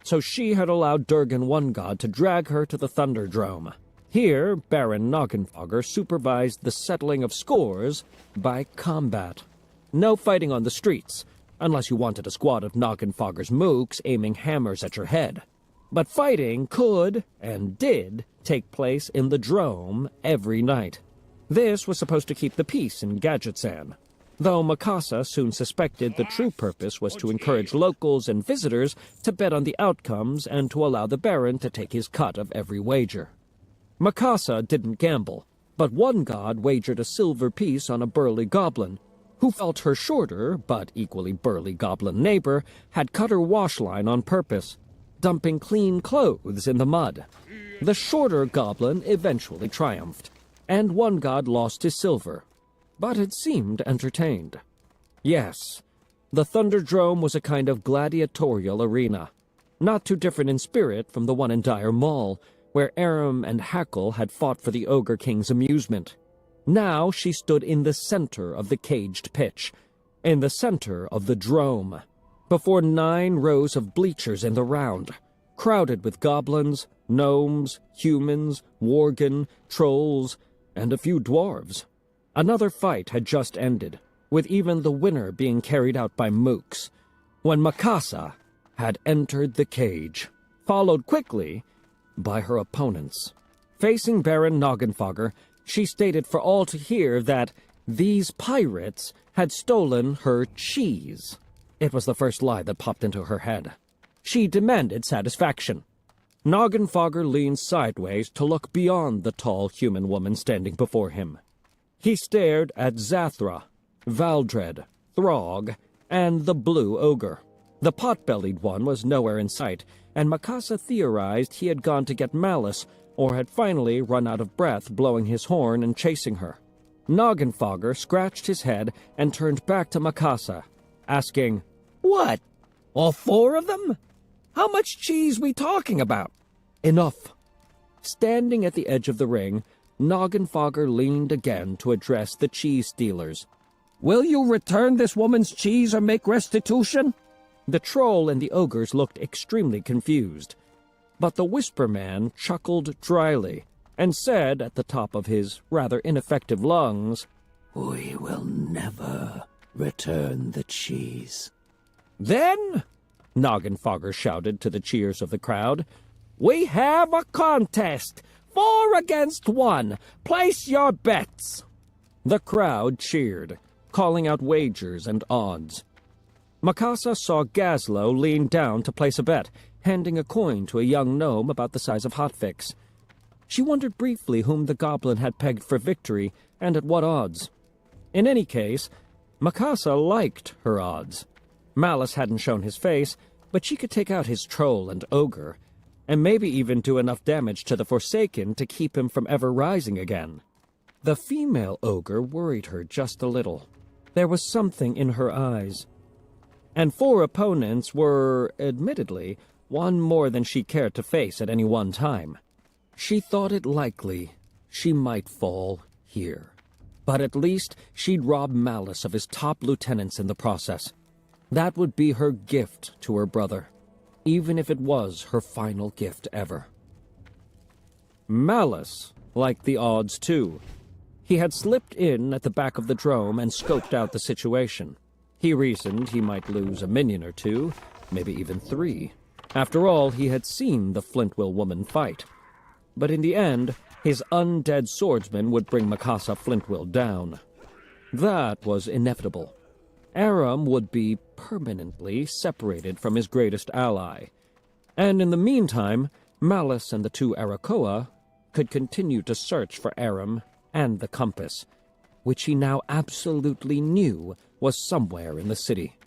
So she had allowed Durgan One God to drag her to the Thunderdrome. Here, Baron Noggenfogger supervised the settling of scores by combat. No fighting on the streets, unless you wanted a squad of Noggenfogger's mooks aiming hammers at your head. But fighting could, and did, take place in the Drome every night. This was supposed to keep the peace in Gadgetzan, though Mikasa soon suspected the true purpose was to encourage locals and visitors to bet on the outcomes and to allow the Baron to take his cut of every wager. Mikasa didn't gamble, but One God wagered a silver piece on a burly goblin, who felt her shorter, but equally burly goblin neighbor had cut her wash line on purpose, dumping clean clothes in the mud. The shorter goblin eventually triumphed, and One God lost his silver, but it seemed entertained. Yes, the Thunderdrome was a kind of gladiatorial arena, not too different in spirit from the one in Dire Mall, where Aram and Hackle had fought for the Ogre King's amusement. Now she stood in the center of the caged pitch, in the center of the Drome, before 9 rows of bleachers in the round, crowded with goblins, gnomes, humans, worgen, trolls, and a few dwarves. Another fight had just ended, with even the winner being carried out by mooks, when Mikasa had entered the cage, followed quickly by her opponents. Facing Baron Noggenfogger, she stated for all to hear that these pirates had stolen her cheese. It was the first lie that popped into her head. She demanded satisfaction. Noggenfogger leaned sideways to look beyond the tall human woman standing before him. He stared at Zathra, Valdred, Throg, and the blue ogre. The pot-bellied one was nowhere in sight, and Mikasa theorized he had gone to get Malice, or had finally run out of breath blowing his horn and chasing her. Noggenfogger scratched his head and turned back to Mikasa, asking, "What? All 4 of them? How much cheese we talking about?" "Enough." Standing at the edge of the ring, Noggenfogger leaned again to address the cheese stealers. "Will you return this woman's cheese or make restitution?" The troll and the ogres looked extremely confused, but the Whisper Man chuckled dryly and said at the top of his rather ineffective lungs, We will never return the cheese. "Then," Noggenfogger shouted to the cheers of the crowd, "we have a contest! 4 against 1! Place your bets!" The crowd cheered, calling out wagers and odds. Mikasa saw Gazlo lean down to place a bet, handing a coin to a young gnome about the size of Hotfix. She wondered briefly whom the goblin had pegged for victory, and at what odds. In any case, Mikasa liked her odds. Malice hadn't shown his face, but she could take out his troll and ogre, and maybe even do enough damage to the Forsaken to keep him from ever rising again. The female ogre worried her just a little. There was something in her eyes. And 4 opponents were, admittedly, one more than she cared to face at any one time. She thought it likely she might fall here. But at least she'd rob Malice of his top lieutenants in the process. That would be her gift to her brother, even if it was her final gift ever. Malice liked the odds, too. He had slipped in at the back of the drome and scoped out the situation. He reasoned he might lose a minion or 2, maybe even 3. After all, he had seen the Flintwill woman fight. But in the end, his undead swordsman would bring Mikasa Flintwill down. That was inevitable. Aram would be permanently separated from his greatest ally. And in the meantime, Malice and the 2 Arakoa could continue to search for Aram and the compass, which he now absolutely knew was somewhere in the city.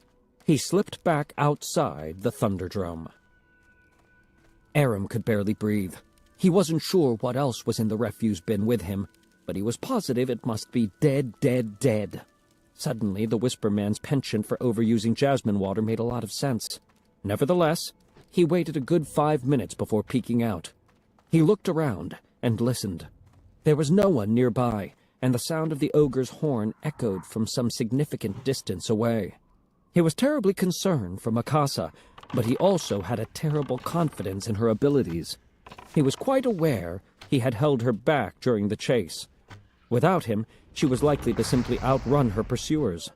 He slipped back outside the Thunderdrome. Aram could barely breathe. He wasn't sure what else was in the refuse bin with him, but he was positive it must be dead, dead, dead. Suddenly, the Whisper Man's penchant for overusing jasmine water made a lot of sense. Nevertheless, he waited a good 5 minutes before peeking out. He looked around and listened. There was no one nearby, and the sound of the ogre's horn echoed from some significant distance away. He was terribly concerned for Mikasa, but he also had a terrible confidence in her abilities. He was quite aware he had held her back during the chase. Without him, she was likely to simply outrun her pursuers.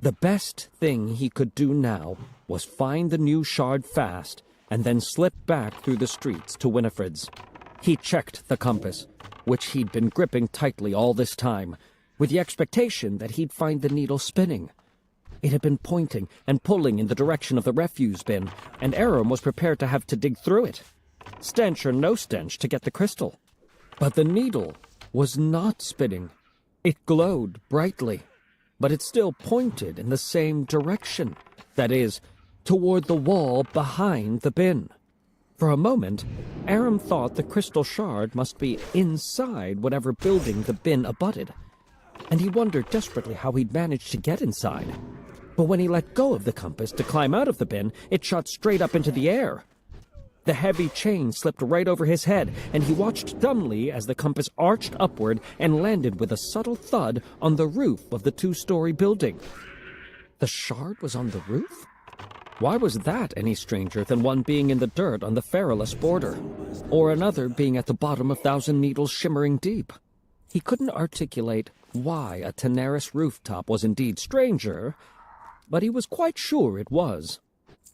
The best thing he could do now was find the new shard fast and then slip back through the streets to Winifred's. He checked the compass, which he'd been gripping tightly all this time, with the expectation that he'd find the needle spinning. It had been pointing and pulling in the direction of the refuse bin, and Aram was prepared to have to dig through it, stench or no stench, to get the crystal. But the needle was not spinning. It glowed brightly, but it still pointed in the same direction, that is, toward the wall behind the bin. For a moment, Aram thought the crystal shard must be inside whatever building the bin abutted, and he wondered desperately how he'd managed to get inside. But when he let go of the compass to climb out of the bin, it shot straight up into the air. The heavy chain slipped right over his head, and he watched dumbly as the compass arched upward and landed with a subtle thud on the roof of the 2-story building. The shard was on the roof? Why was that any stranger than one being in the dirt on the Feralus border, or another being at the bottom of Thousand Needles shimmering deep? He couldn't articulate why a Tenaris rooftop was indeed stranger, but he was quite sure it was.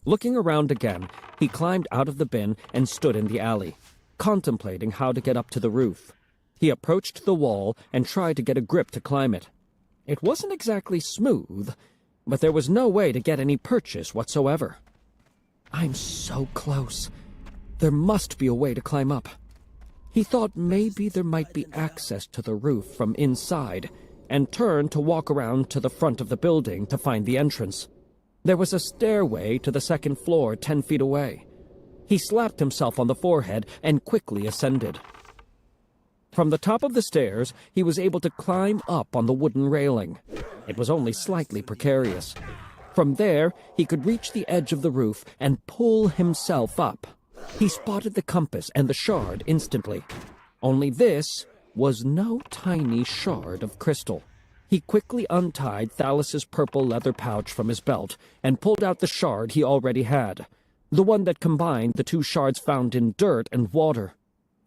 Looking around again, he climbed out of the bin and stood in the alley, contemplating how to get up to the roof. He approached the wall and tried to get a grip to climb it. It wasn't exactly smooth, but there was no way to get any purchase whatsoever. I'm so close. There must be a way to climb up. He thought maybe there might be access to the roof from inside, and turned to walk around to the front of the building to find the entrance. There was a stairway to the second floor 10 feet away. He slapped himself on the forehead and quickly ascended. From the top of the stairs, he was able to climb up on the wooden railing. It was only slightly precarious. From there, he could reach the edge of the roof and pull himself up. He spotted the compass and the shard instantly. Only this was no tiny shard of crystal. He quickly untied Thalus's purple leather pouch from his belt and pulled out the shard he already had, the one that combined the 2 shards found in dirt and water.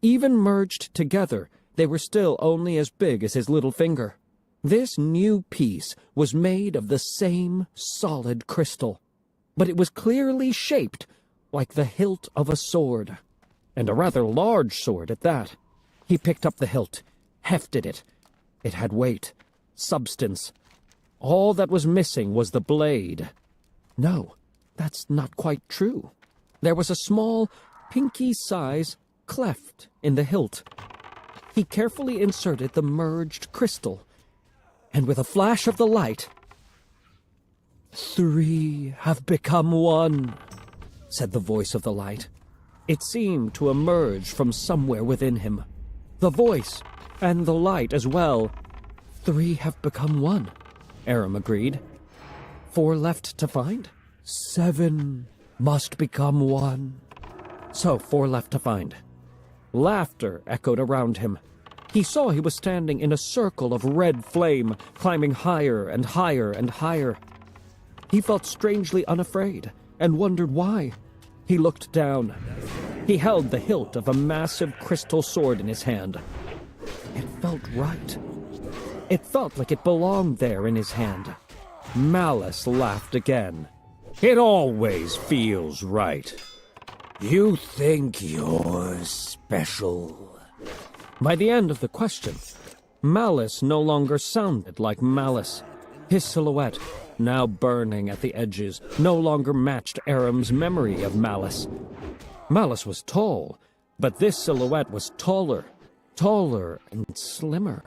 Even merged together, they were still only as big as his little finger. This new piece was made of the same solid crystal, but it was clearly shaped like the hilt of a sword, and a rather large sword at that. He picked up the hilt, hefted it. It had weight, substance. All that was missing was the blade. No, that's not quite true. There was a small, pinky-size cleft in the hilt. He carefully inserted the merged crystal, and with a flash of the light, 3 have become 1, said the voice of the light. It seemed to emerge from somewhere within him. The voice, and the light as well. 3 have become 1, Aram agreed. 4 left to find? 7 must become 1. So 4 left to find. Laughter echoed around him. He saw he was standing in a circle of red flame, climbing higher and higher and higher. He felt strangely unafraid, and wondered why. He looked down. He held the hilt of a massive crystal sword in his hand. It felt right. It felt like it belonged there in his hand. Malice laughed again. It always feels right. You think you're special. By the end of the question, Malice no longer sounded like Malice. His silhouette, now burning at the edges, no longer matched Aram's memory of Malice. Malice was tall, but this silhouette was taller and slimmer.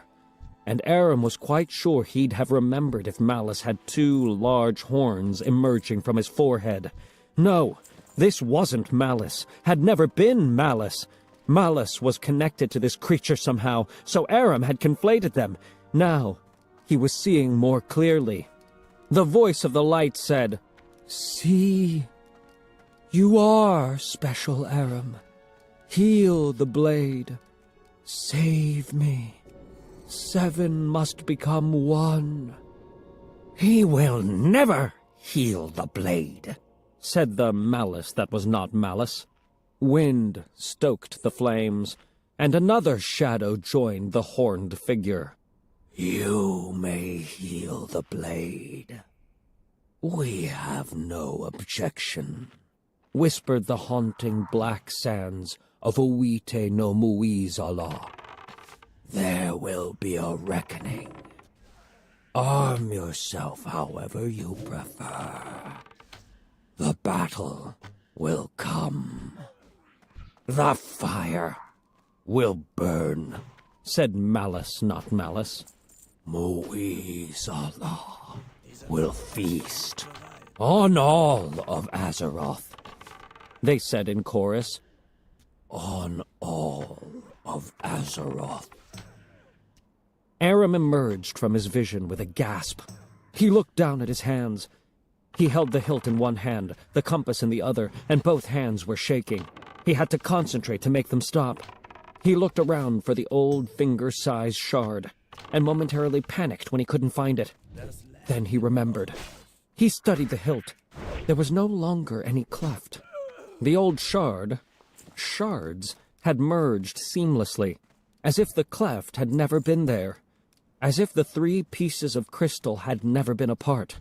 And Aram was quite sure he'd have remembered if Malice had 2 large horns emerging from his forehead. No, this wasn't Malice, had never been Malice. Malice was connected to this creature somehow, so Aram had conflated them. Now, he was seeing more clearly. The voice of the light said, See, you are special, Aram. Heal the blade. Save me. 7 must become 1. He will never heal the blade, said the malice that was not malice. Wind stoked the flames, and another shadow joined the horned figure. You may heal the blade. We have no objection, whispered the haunting black sands of Uite no Muizala. There will be a reckoning. Arm yourself however you prefer. The battle will come. The fire will burn, said malice not malice. Muizala will feast on all of Azeroth. They said in chorus. On all of Azeroth. Aram emerged from his vision with a gasp. He looked down at his hands. He held the hilt in one hand, the compass in the other, and both hands were shaking. He had to concentrate to make them stop. He looked around for the old finger-sized shard, and momentarily panicked when he couldn't find it. Then he remembered. He studied the hilt. There was no longer any cleft. The old shards, had merged seamlessly, as if the cleft had never been there, as if the 3 pieces of crystal had never been apart.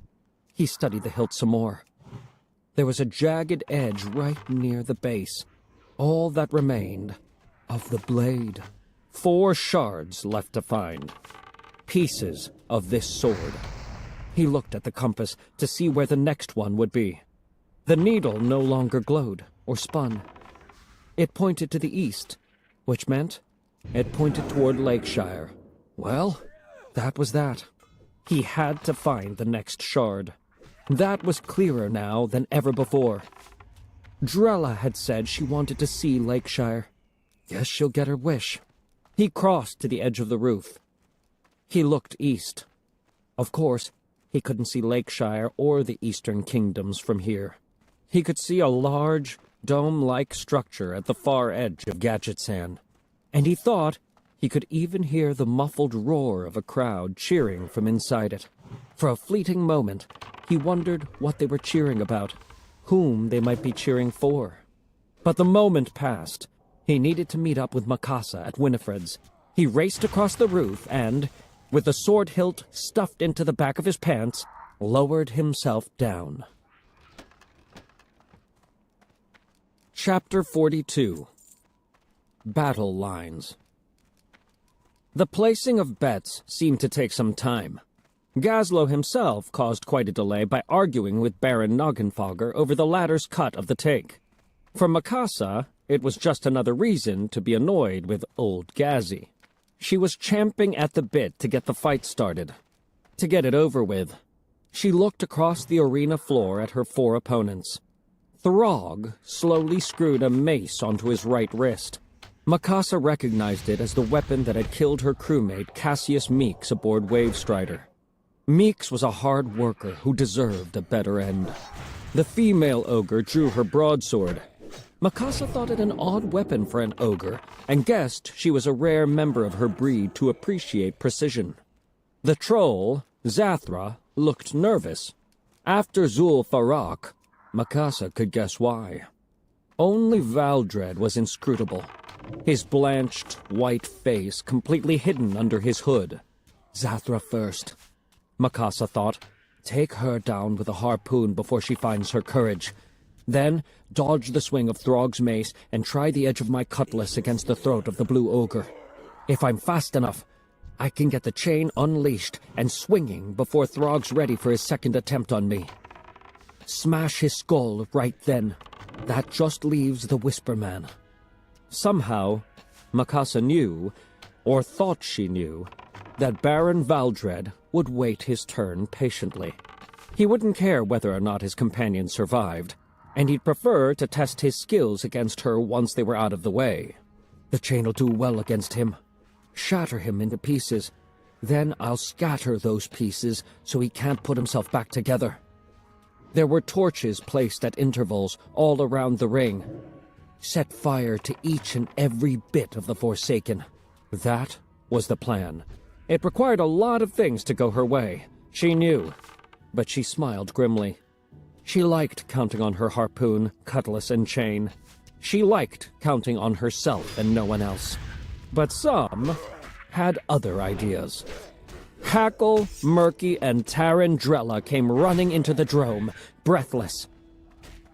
He studied the hilt some more. There was a jagged edge right near the base, all that remained of the blade. 4 shards left to find. Pieces of this sword. He looked at the compass to see where the next one would be. The needle no longer glowed or spun. It pointed to the east, which meant it pointed toward Lakeshire. Well, that was that. He had to find the next shard. That was clearer now than ever before. Drella had said she wanted to see Lakeshire. Guess she'll get her wish. He crossed to the edge of the roof. He looked east. Of course, he couldn't see Lakeshire or the Eastern Kingdoms from here. He could see a large, dome-like structure at the far edge of Gadgetzan, and he thought he could even hear the muffled roar of a crowd cheering from inside it. For a fleeting moment, he wondered what they were cheering about, whom they might be cheering for. But the moment passed. He needed to meet up with Mikasa at Winifred's. He raced across the roof and, with the sword hilt stuffed into the back of his pants, lowered himself down. Chapter 42. Battle Lines. The placing of bets seemed to take some time. Gazlo himself caused quite a delay by arguing with Baron Noggenfogger over the latter's cut of the take. For Mikasa, it was just another reason to be annoyed with old Gazi. She was champing at the bit to get the fight started, to get it over with. She looked across the arena floor at her 4 opponents. Throg slowly screwed a mace onto his right wrist. Mikasa recognized it as the weapon that had killed her crewmate Cassius Meeks aboard Wavestrider. Meeks was a hard worker who deserved a better end. The female ogre drew her broadsword. Mikasa thought it an odd weapon for an ogre, and guessed she was a rare member of her breed to appreciate precision. The troll, Zathra, looked nervous. After Zul Farak, Mikasa could guess why. Only Valdred was inscrutable, his blanched, white face completely hidden under his hood. Zathra first, Mikasa thought. Take her down with a harpoon before she finds her courage. Then, dodge the swing of Throg's mace and try the edge of my cutlass against the throat of the blue ogre. If I'm fast enough, I can get the chain unleashed and swinging before Throg's ready for his second attempt on me. Smash his skull right then. That just leaves the Whisper Man. Somehow, Mikasa knew, or thought she knew, that Baron Valdred would wait his turn patiently. He wouldn't care whether or not his companion survived, and he'd prefer to test his skills against her once they were out of the way. The chain'll do well against him. Shatter him into pieces. Then I'll scatter those pieces so he can't put himself back together. There were torches placed at intervals all around the ring. Set fire to each and every bit of the Forsaken. That was the plan. It required a lot of things to go her way, she knew, but she smiled grimly. She liked counting on her harpoon, cutlass, and chain. She liked counting on herself and no one else. But some had other ideas. Hackle, Murky, and Tarandrella came running into the drome, breathless.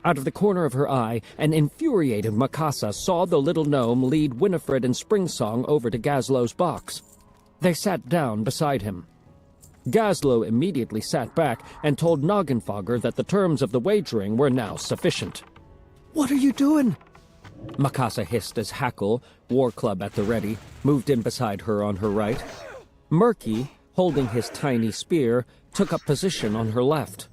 Out of the corner of her eye, an infuriated Mikasa saw the little gnome lead Winifred and Springsong over to Gazlo's box. They sat down beside him. Gazlo immediately sat back and told Noggenfogger that the terms of the wagering were now sufficient. What are you doing? Mikasa hissed as Hackle, war club at the ready, moved in beside her on her right. Murky, holding his tiny spear, took up position on her left.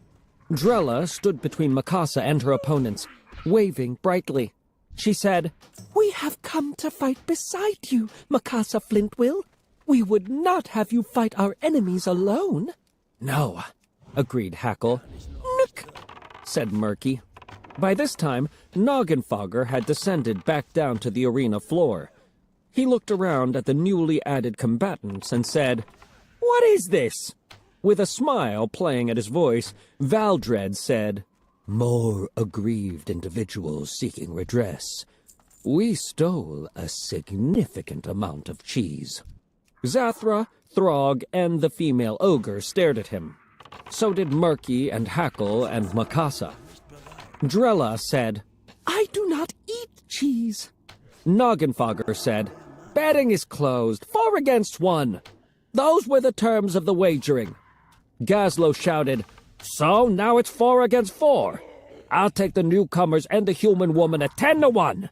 Drella stood between Mikasa and her opponents, waving brightly. She said, We have come to fight beside you, Mikasa Flintwill. We would not have you fight our enemies alone. No, agreed Hackle. Nook, said Murky. By this time, Noggenfogger had descended back down to the arena floor. He looked around at the newly added combatants and said, What is this? With a smile playing at his voice, Valdred said, More aggrieved individuals seeking redress. We stole a significant amount of cheese. Zathra, Throg, and the female ogre stared at him. So did Murky and Hackle and Mikasa. Drella said, I do not eat cheese. Noggenfogger said, Betting is closed, 4 against 1. Those were the terms of the wagering. Gazlo shouted, So now it's 4 against 4. I'll take the newcomers and the human woman at 10-1.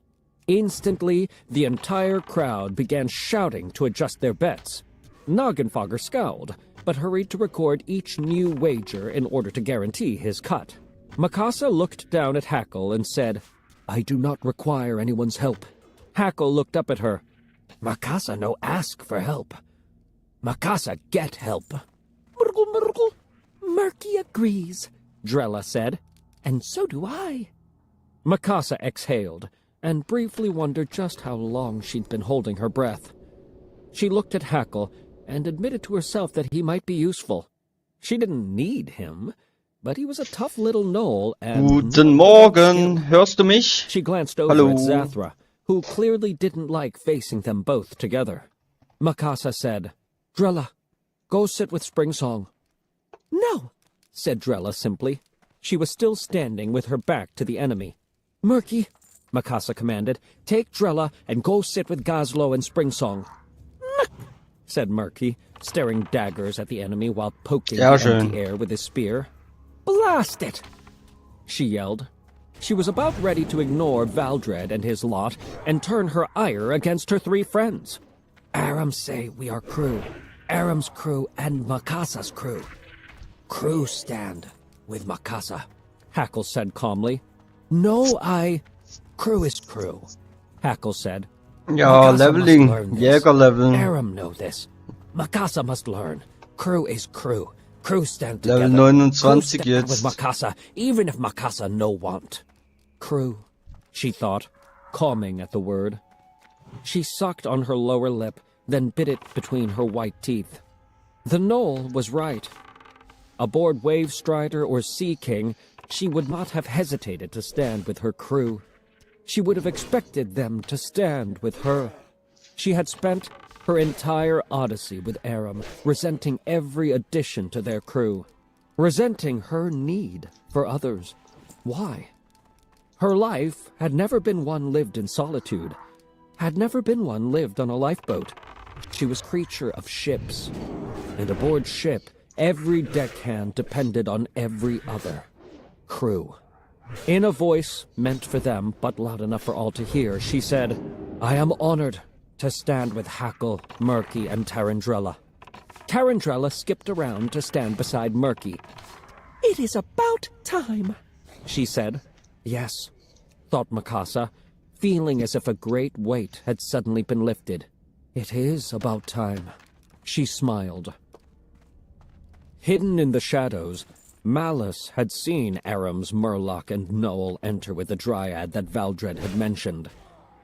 Instantly, the entire crowd began shouting to adjust their bets. Noggenfogger scowled, but hurried to record each new wager in order to guarantee his cut. Mikasa looked down at Hackle and said, I do not require anyone's help. Hackle looked up at her. Mikasa no ask for help. Mikasa get help. Murgle, murgle. Murky agrees, Drella said. And so do I. Mikasa exhaled, and briefly wondered just how long she'd been holding her breath. She looked at Hackle and admitted to herself that he might be useful. She didn't need him, but he was a tough little gnoll and... Guten Morgen, hörst du mich? She glanced over Hallo. at Zathra, who clearly didn't like facing them both together. Mikasa said, Drella, go sit with Springsong. No, said Drella simply. She was still standing with her back to the enemy. Murky, Mikasa commanded, take Drella and go sit with Gazlo and Springsong. Said Murky, staring daggers at the enemy while poking the empty air with his spear. Blast it! She yelled. She was about ready to ignore Valdred and his lot and turn her ire against her 3 friends. Aram say we are crew. Aram's crew and Mikasa's crew. Crew stand with Mikasa, Hackle said calmly. No, crew is crew, Hackle said. Ja, Mikasa Leveling, must learn this. Jägerlevel. Aram know this. Mikasa must learn. Crew is crew. Crew stand Level together. 29 Crew stand with jetzt. Mikasa, even if Mikasa no want. Crew, she thought, calming at the word. She sucked on her lower lip, then bit it between her white teeth. The gnoll was right. Aboard Wave Strider or Sea King, she would not have hesitated to stand with her crew. She would have expected them to stand with her. She had spent her entire odyssey with Aram, resenting every addition to their crew, resenting her need for others. Why? Her life had never been one lived in solitude, had never been one lived on a lifeboat. She was creature of ships, and aboard ship, every deckhand depended on every other. Crew. In a voice meant for them, but loud enough for all to hear, she said, I am honored to stand with Hackle, Murky, and Tarandrella. Tarandrella skipped around to stand beside Murky. it is about time, She said. Yes, thought Mikasa, feeling as if a great weight had suddenly been lifted. It is about time. She smiled. Hidden in the shadows, Malice had seen Aram's Murloc and Noel enter with the dryad that Valdred had mentioned,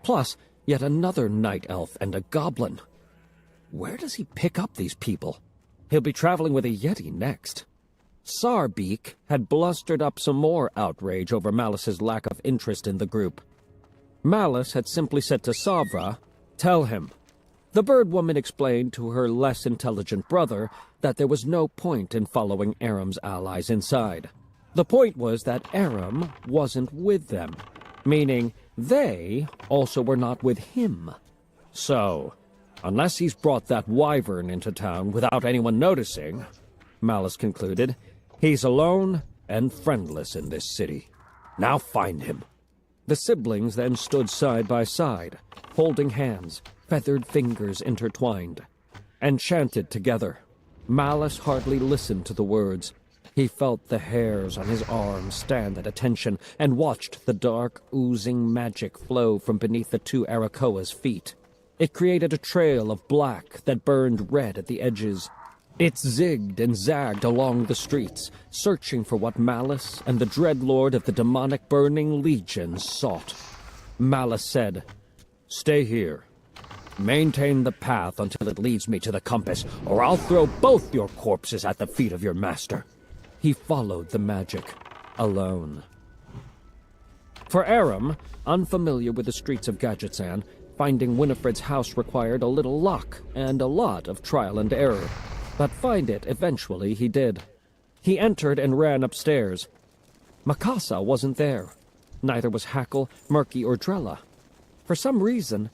plus yet another night elf and a goblin. Where does he pick up these people? He'll be traveling with a Yeti next. Sarbeak had blustered up some more outrage over Malice's lack of interest in the group. Malice had simply said to Savra, "Tell him." The bird woman explained to her less intelligent brother that there was no point in following Aram's allies inside. The point was that Aram wasn't with them, meaning they also were not with him. So, unless he's brought that wyvern into town without anyone noticing, Malice concluded, he's alone and friendless in this city. Now find him. The siblings then stood side by side, holding hands, feathered fingers intertwined, and chanted together. Malice hardly listened to the words. He felt the hairs on his arms stand at attention and watched the dark, oozing magic flow from beneath the two Arakoa's feet. It created a trail of black that burned red at the edges. It zigged and zagged along the streets, searching for what Malice and the Dreadlord of the demonic Burning Legion sought. Malice said, "Stay here. Maintain the path until it leads me to the compass, or I'll throw both your corpses at the feet of your master." He followed the magic, alone. For Aram, unfamiliar with the streets of Gadgetzan, finding Winifred's house required a little luck and a lot of trial and error. But find it eventually he did. He entered and ran upstairs. Mikasa wasn't there. Neither was Hackle, Murky, or Drella. For some reason,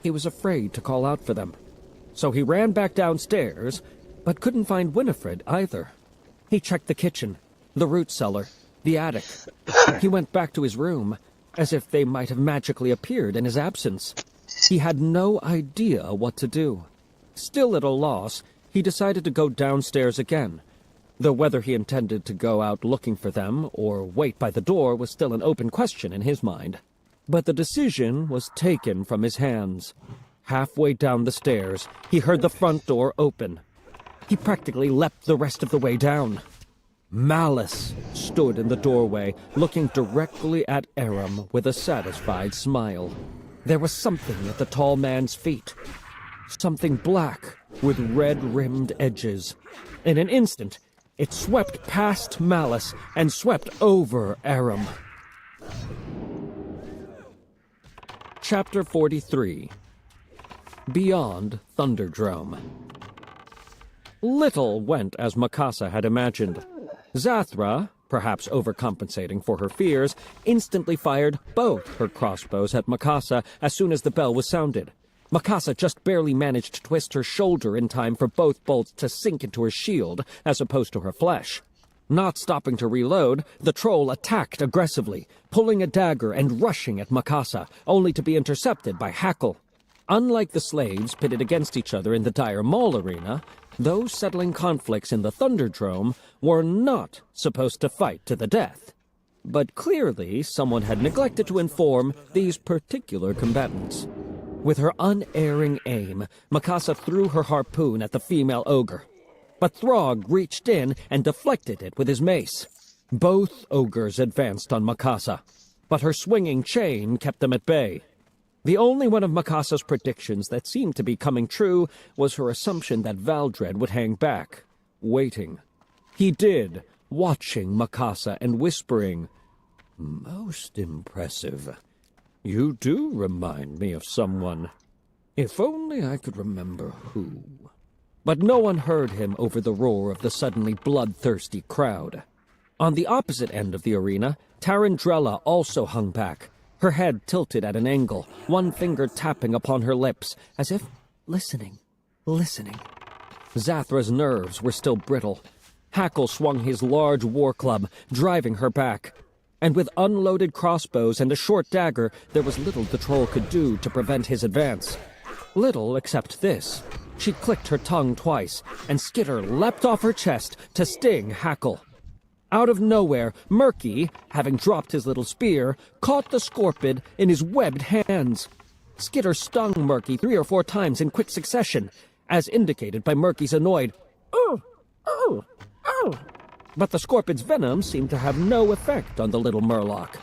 he was afraid to call out for them. So he ran back downstairs, but couldn't find Winifred either. He checked the kitchen, the root cellar, the attic. He went back to his room, as if they might have magically appeared in his absence. He had no idea what to do. Still at a loss, he decided to go downstairs again, though whether he intended to go out looking for them or wait by the door was still an open question in his mind. But the decision was taken from his hands. Halfway down the stairs, he heard the front door open. He practically leapt the rest of the way down. Malice stood in the doorway, looking directly at Aram with a satisfied smile. There was something at the tall man's feet. Something black with red-rimmed edges. In an instant, it swept past Malice and swept over Aram. Chapter 43. Beyond Thunderdrome. Little went as Mikasa had imagined. Zathra, perhaps overcompensating for her fears, instantly fired both her crossbows at Mikasa as soon as the bell was sounded. Mikasa just barely managed to twist her shoulder in time for both bolts to sink into her shield, as opposed to her flesh. Not stopping to reload, the troll attacked aggressively, pulling a dagger and rushing at Mikasa, only to be intercepted by Hackle. Unlike the slaves pitted against each other in the Dire Maul arena, those settling conflicts in the Thunderdrome were not supposed to fight to the death. But clearly, someone had neglected to inform these particular combatants. With her unerring aim, Mikasa threw her harpoon at the female ogre. But Throg reached in and deflected it with his mace. Both ogres advanced on Mikasa, but her swinging chain kept them at bay. The only one of Mikasa's predictions that seemed to be coming true was her assumption that Valdred would hang back, waiting. He did, watching Mikasa and whispering, "Most impressive. You do remind me of someone. If only I could remember who." But no one heard him over the roar of the suddenly bloodthirsty crowd. On the opposite end of the arena, Tarandrella also hung back, her head tilted at an angle, one finger tapping upon her lips, as if listening. Zathra's nerves were still brittle. Hackle swung his large war club, driving her back. And with unloaded crossbows and a short dagger, there was little the troll could do to prevent his advance. Little except this. She clicked her tongue twice, and Skitter leapt off her chest to sting Hackle. Out of nowhere, Murky, having dropped his little spear, caught the scorpid in his webbed hands. Skitter stung Murky 3 or 4 times in quick succession, as indicated by Murky's annoyed, "Oh, oh, oh." But the scorpid's venom seemed to have no effect on the little murloc.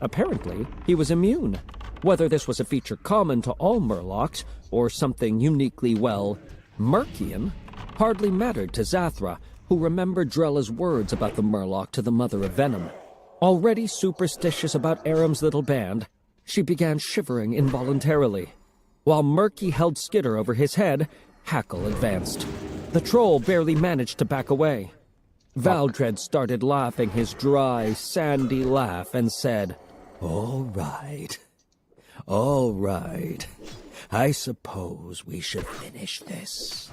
Apparently, he was immune. Whether this was a feature common to all Murlocs, or something uniquely, well, Mercian, hardly mattered to Zathra, who remembered Drella's words about the Murloc to the Mother of Venom. Already superstitious about Aram's little band, she began shivering involuntarily. While Murky held Skitter over his head, Hackle advanced. The troll barely managed to back away. Valdred started laughing his dry, sandy laugh and said, All right. I suppose we should finish this.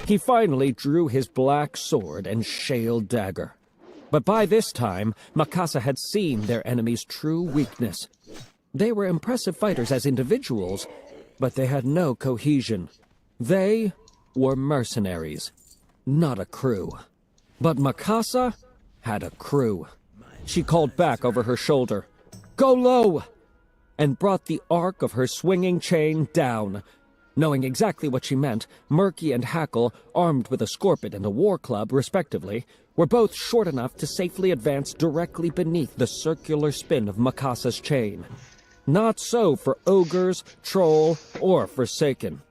He finally drew his black sword and shale dagger. But by this time, Mikasa had seen their enemy's true weakness. They were impressive fighters as individuals, but they had no cohesion. They were mercenaries, not a crew. But Mikasa had a crew. She called back over her shoulder, "Go low!" and brought the arc of her swinging chain down. Knowing exactly what she meant, Murky and Hackle, armed with a scorpion and a war club, respectively, were both short enough to safely advance directly beneath the circular spin of Mikasa's chain. Not so for ogres, troll, or Forsaken.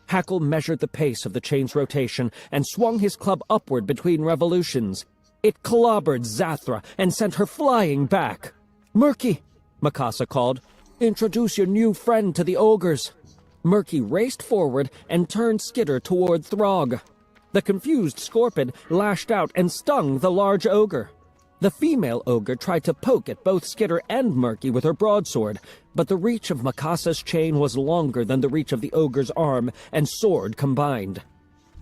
Hackle measured the pace of the chain's rotation and swung his club upward between revolutions. It clobbered Zathra and sent her flying back. "Murky," Mikasa called, "introduce your new friend to the ogres." Murky raced forward and turned Skitter toward Throg. The confused Scorpion lashed out and stung the large ogre. The female ogre tried to poke at both Skitter and Murky with her broadsword, but the reach of Mikasa's chain was longer than the reach of the ogre's arm and sword combined.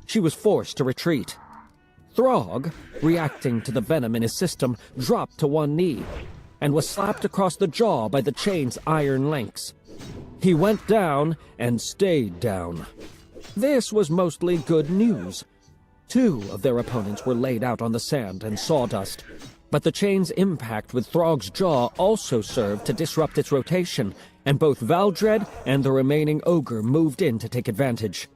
She was forced to retreat. Throg, reacting to the venom in his system, dropped to one knee and was slapped across the jaw by the chain's iron links. He went down and stayed down. This was mostly good news. Two of their opponents were laid out on the sand and sawdust, but the chain's impact with Throg's jaw also served to disrupt its rotation, and both Valdred and the remaining ogre moved in to take advantage.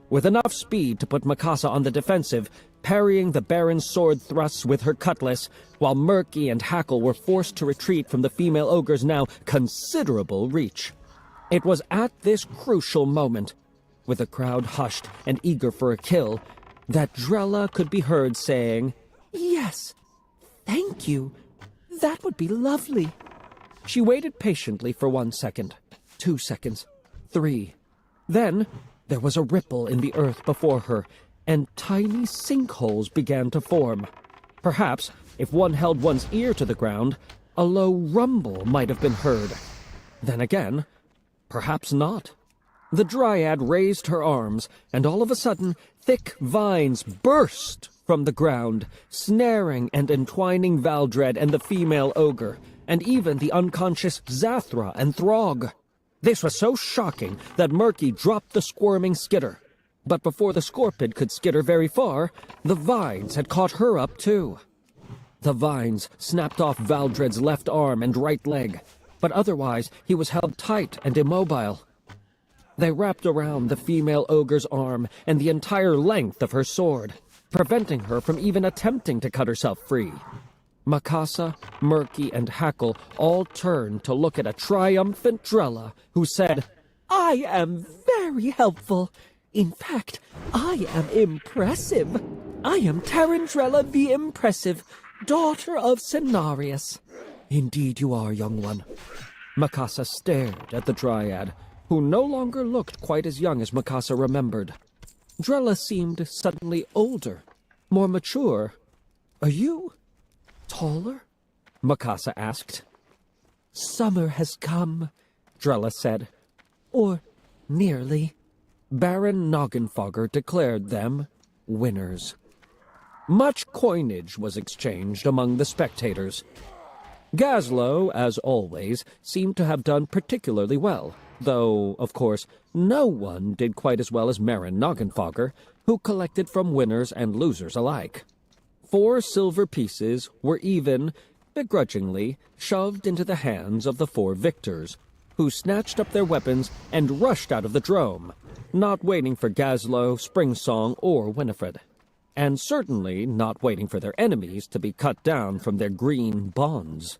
With enough speed to put Mikasa on the defensive, parrying the Baron's sword thrusts with her cutlass, while Murky and Hackle were forced to retreat from the female ogre's now considerable reach. It was at this crucial moment, with the crowd hushed and eager for a kill, that Drella could be heard saying, "Yes, thank you. That would be lovely." She waited patiently for 1 second, 2 seconds, 3. Then there was a ripple in the earth before her, and tiny sinkholes began to form. Perhaps, if one held one's ear to the ground, a low rumble might have been heard. Then again, perhaps not. The Dryad raised her arms, and all of a sudden, thick vines burst from the ground, snaring and entwining Valdred and the female ogre, and even the unconscious Zathra and Throg. This was so shocking that Murky dropped the squirming Skitter. But before the Scorpid could skitter very far, the vines had caught her up too. The vines snapped off Valdred's left arm and right leg, but otherwise he was held tight and immobile. They wrapped around the female ogre's arm and the entire length of her sword, preventing her from even attempting to cut herself free. Mikasa, Murky, and Hackle all turned to look at a triumphant Drella, who said, "I am very helpful. In fact, I am impressive. I am Tarandrella the Impressive, daughter of Cenarius." "Indeed you are, young one." Mikasa stared at the Dryad, who no longer looked quite as young as Mikasa remembered. Drella seemed suddenly older, more mature. "Are you taller?" Mikasa asked. "Summer has come," Drella said. "Or nearly." Baron Noggenfogger declared them winners. Much coinage was exchanged among the spectators. Gazlowe, as always, seemed to have done particularly well, though, of course, no one did quite as well as Baron Noggenfogger, who collected from winners and losers alike. 4 silver pieces were even, begrudgingly, shoved into the hands of the 4 victors, who snatched up their weapons and rushed out of the drome, not waiting for Gazlowe, Springsong, or Winifred, and certainly not waiting for their enemies to be cut down from their green bonds.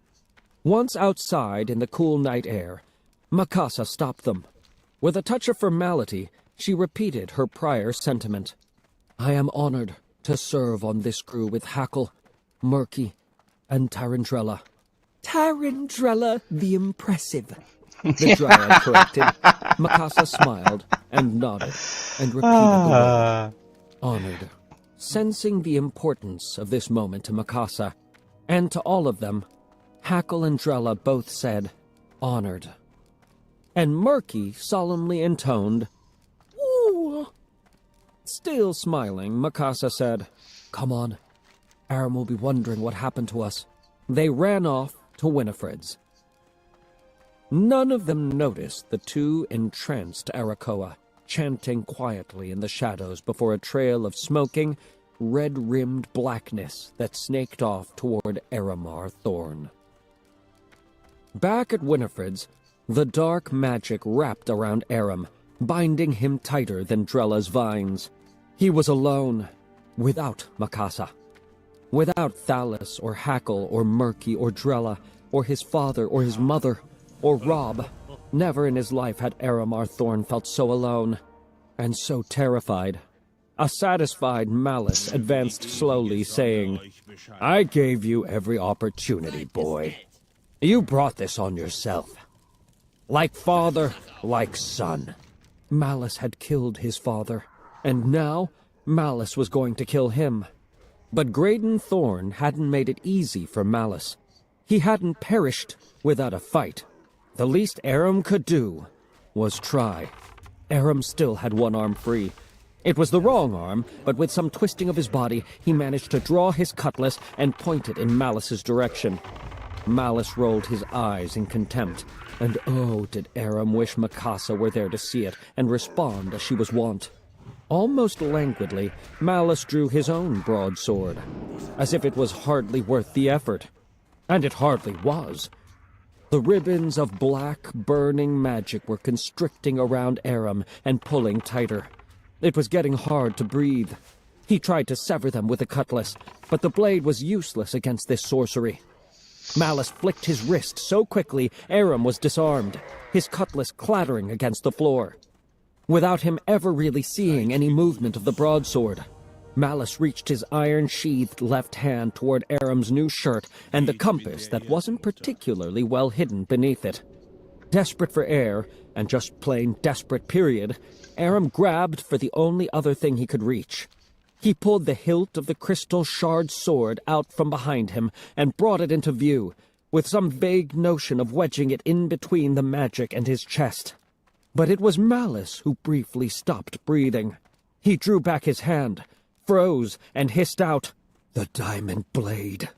Once outside in the cool night air, Mikasa stopped them. With a touch of formality, she repeated her prior sentiment. I am honored to serve on this crew with Hackle, Murky, and Tarantella. Tarandrella the Impressive. The Dryad corrected. Mikasa smiled and nodded and repeated the word. Honored. Sensing the importance of this moment to Mikasa, and to all of them, Hackle and Drella both said, honored. And Murky solemnly intoned, ooh. Still smiling, Mikasa said, come on. Aram will be wondering what happened to us. They ran off to Winifred's. None of them noticed the two entranced Arakoa, chanting quietly in the shadows before a trail of smoking, red-rimmed blackness that snaked off toward Aramar Thorn. Back at Winifred's, the dark magic wrapped around Aram, binding him tighter than Drella's vines. He was alone, without Mikasa. Without Thalas or Hackle or Murky or Drella, or his father or his mother, or Rob. Never in his life had Aramar Thorn felt so alone, and so terrified. A satisfied Malice advanced slowly, saying, I gave you every opportunity, boy. You brought this on yourself. Like father, like son. Malice had killed his father, and now Malice was going to kill him. But Graydon Thorn hadn't made it easy for Malice. He hadn't perished without a fight. The least Aram could do was try. Aram still had one arm free. It was the wrong arm, but with some twisting of his body, he managed to draw his cutlass and point it in Malice's direction. Malice rolled his eyes in contempt, and oh, did Aram wish Mikasa were there to see it and respond as she was wont. Almost languidly, Malice drew his own broadsword, as if it was hardly worth the effort. And it hardly was. The ribbons of black, burning magic were constricting around Aram and pulling tighter. It was getting hard to breathe. He tried to sever them with a cutlass, but the blade was useless against this sorcery. Malice flicked his wrist so quickly, Aram was disarmed, his cutlass clattering against the floor. Without him ever really seeing any movement of the broadsword, Malice reached his iron-sheathed left hand toward Aram's new shirt and the compass that wasn't particularly well hidden beneath it. Desperate for air, and just plain desperate period, Aram grabbed for the only other thing he could reach. He pulled the hilt of the crystal shard sword out from behind him and brought it into view, with some vague notion of wedging it in between the magic and his chest. But it was Malice who briefly stopped breathing. He drew back his hand, froze, and hissed out, "The diamond blade."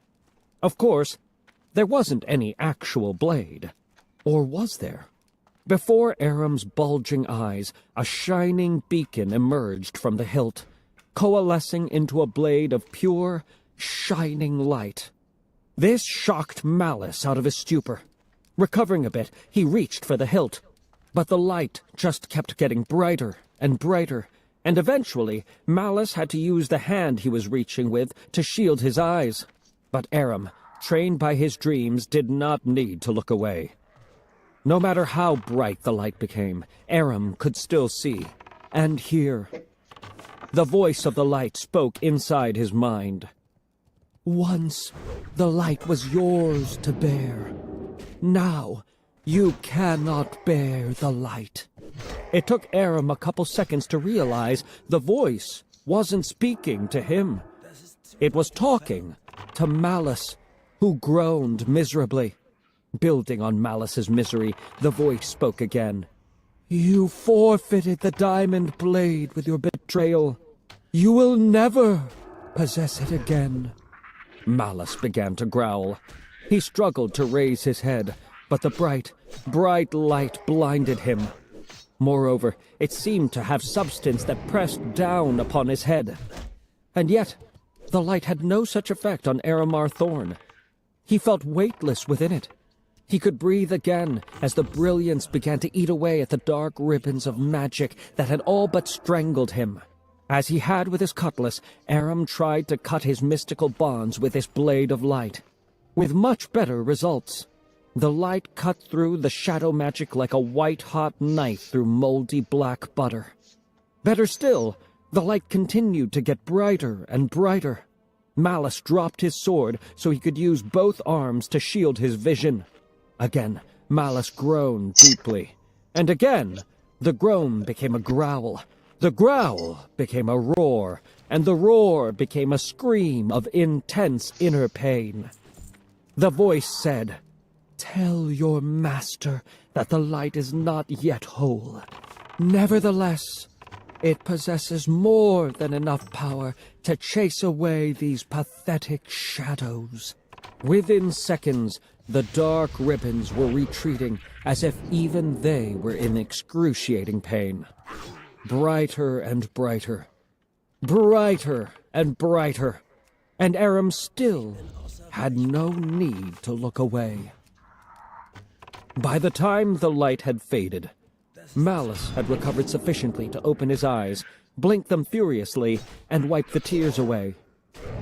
Of course, there wasn't any actual blade. Or was there? Before Aram's bulging eyes, a shining beacon emerged from the hilt, coalescing into a blade of pure, shining light. This shocked Malice out of his stupor. Recovering a bit, he reached for the hilt, but the light just kept getting brighter and brighter, and eventually Malice had to use the hand he was reaching with to shield his eyes. But Aram, trained by his dreams, did not need to look away. No matter how bright the light became, Aram could still see and hear. The voice of the light spoke inside his mind. "Once the light was yours to bear. Now you cannot bear the light." It took Aram a couple seconds to realize the voice wasn't speaking to him. It was talking to Malice, who groaned miserably. Building on Malice's misery, the voice spoke again. "You forfeited the diamond blade with your betrayal. You will never possess it again." Malice began to growl. He struggled to raise his head, but the bright, bright light blinded him. Moreover, it seemed to have substance that pressed down upon his head. And yet, the light had no such effect on Aramar Thorn. He felt weightless within it. He could breathe again as the brilliance began to eat away at the dark ribbons of magic that had all but strangled him. As he had with his cutlass, Aram tried to cut his mystical bonds with this blade of light, with much better results. The light cut through the shadow magic like a white-hot knife through moldy black butter. Better still, the light continued to get brighter and brighter. Malice dropped his sword so he could use both arms to shield his vision. Again, Malice groaned deeply. And again, the groan became a growl. The growl became a roar, and the roar became a scream of intense inner pain. The voice said, "Tell your master that the light is not yet whole. Nevertheless, it possesses more than enough power to chase away these pathetic shadows." Within seconds, the dark ribbons were retreating as if even they were in excruciating pain. Brighter and brighter. Brighter and brighter. And Aram still had no need to look away. By the time the light had faded, Malice had recovered sufficiently to open his eyes, blink them furiously, and wipe the tears away.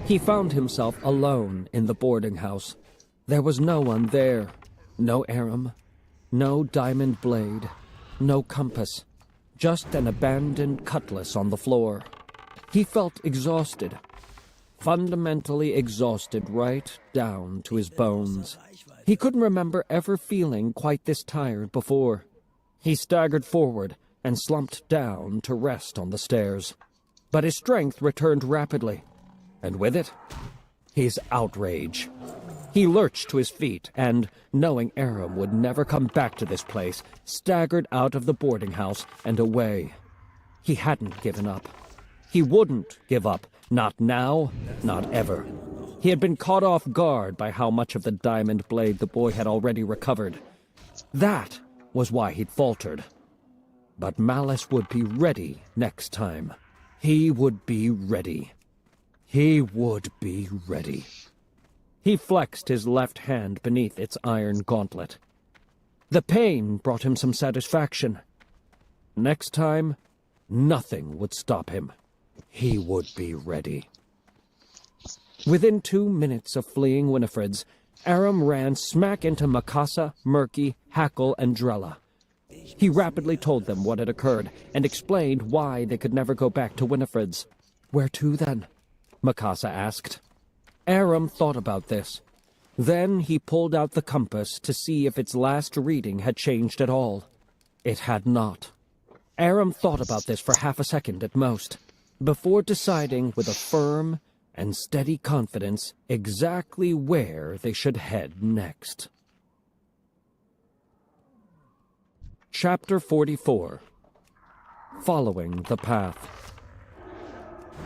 He found himself alone in the boarding house. There was no one there. No Aram, no diamond blade, no compass, just an abandoned cutlass on the floor. He felt exhausted, fundamentally exhausted right down to his bones. He couldn't remember ever feeling quite this tired before. He staggered forward and slumped down to rest on the stairs. But his strength returned rapidly, and with it, his outrage. He lurched to his feet and, knowing Aram would never come back to this place, staggered out of the boarding house and away. He hadn't given up. He wouldn't give up, not now, not ever. He had been caught off guard by how much of the diamond blade the boy had already recovered. That was why he'd faltered. But Malice would be ready next time. He would be ready. He would be ready. He flexed his left hand beneath its iron gauntlet. The pain brought him some satisfaction. Next time, nothing would stop him. He would be ready. Within 2 minutes of fleeing Winifred's, Aram ran smack into Mikasa, Murky, Hackle, and Drella. He rapidly told them what had occurred, and explained why they could never go back to Winifred's. "Where to, then?" Mikasa asked. Aram thought about this. Then he pulled out the compass to see if its last reading had changed at all. It had not. Aram thought about this for half a second at most, before deciding with a firm and steady confidence exactly where they should head next. Chapter 44. Following the Path.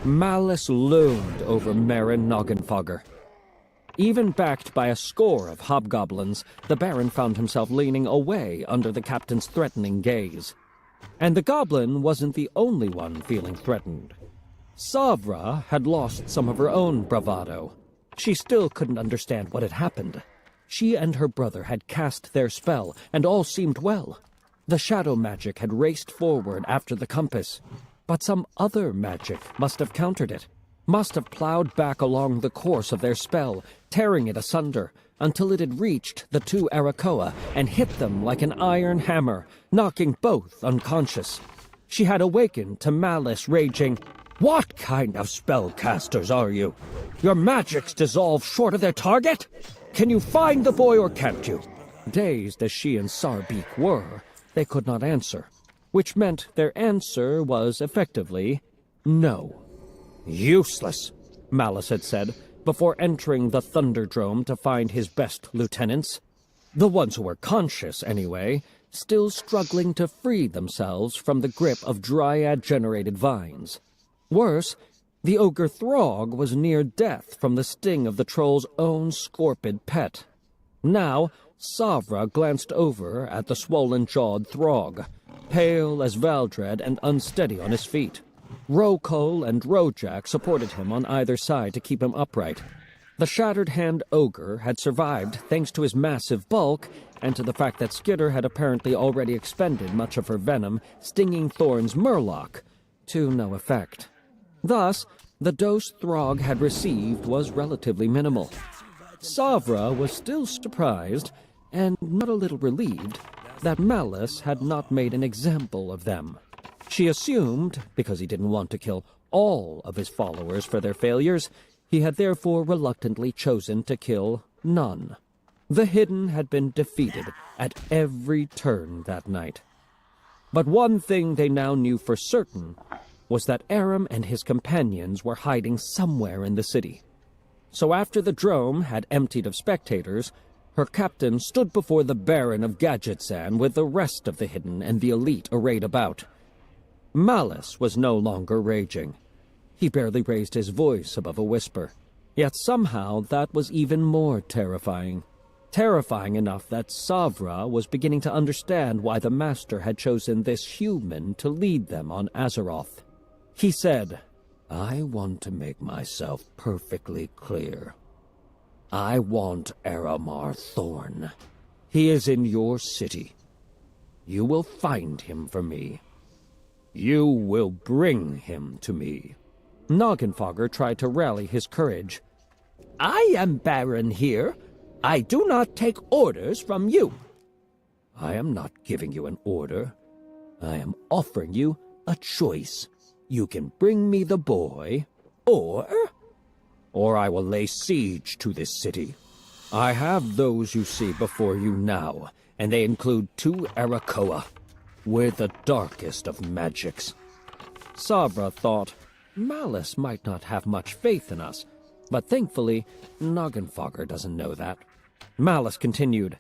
Malice loomed over Marin Noggenfogger. Even backed by a score of hobgoblins, the Baron found himself leaning away under the captain's threatening gaze. And the goblin wasn't the only one feeling threatened. Savra had lost some of her own bravado. She still couldn't understand what had happened. She and her brother had cast their spell, and all seemed well. The shadow magic had raced forward after the compass, but some other magic must have countered it, must have plowed back along the course of their spell, tearing it asunder, until it had reached the two Arakoa and hit them like an iron hammer, knocking both unconscious. She had awakened to Malice raging, "What kind of spellcasters are you? Your magics dissolve short of their target? Can you find the boy or can't you?" Dazed as she and Sarbeak were, they could not answer, which meant their answer was effectively no. "Useless," Malice had said, before entering the Thunderdrome to find his best lieutenants. The ones who were conscious, anyway, still struggling to free themselves from the grip of dryad-generated vines. Worse, the ogre Throg was near death from the sting of the troll's own scorpid pet. Now, Savra glanced over at the swollen-jawed Throg, pale as Valdred and unsteady on his feet. Rokol and Rojak supported him on either side to keep him upright. The shattered-hand ogre had survived thanks to his massive bulk and to the fact that Skitter had apparently already expended much of her venom, stinging Thorn's Murloc, to no effect. Thus, the dose Throg had received was relatively minimal. Savra was still surprised, and not a little relieved that Malice had not made an example of them. She assumed, because he didn't want to kill all of his followers for their failures, he had therefore reluctantly chosen to kill none. The Hidden had been defeated at every turn that night. But one thing they now knew for certain was that Aram and his companions were hiding somewhere in the city. So after the drome had emptied of spectators, her captain stood before the Baron of Gadgetzan with the rest of the Hidden and the elite arrayed about. Malice was no longer raging. He barely raised his voice above a whisper. Yet somehow that was even more terrifying. Terrifying enough that Savra was beginning to understand why the Master had chosen this human to lead them on Azeroth. He said, "I want to make myself perfectly clear. I want Aramar Thorn. He is in your city. You will find him for me. You will bring him to me." Noggenfogger tried to rally his courage. "I am Baron here. I do not take orders from you." "I am not giving you an order. I am offering you a choice. You can bring me the boy, or I will lay siege to this city. I have those you see before you now, and they include 2 Arakoa, with the darkest of magics." Sabra thought, Malice might not have much faith in us, but thankfully, Noggenfogger doesn't know that. Malice continued,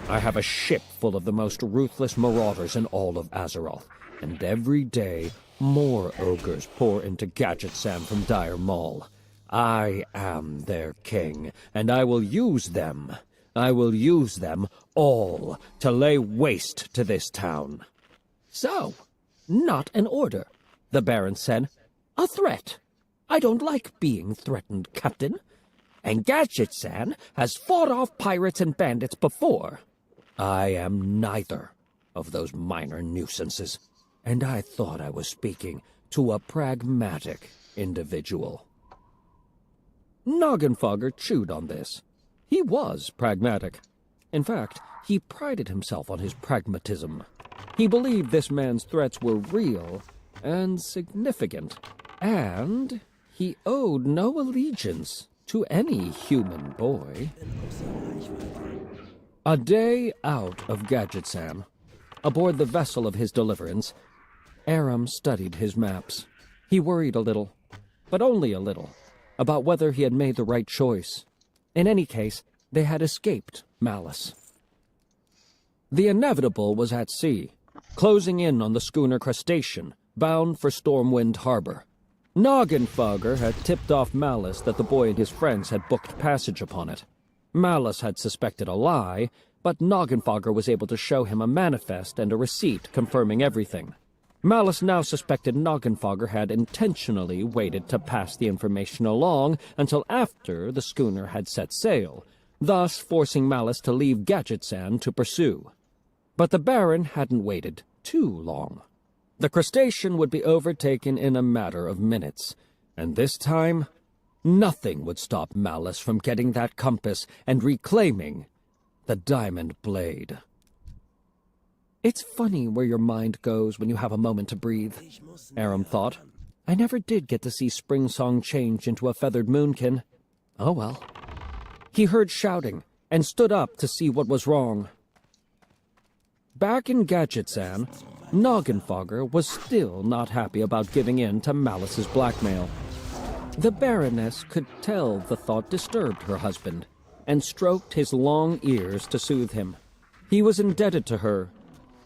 "I have a ship full of the most ruthless marauders in all of Azeroth, and every day more ogres pour into Gadgetzan from Dire Maul. I am their king, and I will use them. I will use them all to lay waste to this town." "So, not an order," the Baron said. "A threat. I don't like being threatened, Captain. And Gadgetzan has fought off pirates and bandits before. I am neither of those minor nuisances, and I thought I was speaking to a pragmatic individual." Noggenfogger chewed on this. He was pragmatic. In fact, he prided himself on his pragmatism. He believed this man's threats were real and significant, and he owed no allegiance to any human boy. A day out of Gadgetzan, aboard the vessel of his deliverance, Aram studied his maps. He worried a little, but only a little, about whether he had made the right choice. In any case, they had escaped Malice. The inevitable was at sea, closing in on the schooner Crustacean, bound for Stormwind Harbor. Noggenfogger had tipped off Malice that the boy and his friends had booked passage upon it. Malice had suspected a lie, but Noggenfogger was able to show him a manifest and a receipt confirming everything. Malice now suspected Noggenfogger had intentionally waited to pass the information along until after the schooner had set sail, thus forcing Malice to leave Gadgetzan to pursue. But the Baron hadn't waited too long. The Crustacean would be overtaken in a matter of minutes, and this time, nothing would stop Malice from getting that compass and reclaiming the Diamond Blade. It's funny where your mind goes when you have a moment to breathe, Aram thought. I never did get to see Spring Song change into a feathered moonkin. Oh well. He heard shouting and stood up to see what was wrong. Back in Gadgetzan, Noggenfogger was still not happy about giving in to Malice's blackmail. The Baroness could tell the thought disturbed her husband, and stroked his long ears to soothe him. He was indebted to her,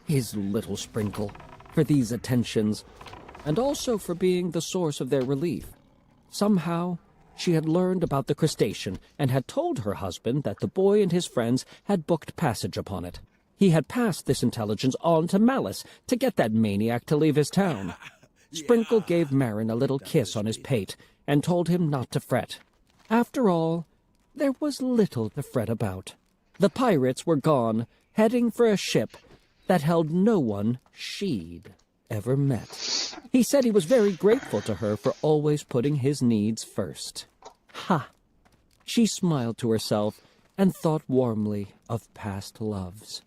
his little sprinkle, for these attentions, and also for being the source of their relief. Somehow, she had learned about the Crustacean and had told her husband that the boy and his friends had booked passage upon it. He had passed this intelligence on to Malice to get that maniac to leave his town. Sprinkle gave Marin a little kiss on his pate and told him not to fret. After all, there was little to fret about. The pirates were gone, heading for a ship that held no one she'd ever met. He said he was very grateful to her for always putting his needs first. Ha! She smiled to herself and thought warmly of past loves.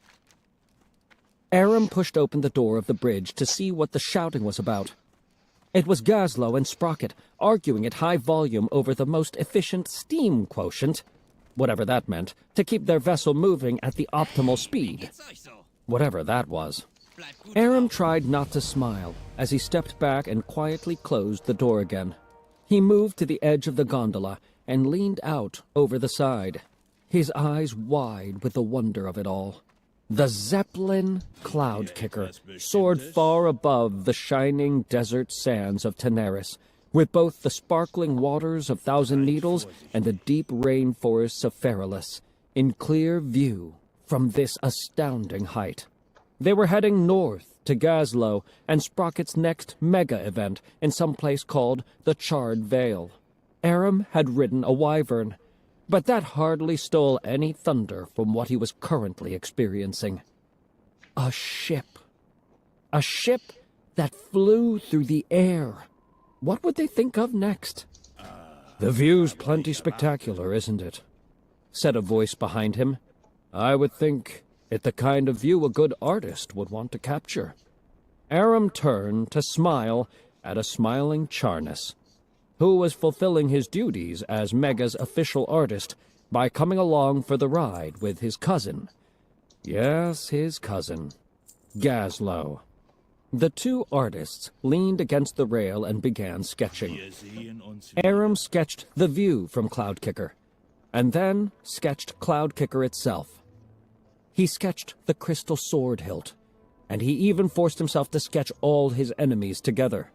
Aram pushed open the door of the bridge to see what the shouting was about. It was Gazlo and Sprocket arguing at high volume over the most efficient steam quotient, whatever that meant, to keep their vessel moving at the optimal speed, whatever that was. Aram tried not to smile as he stepped back and quietly closed the door again. He moved to the edge of the gondola and leaned out over the side, his eyes wide with the wonder of it all. The Zeppelin cloud kicker soared far above the shining desert sands of Teneris, with both the sparkling waters of Thousand Needles and the deep rainforests of Feralus in clear view from this astounding height. They were heading north to Gazlo and Sprocket's next mega event in some place called the Charred Vale. Aram had ridden a wyvern, but that hardly stole any thunder from what he was currently experiencing. A ship. A ship that flew through the air. What would they think of next? "The view's plenty spectacular, isn't it?" said a voice behind him. "I would think it the kind of view a good artist would want to capture." Aram turned to smile at a smiling Charnas, who was fulfilling his duties as Mega's official artist by coming along for the ride with his cousin. Yes, his cousin, Gazlo. The two artists leaned against the rail and began sketching. Aram sketched the view from Cloudkicker, and then sketched Cloudkicker itself. He sketched the crystal sword hilt, and he even forced himself to sketch all his enemies together.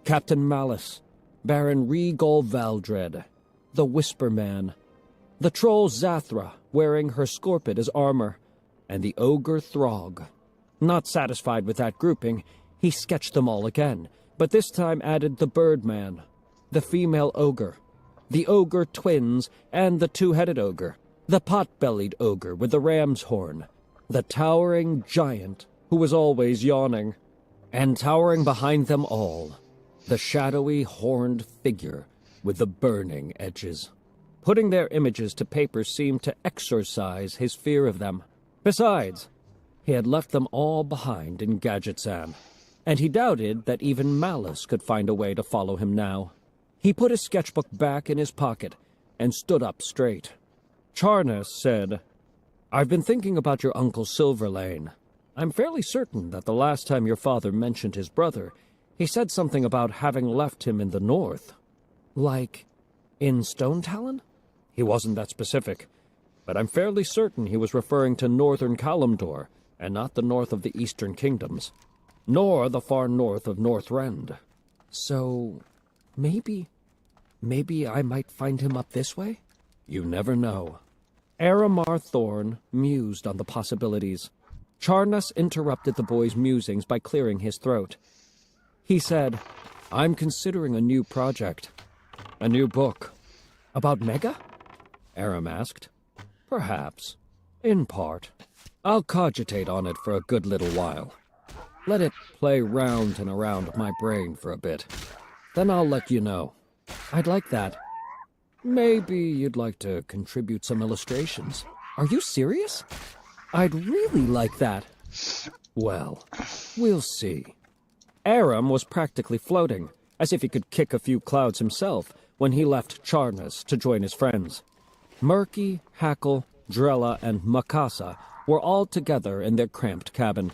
Captain Malice, Baron Regol Valdred, the Whisper Man, the troll Zathra wearing her scorpid as armor, and the ogre Throg. Not satisfied with that grouping, he sketched them all again, but this time added the Birdman, the female ogre, the ogre twins, and the two-headed ogre, the pot-bellied ogre with the ram's horn, the towering giant who was always yawning, and towering behind them all, the shadowy horned figure with the burning edges. Putting their images to paper seemed to exorcise his fear of them. Besides, he had left them all behind in Gadgetzan, and he doubted that even Malice could find a way to follow him now. He put his sketchbook back in his pocket and stood up straight. Charnas said, "I've been thinking about your Uncle Silverlane. I'm fairly certain that the last time your father mentioned his brother, he said something about having left him in the north. Like, in Stone Talon? He wasn't that specific, but I'm fairly certain he was referring to northern Kalimdor, and not the north of the eastern kingdoms, nor the far north of Northrend. So, maybe I might find him up this way? You never know." Aramar Thorn mused on the possibilities. Charnas interrupted the boy's musings by clearing his throat. He said, "I'm considering a new project. A new book." "About Mega?" Aram asked. "Perhaps. In part. I'll cogitate on it for a good little while. Let it play round and around my brain for a bit. Then I'll let you know. I'd like that. Maybe you'd like to contribute some illustrations." "Are you serious? I'd really like that." "Well, we'll see." Aram was practically floating, as if he could kick a few clouds himself, when he left Charnas to join his friends. Murky, Hackle, Drella, and Makasa were all together in their cramped cabin.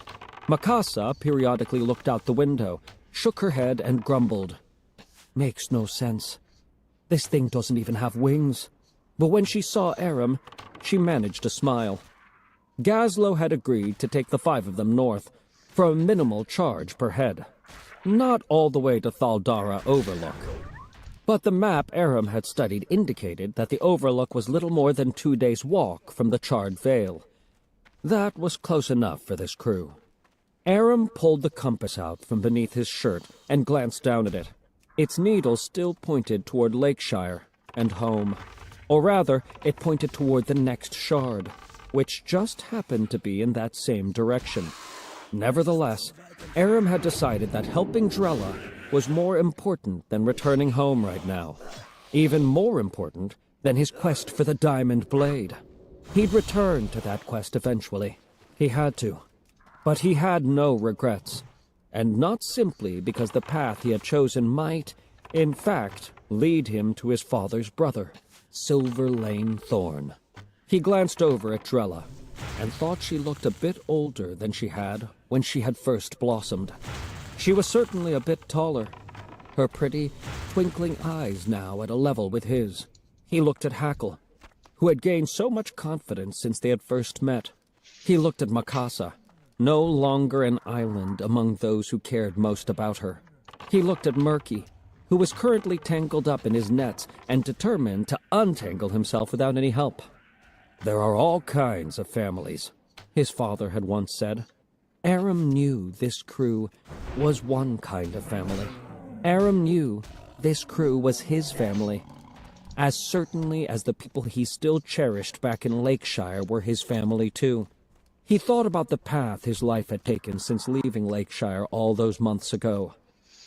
Makasa periodically looked out the window, shook her head, and grumbled. "Makes no sense. This thing doesn't even have wings." But when she saw Aram, she managed to smile. Gazlo had agreed to take the 5 of them north, for a minimal charge per head. Not all the way to Thaldara Overlook. But the map Aram had studied indicated that the Overlook was little more than 2 days' walk from the Charred Vale. That was close enough for this crew. Aram pulled the compass out from beneath his shirt and glanced down at it. Its needle still pointed toward Lakeshire and home. Or rather, it pointed toward the next shard, which just happened to be in that same direction. Nevertheless, Aram had decided that helping Drella was more important than returning home right now. Even more important than his quest for the Diamond Blade. He'd return to that quest eventually. He had to. But he had no regrets. And not simply because the path he had chosen might, in fact, lead him to his father's brother, Silver Lane Thorn. He glanced over at Drella and thought she looked a bit older than she had when she had first blossomed. She was certainly a bit taller, her pretty, twinkling eyes now at a level with his. He looked at Hackle, who had gained so much confidence since they had first met. He looked at Mikasa, no longer an island among those who cared most about her. He looked at Murky, who was currently tangled up in his nets and determined to untangle himself without any help. There are all kinds of families, his father had once said. Aram knew this crew was one kind of family. Aram knew this crew was his family, as certainly as the people he still cherished back in Lakeshire were his family too. He thought about the path his life had taken since leaving Lakeshire all those months ago.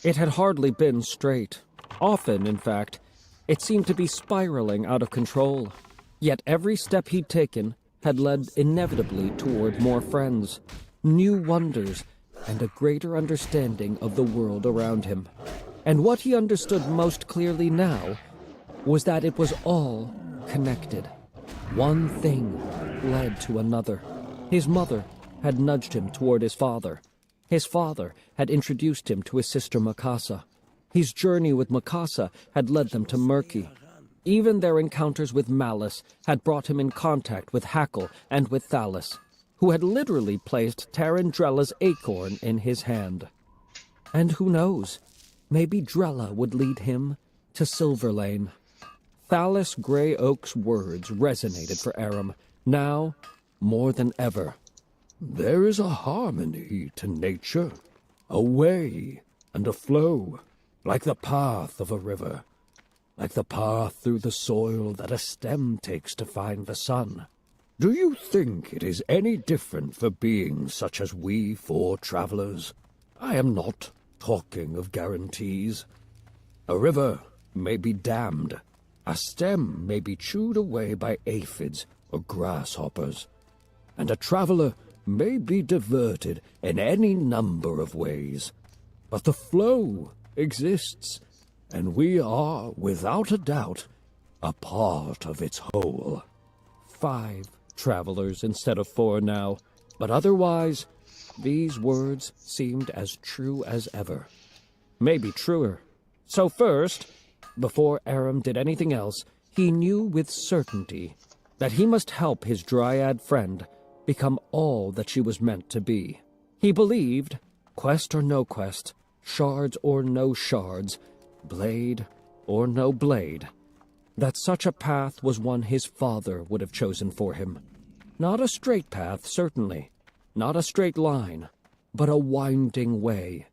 It had hardly been straight. Often, in fact, it seemed to be spiraling out of control. Yet every step he'd taken had led inevitably toward more friends, new wonders, and a greater understanding of the world around him. And what he understood most clearly now was that it was all connected. One thing led to another. His mother had nudged him toward his father. His father had introduced him to his sister Mikasa. His journey with Mikasa had led them to Murky. Even their encounters with Malice had brought him in contact with Hackle and with Thalys, who had literally placed Tarandrella's acorn in his hand. And who knows, maybe Drella would lead him to Silverlane. Thalys Grey Oak's words resonated for Aram, now more than ever. There is a harmony to nature, a way and a flow, like the path of a river, like the path through the soil that a stem takes to find the sun. Do you think it is any different for beings such as we four travelers? I am not talking of guarantees. A river may be dammed, a stem may be chewed away by aphids or grasshoppers, and a traveler may be diverted in any number of ways. But the flow exists, and we are, without a doubt, a part of its whole. 5 travelers instead of 4 now, but otherwise, these words seemed as true as ever. Maybe truer. So first, before Aram did anything else, he knew with certainty that he must help his dryad friend become all that she was meant to be. He believed, quest or no quest, shards or no shards, blade or no blade, that such a path was one his father would have chosen for him. Not a straight path, certainly, not a straight line, but a winding way,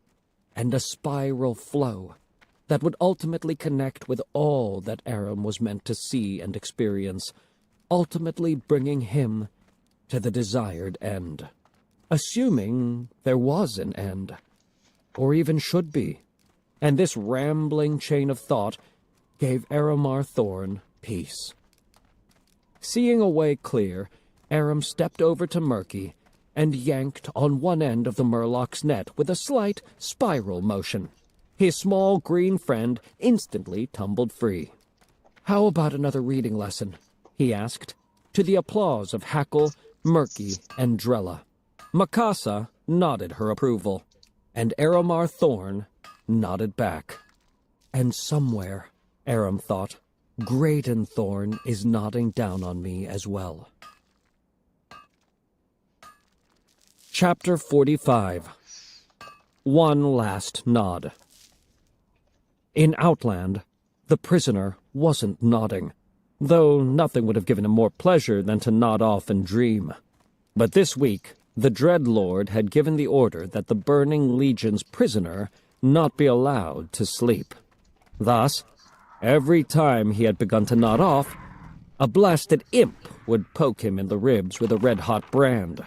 and a spiral flow that would ultimately connect with all that Aram was meant to see and experience, ultimately bringing him to the desired end. Assuming there was an end, or even should be. And this rambling chain of thought gave Aramar Thorn peace. Seeing a way clear, Aram stepped over to Murky and yanked on one end of the Murloc's net with a slight spiral motion. His small green friend instantly tumbled free. "How about another reading lesson?" he asked, to the applause of Hackle, Murky, and Drella. Mikasa nodded her approval, and Aramar Thorn nodded back. And somewhere, Aram thought, Graydon Thorn is nodding down on me as well. Chapter 45. One Last Nod. In Outland, the prisoner wasn't nodding, though nothing would have given him more pleasure than to nod off and dream. But this week, the Dreadlord had given the order that the Burning Legion's prisoner not be allowed to sleep. Thus, every time he had begun to nod off, a blasted imp would poke him in the ribs with a red-hot brand.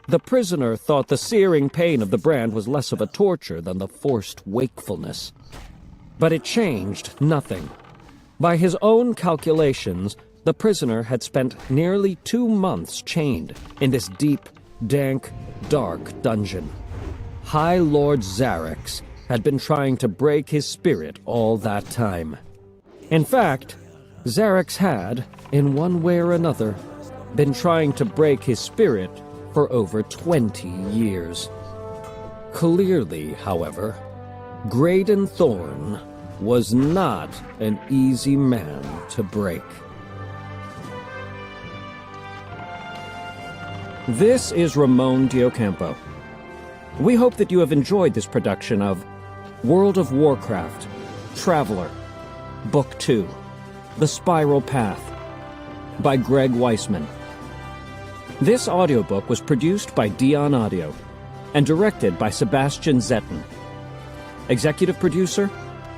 The prisoner thought the searing pain of the brand was less of a torture than the forced wakefulness. But it changed nothing. By his own calculations, The prisoner had spent nearly 2 months chained in this deep, dank, dark dungeon. High Lord Zarex had been trying to break his spirit all that time. In fact, Zarex had, in one way or another, been trying to break his spirit for over 20 years. Clearly, however, Graydon Thorn was not an easy man to break. This is Ramon Diocampo. We hope that you have enjoyed this production of World of Warcraft, Traveler, Book 2, The Spiral Path, by Greg Weisman. This audiobook was produced by Dion Audio and directed by Sebastian Zetten. Executive producer,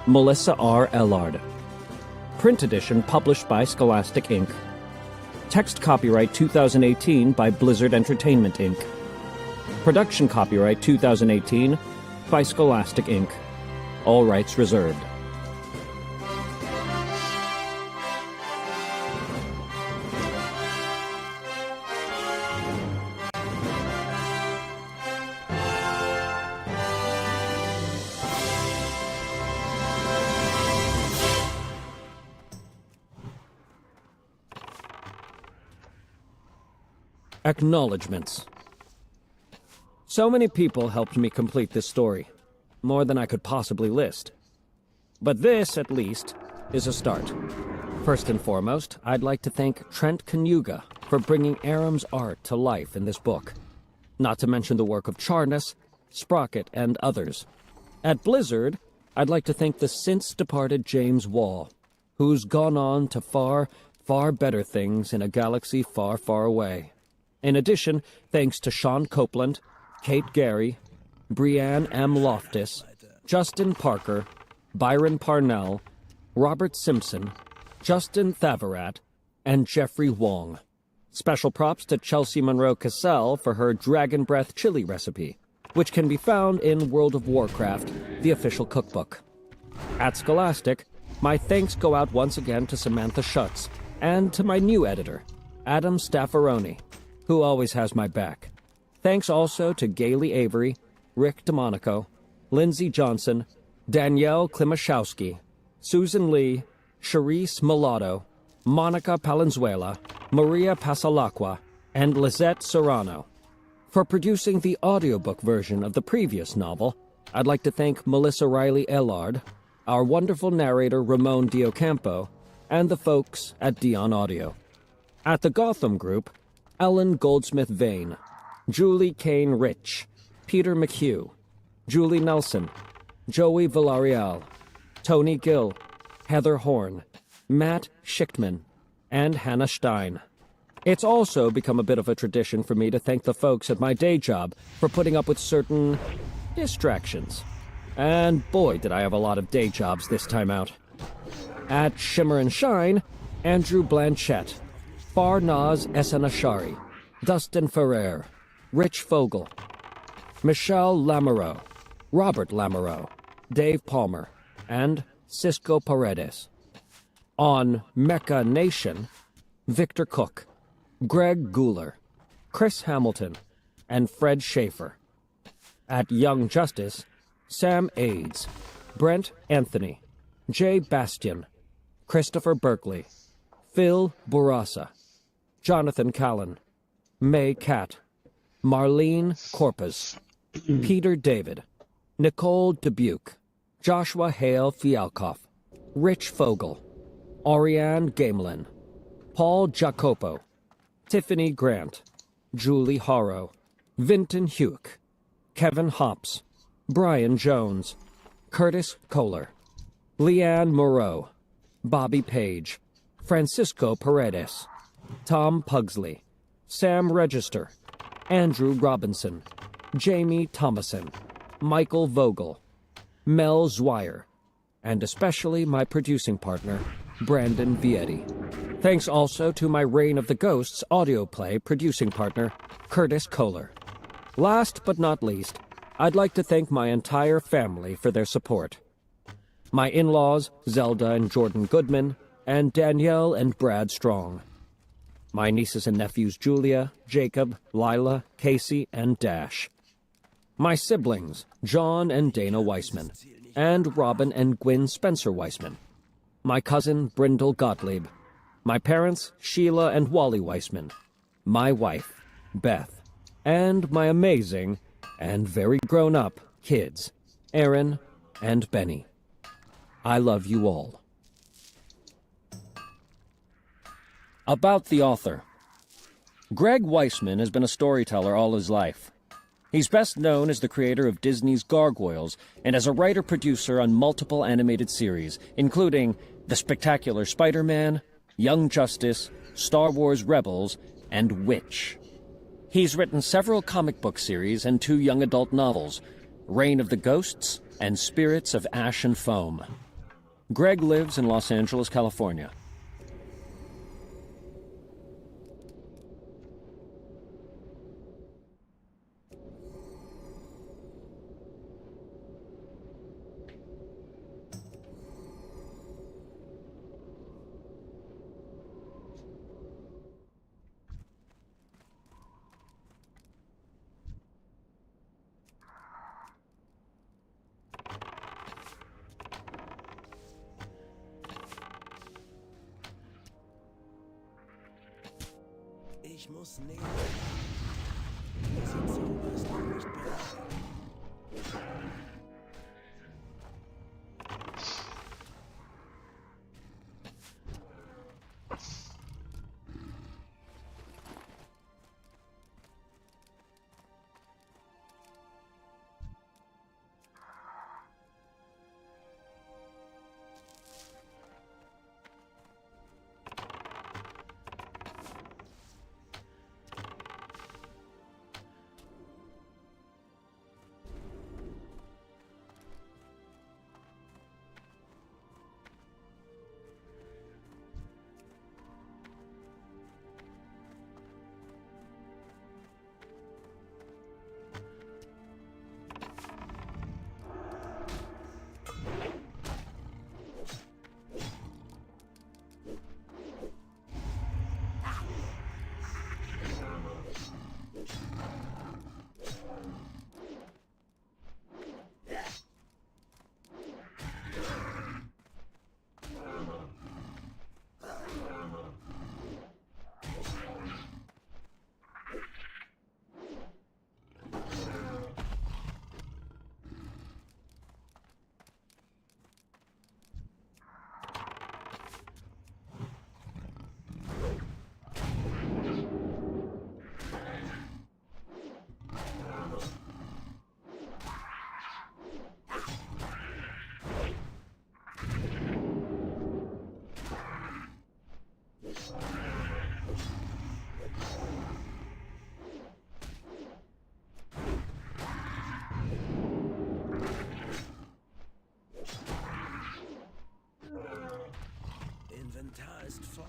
Melissa R. Ellard. Print edition published by Scholastic Inc. Text copyright 2018 by Blizzard Entertainment Inc. Production copyright 2018 by Scholastic Inc. All rights reserved. Acknowledgements. So many people helped me complete this story, more than I could possibly list. But this, at least, is a start. First and foremost, I'd like to thank Trent Kanuga for bringing Aram's art to life in this book, not to mention the work of Charnas, Sprocket, and others. At Blizzard, I'd like to thank the since-departed James Wall, who's gone on to far, far better things in a galaxy far, far away. In addition, thanks to Sean Copeland, Kate Gary, Brianne M. Loftus, Justin Parker, Byron Parnell, Robert Simpson, Justin Thavarat, and Jeffrey Wong. Special props to Chelsea Monroe Cassell for her Dragon Breath chili recipe, which can be found in World of Warcraft, the official cookbook. At Scholastic, my thanks go out once again to Samantha Schutz and to my new editor, Adam Staffaroni, who always has my back. Thanks also to Gailey Avery, Rick DeMonico, Lindsay Johnson, Danielle Klimaszewski, Susan Lee, Charisse Mulatto, Monica Palenzuela, Maria Pasalacqua, and Lizette Serrano. For producing the audiobook version of the previous novel, I'd like to thank Melissa Riley Ellard, our wonderful narrator Ramon Diocampo, and the folks at Dion Audio. At the Gotham Group, Ellen Goldsmith Vane, Julie Kane Rich, Peter McHugh, Julie Nelson, Joey Villarreal, Tony Gill, Heather Horn, Matt Schichtman, and Hannah Stein. It's also become a bit of a tradition for me to thank the folks at my day job for putting up with certain distractions. And boy, did I have a lot of day jobs this time out. At Shimmer and Shine, Andrew Blanchett, Farnaz Esenashari, Dustin Ferrer, Rich Fogel, Michelle Lamoureux, Robert Lamoureux, Dave Palmer, and Cisco Paredes. On Mecha Nation, Victor Cook, Greg Guler, Chris Hamilton, and Fred Schaefer. At Young Justice, Sam Aids, Brent Anthony, Jay Bastian, Christopher Berkeley, Phil Bourassa, Jonathan Callan, May Catt, Marlene Corpus, Peter David, Nicole Dubuque, Joshua Hale Fialkoff, Rich Fogel, Ariane Gamelin, Paul Jacopo, Tiffany Grant, Julie Harrow, Vinton Hewk, Kevin Hops, Brian Jones, Curtis Kohler, Leanne Moreau, Bobby Page, Francisco Paredes, Tom Pugsley, Sam Register, Andrew Robinson, Jamie Thomason, Michael Vogel, Mel Zwire, and especially my producing partner, Brandon Vietti. Thanks also to my Reign of the Ghosts audio play producing partner, Curtis Kohler. Last but not least, I'd like to thank my entire family for their support. My in-laws, Zelda and Jordan Goodman, and Danielle and Brad Strong. My nieces and nephews Julia, Jacob, Lila, Casey, and Dash. My siblings, John and Dana Weissman, and Robin and Gwyn Spencer Weissman. My cousin, Brindle Gottlieb. My parents, Sheila and Wally Weissman. My wife, Beth. And my amazing, and very grown-up, kids, Aaron and Benny. I love you all. About the author. Greg Weissman has been a storyteller all his life. He's best known as the creator of Disney's Gargoyles and as a writer-producer on multiple animated series, including The Spectacular Spider-Man, Young Justice, Star Wars Rebels, and Witch. He's written several comic book series and 2 young adult novels, Reign of the Ghosts and Spirits of Ash and Foam. Greg lives in Los Angeles, California. Ich muss näher. Sind sowas noch nicht bereit? Inventar ist voll.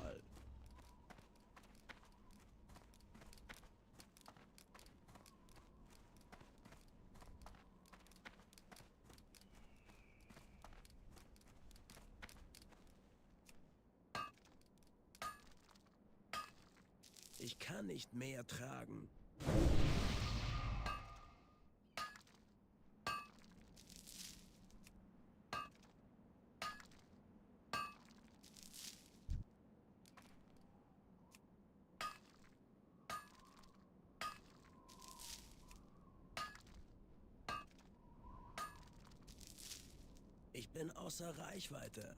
Ich kann nicht mehr tragen. Ich bin außer Reichweite.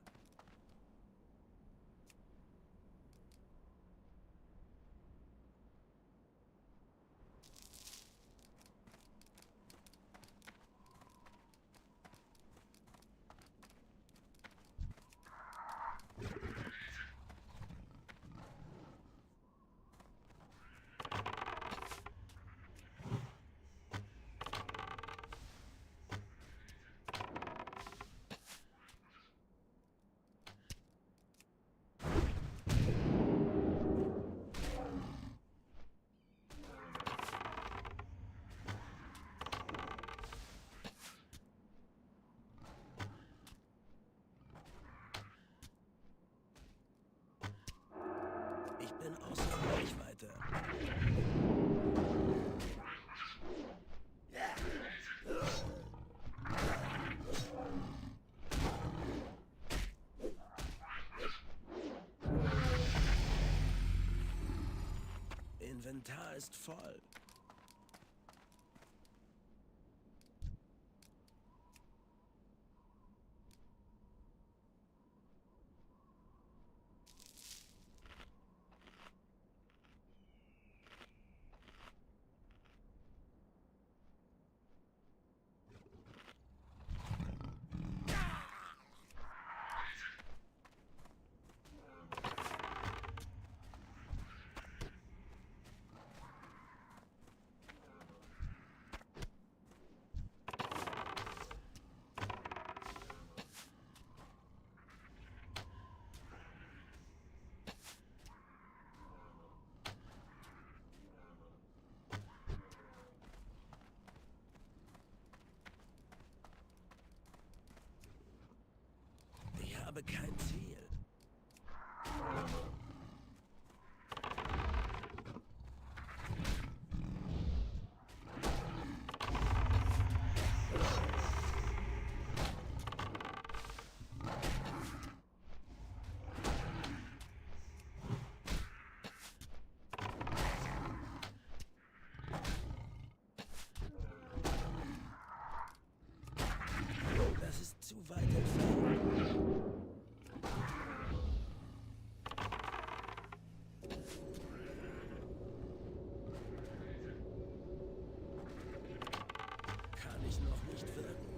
ist voll. Ich habe kein Ziel. Das ist zu weit entfernt. Kann ich noch nicht wirken.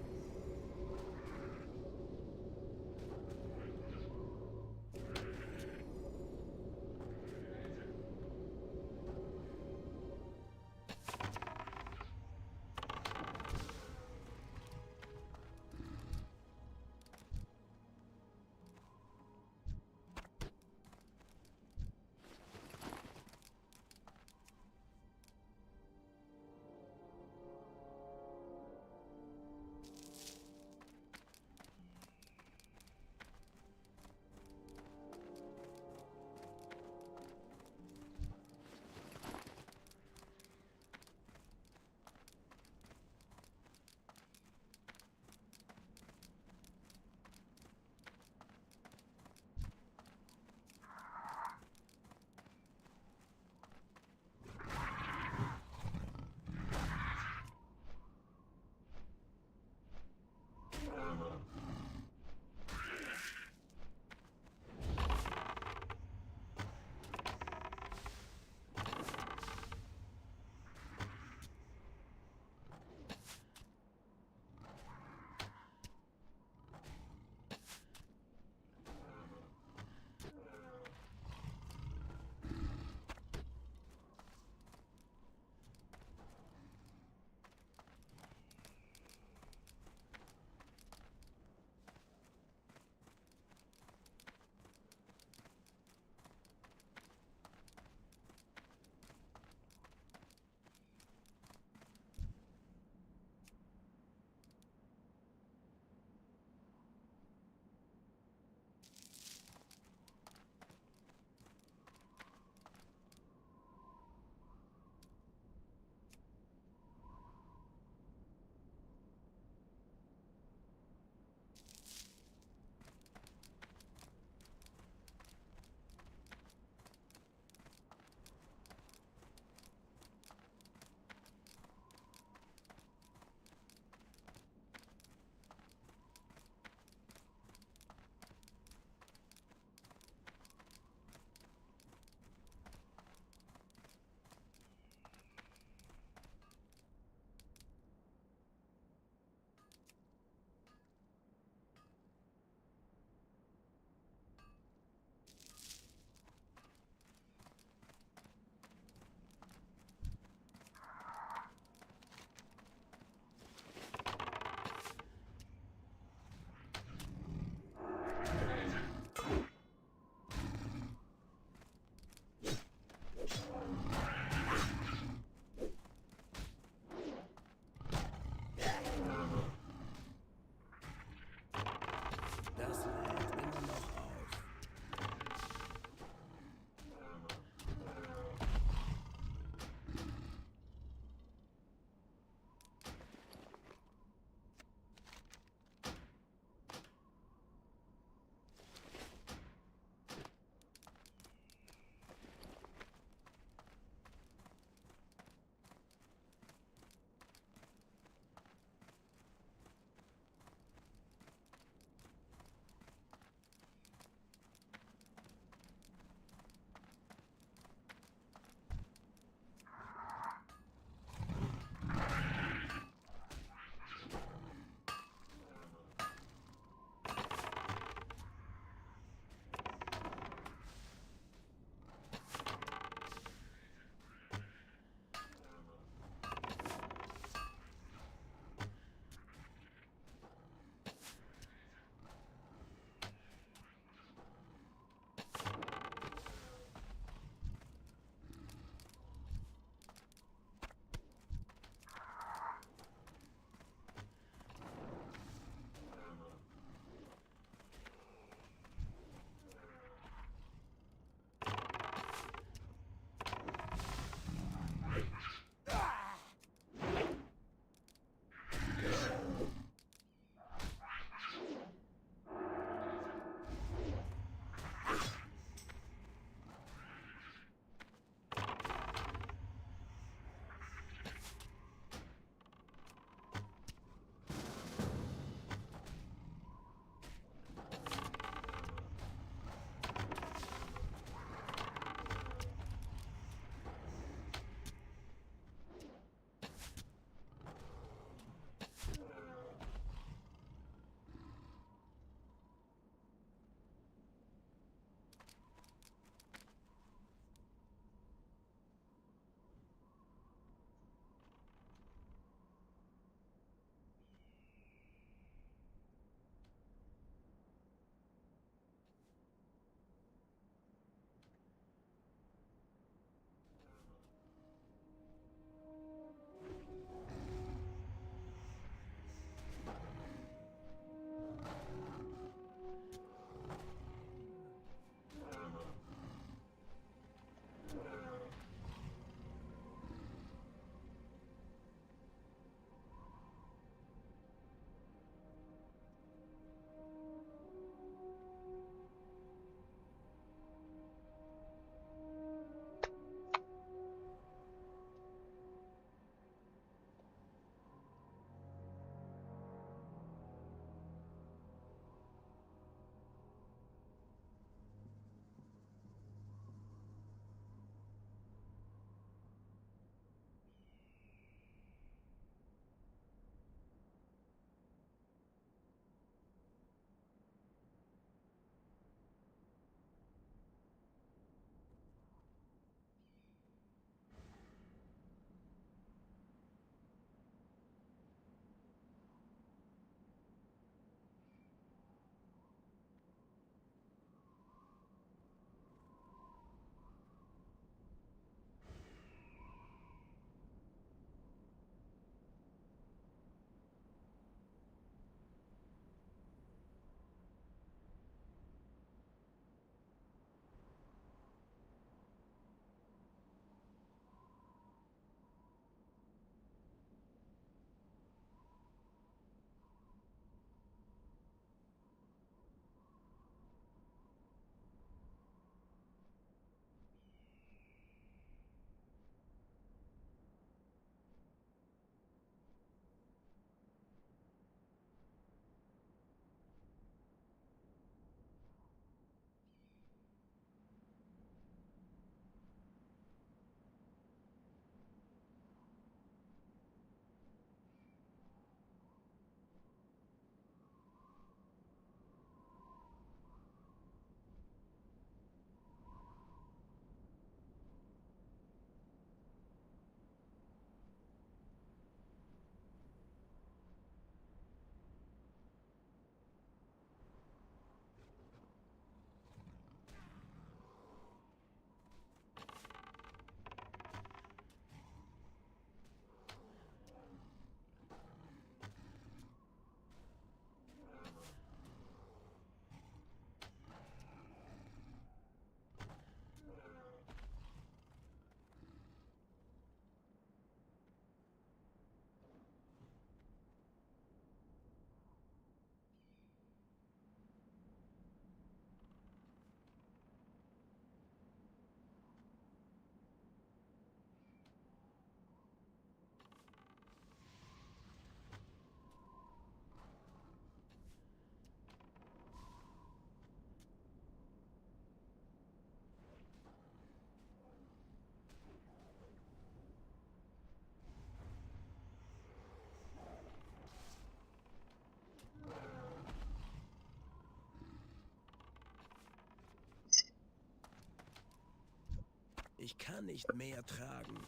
Ich kann nicht mehr tragen.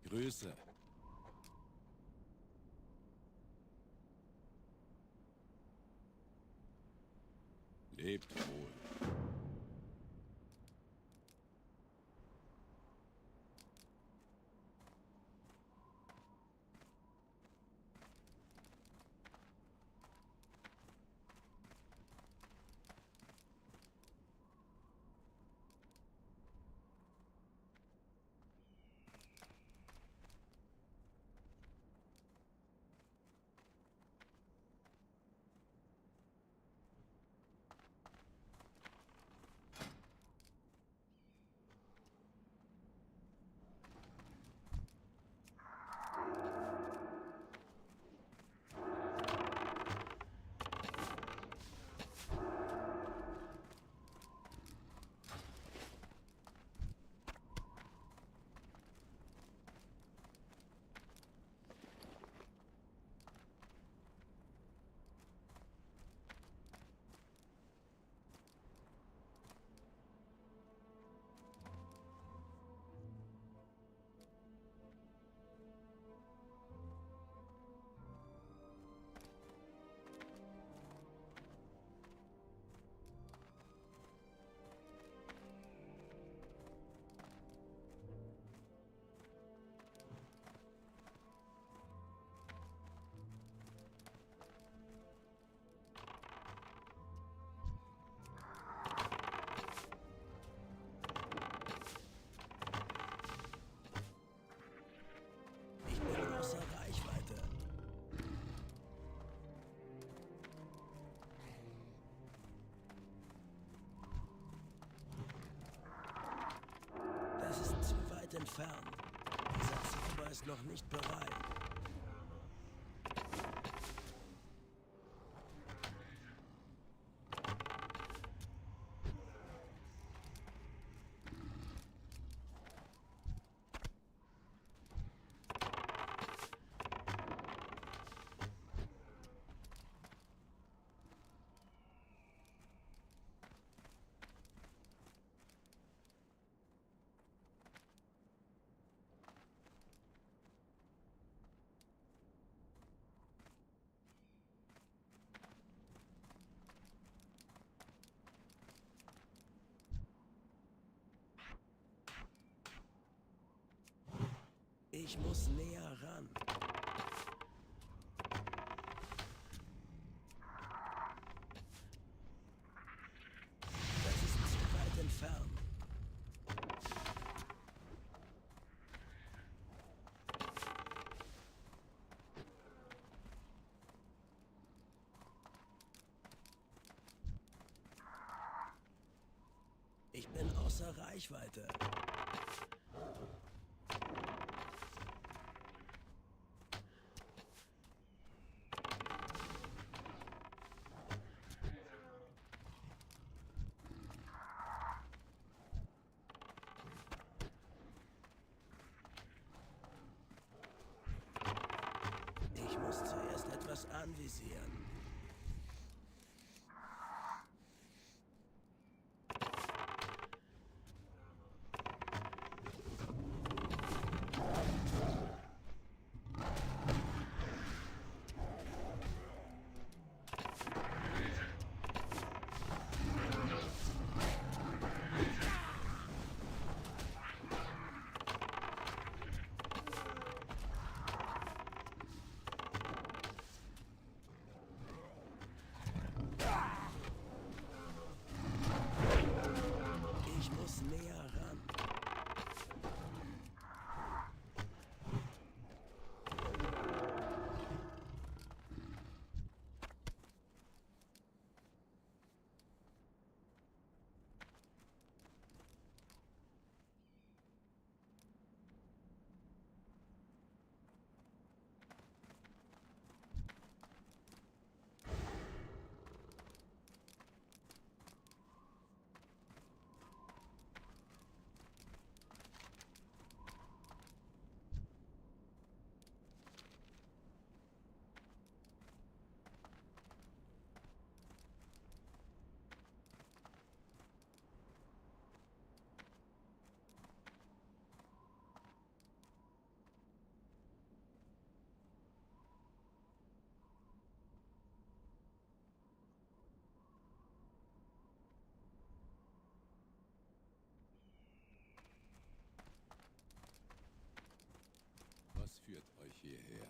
Grüße. Lebt wohl. Ich bin außer Reichweite. Das ist zu weit entfernt. Dieser Zauber ist noch nicht bereit. Ich muss näher ran. Das ist zu weit entfernt. Ich bin außer Reichweite. Ich muss zuerst etwas anvisieren. hierher.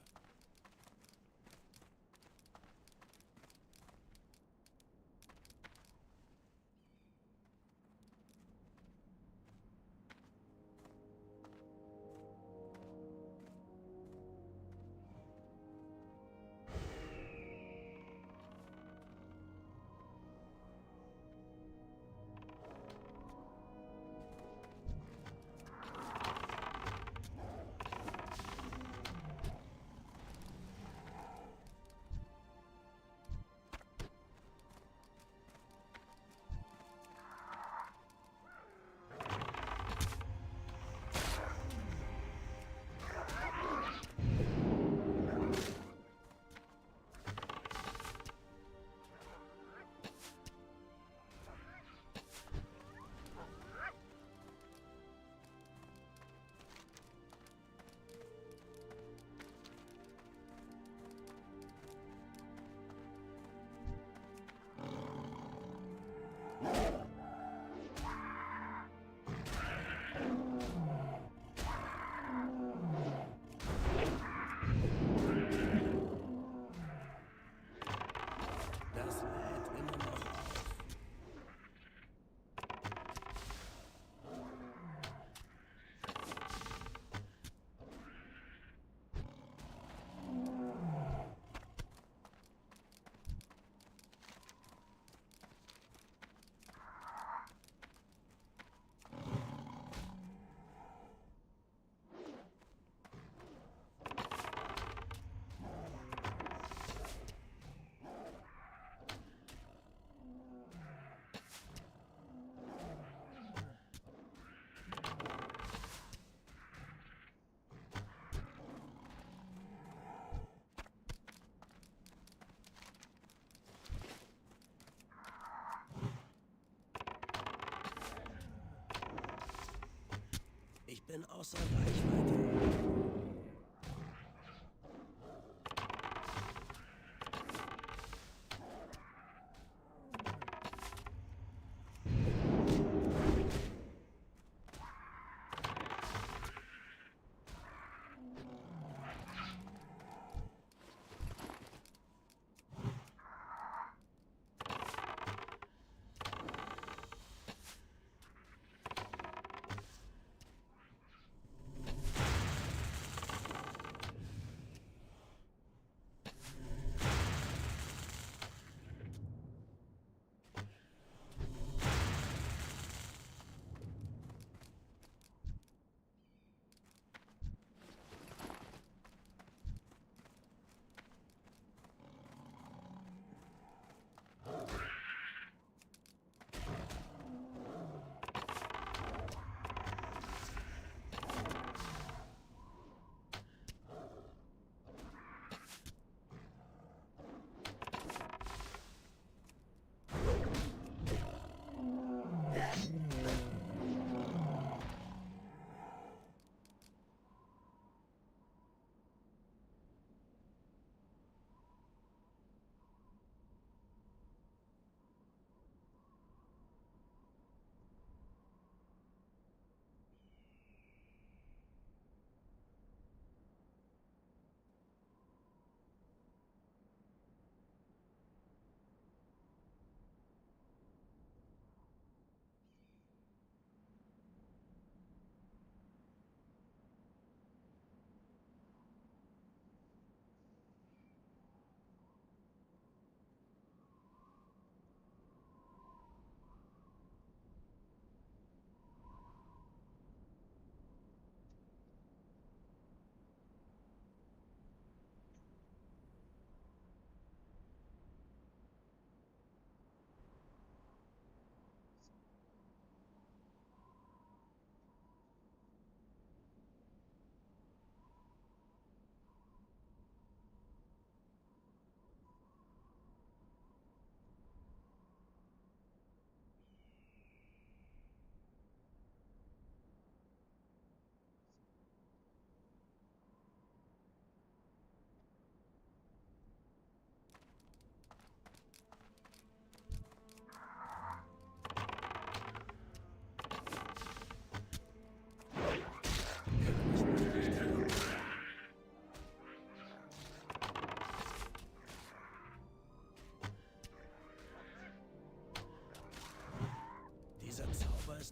Das lädt immer noch auf. Ich bin außer Reichweite.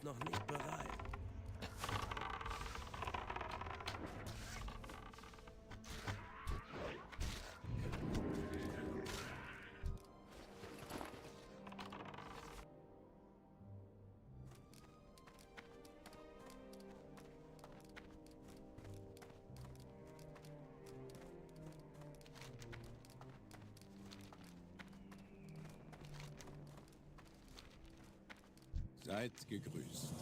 ist noch nicht bereit. Seid gegrüßt.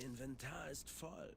Inventar ist voll.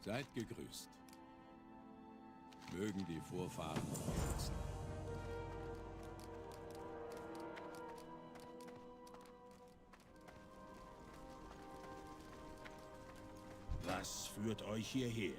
Seid gegrüßt. Mögen die Vorfahren schützen. Was führt euch hierher?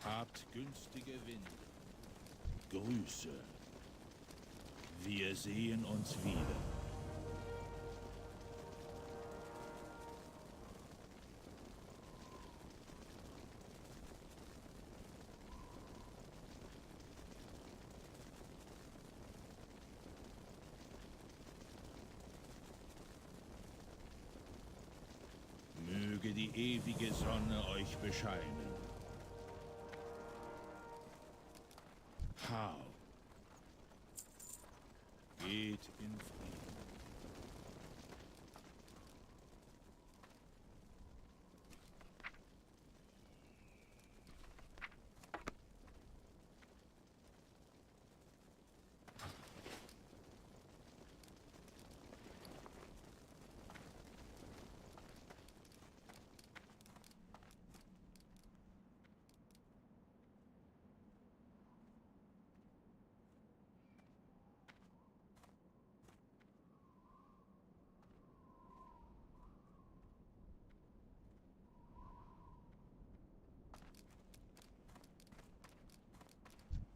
Habt günstige Winde. Grüße. Wir sehen uns wieder. Möge die ewige Sonne euch bescheinen. How? Geht in Frieden.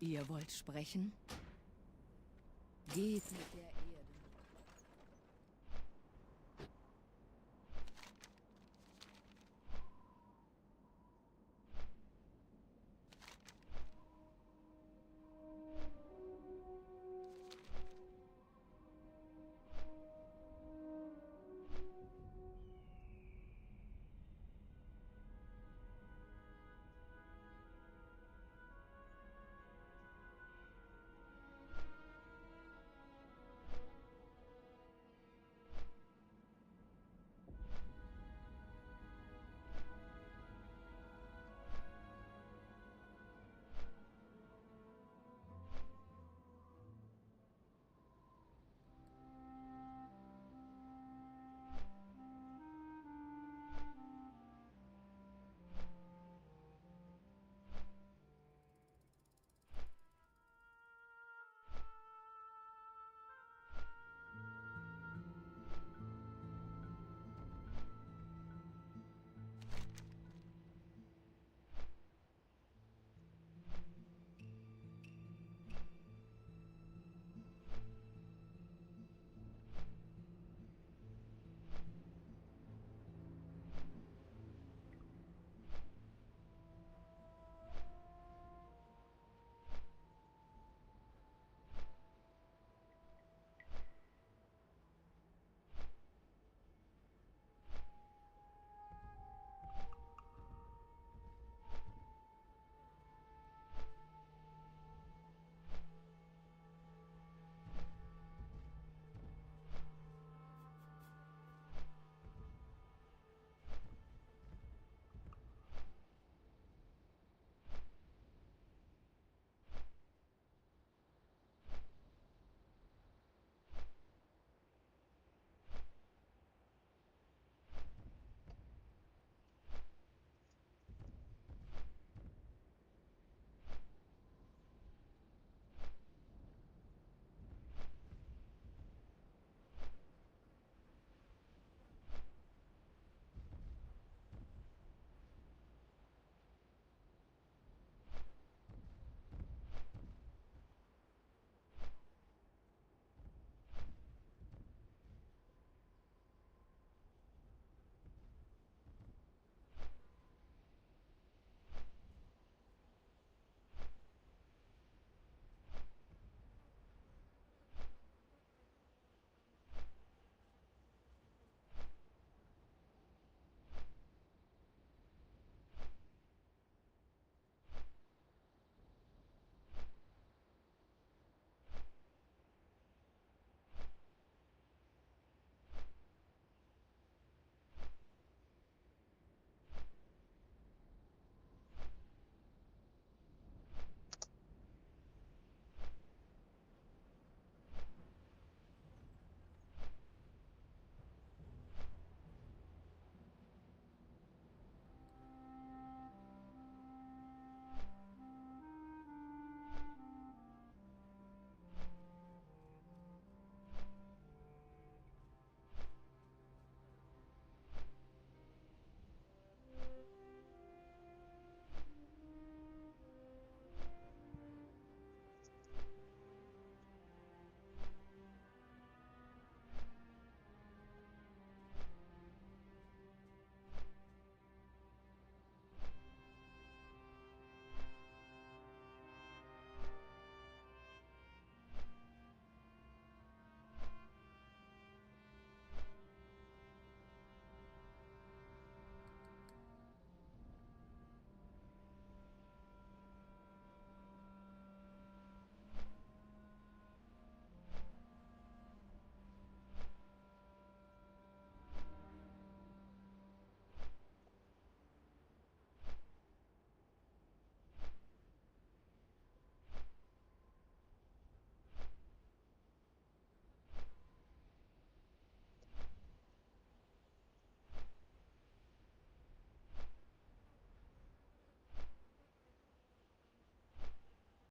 Ihr wollt sprechen? Geht mit der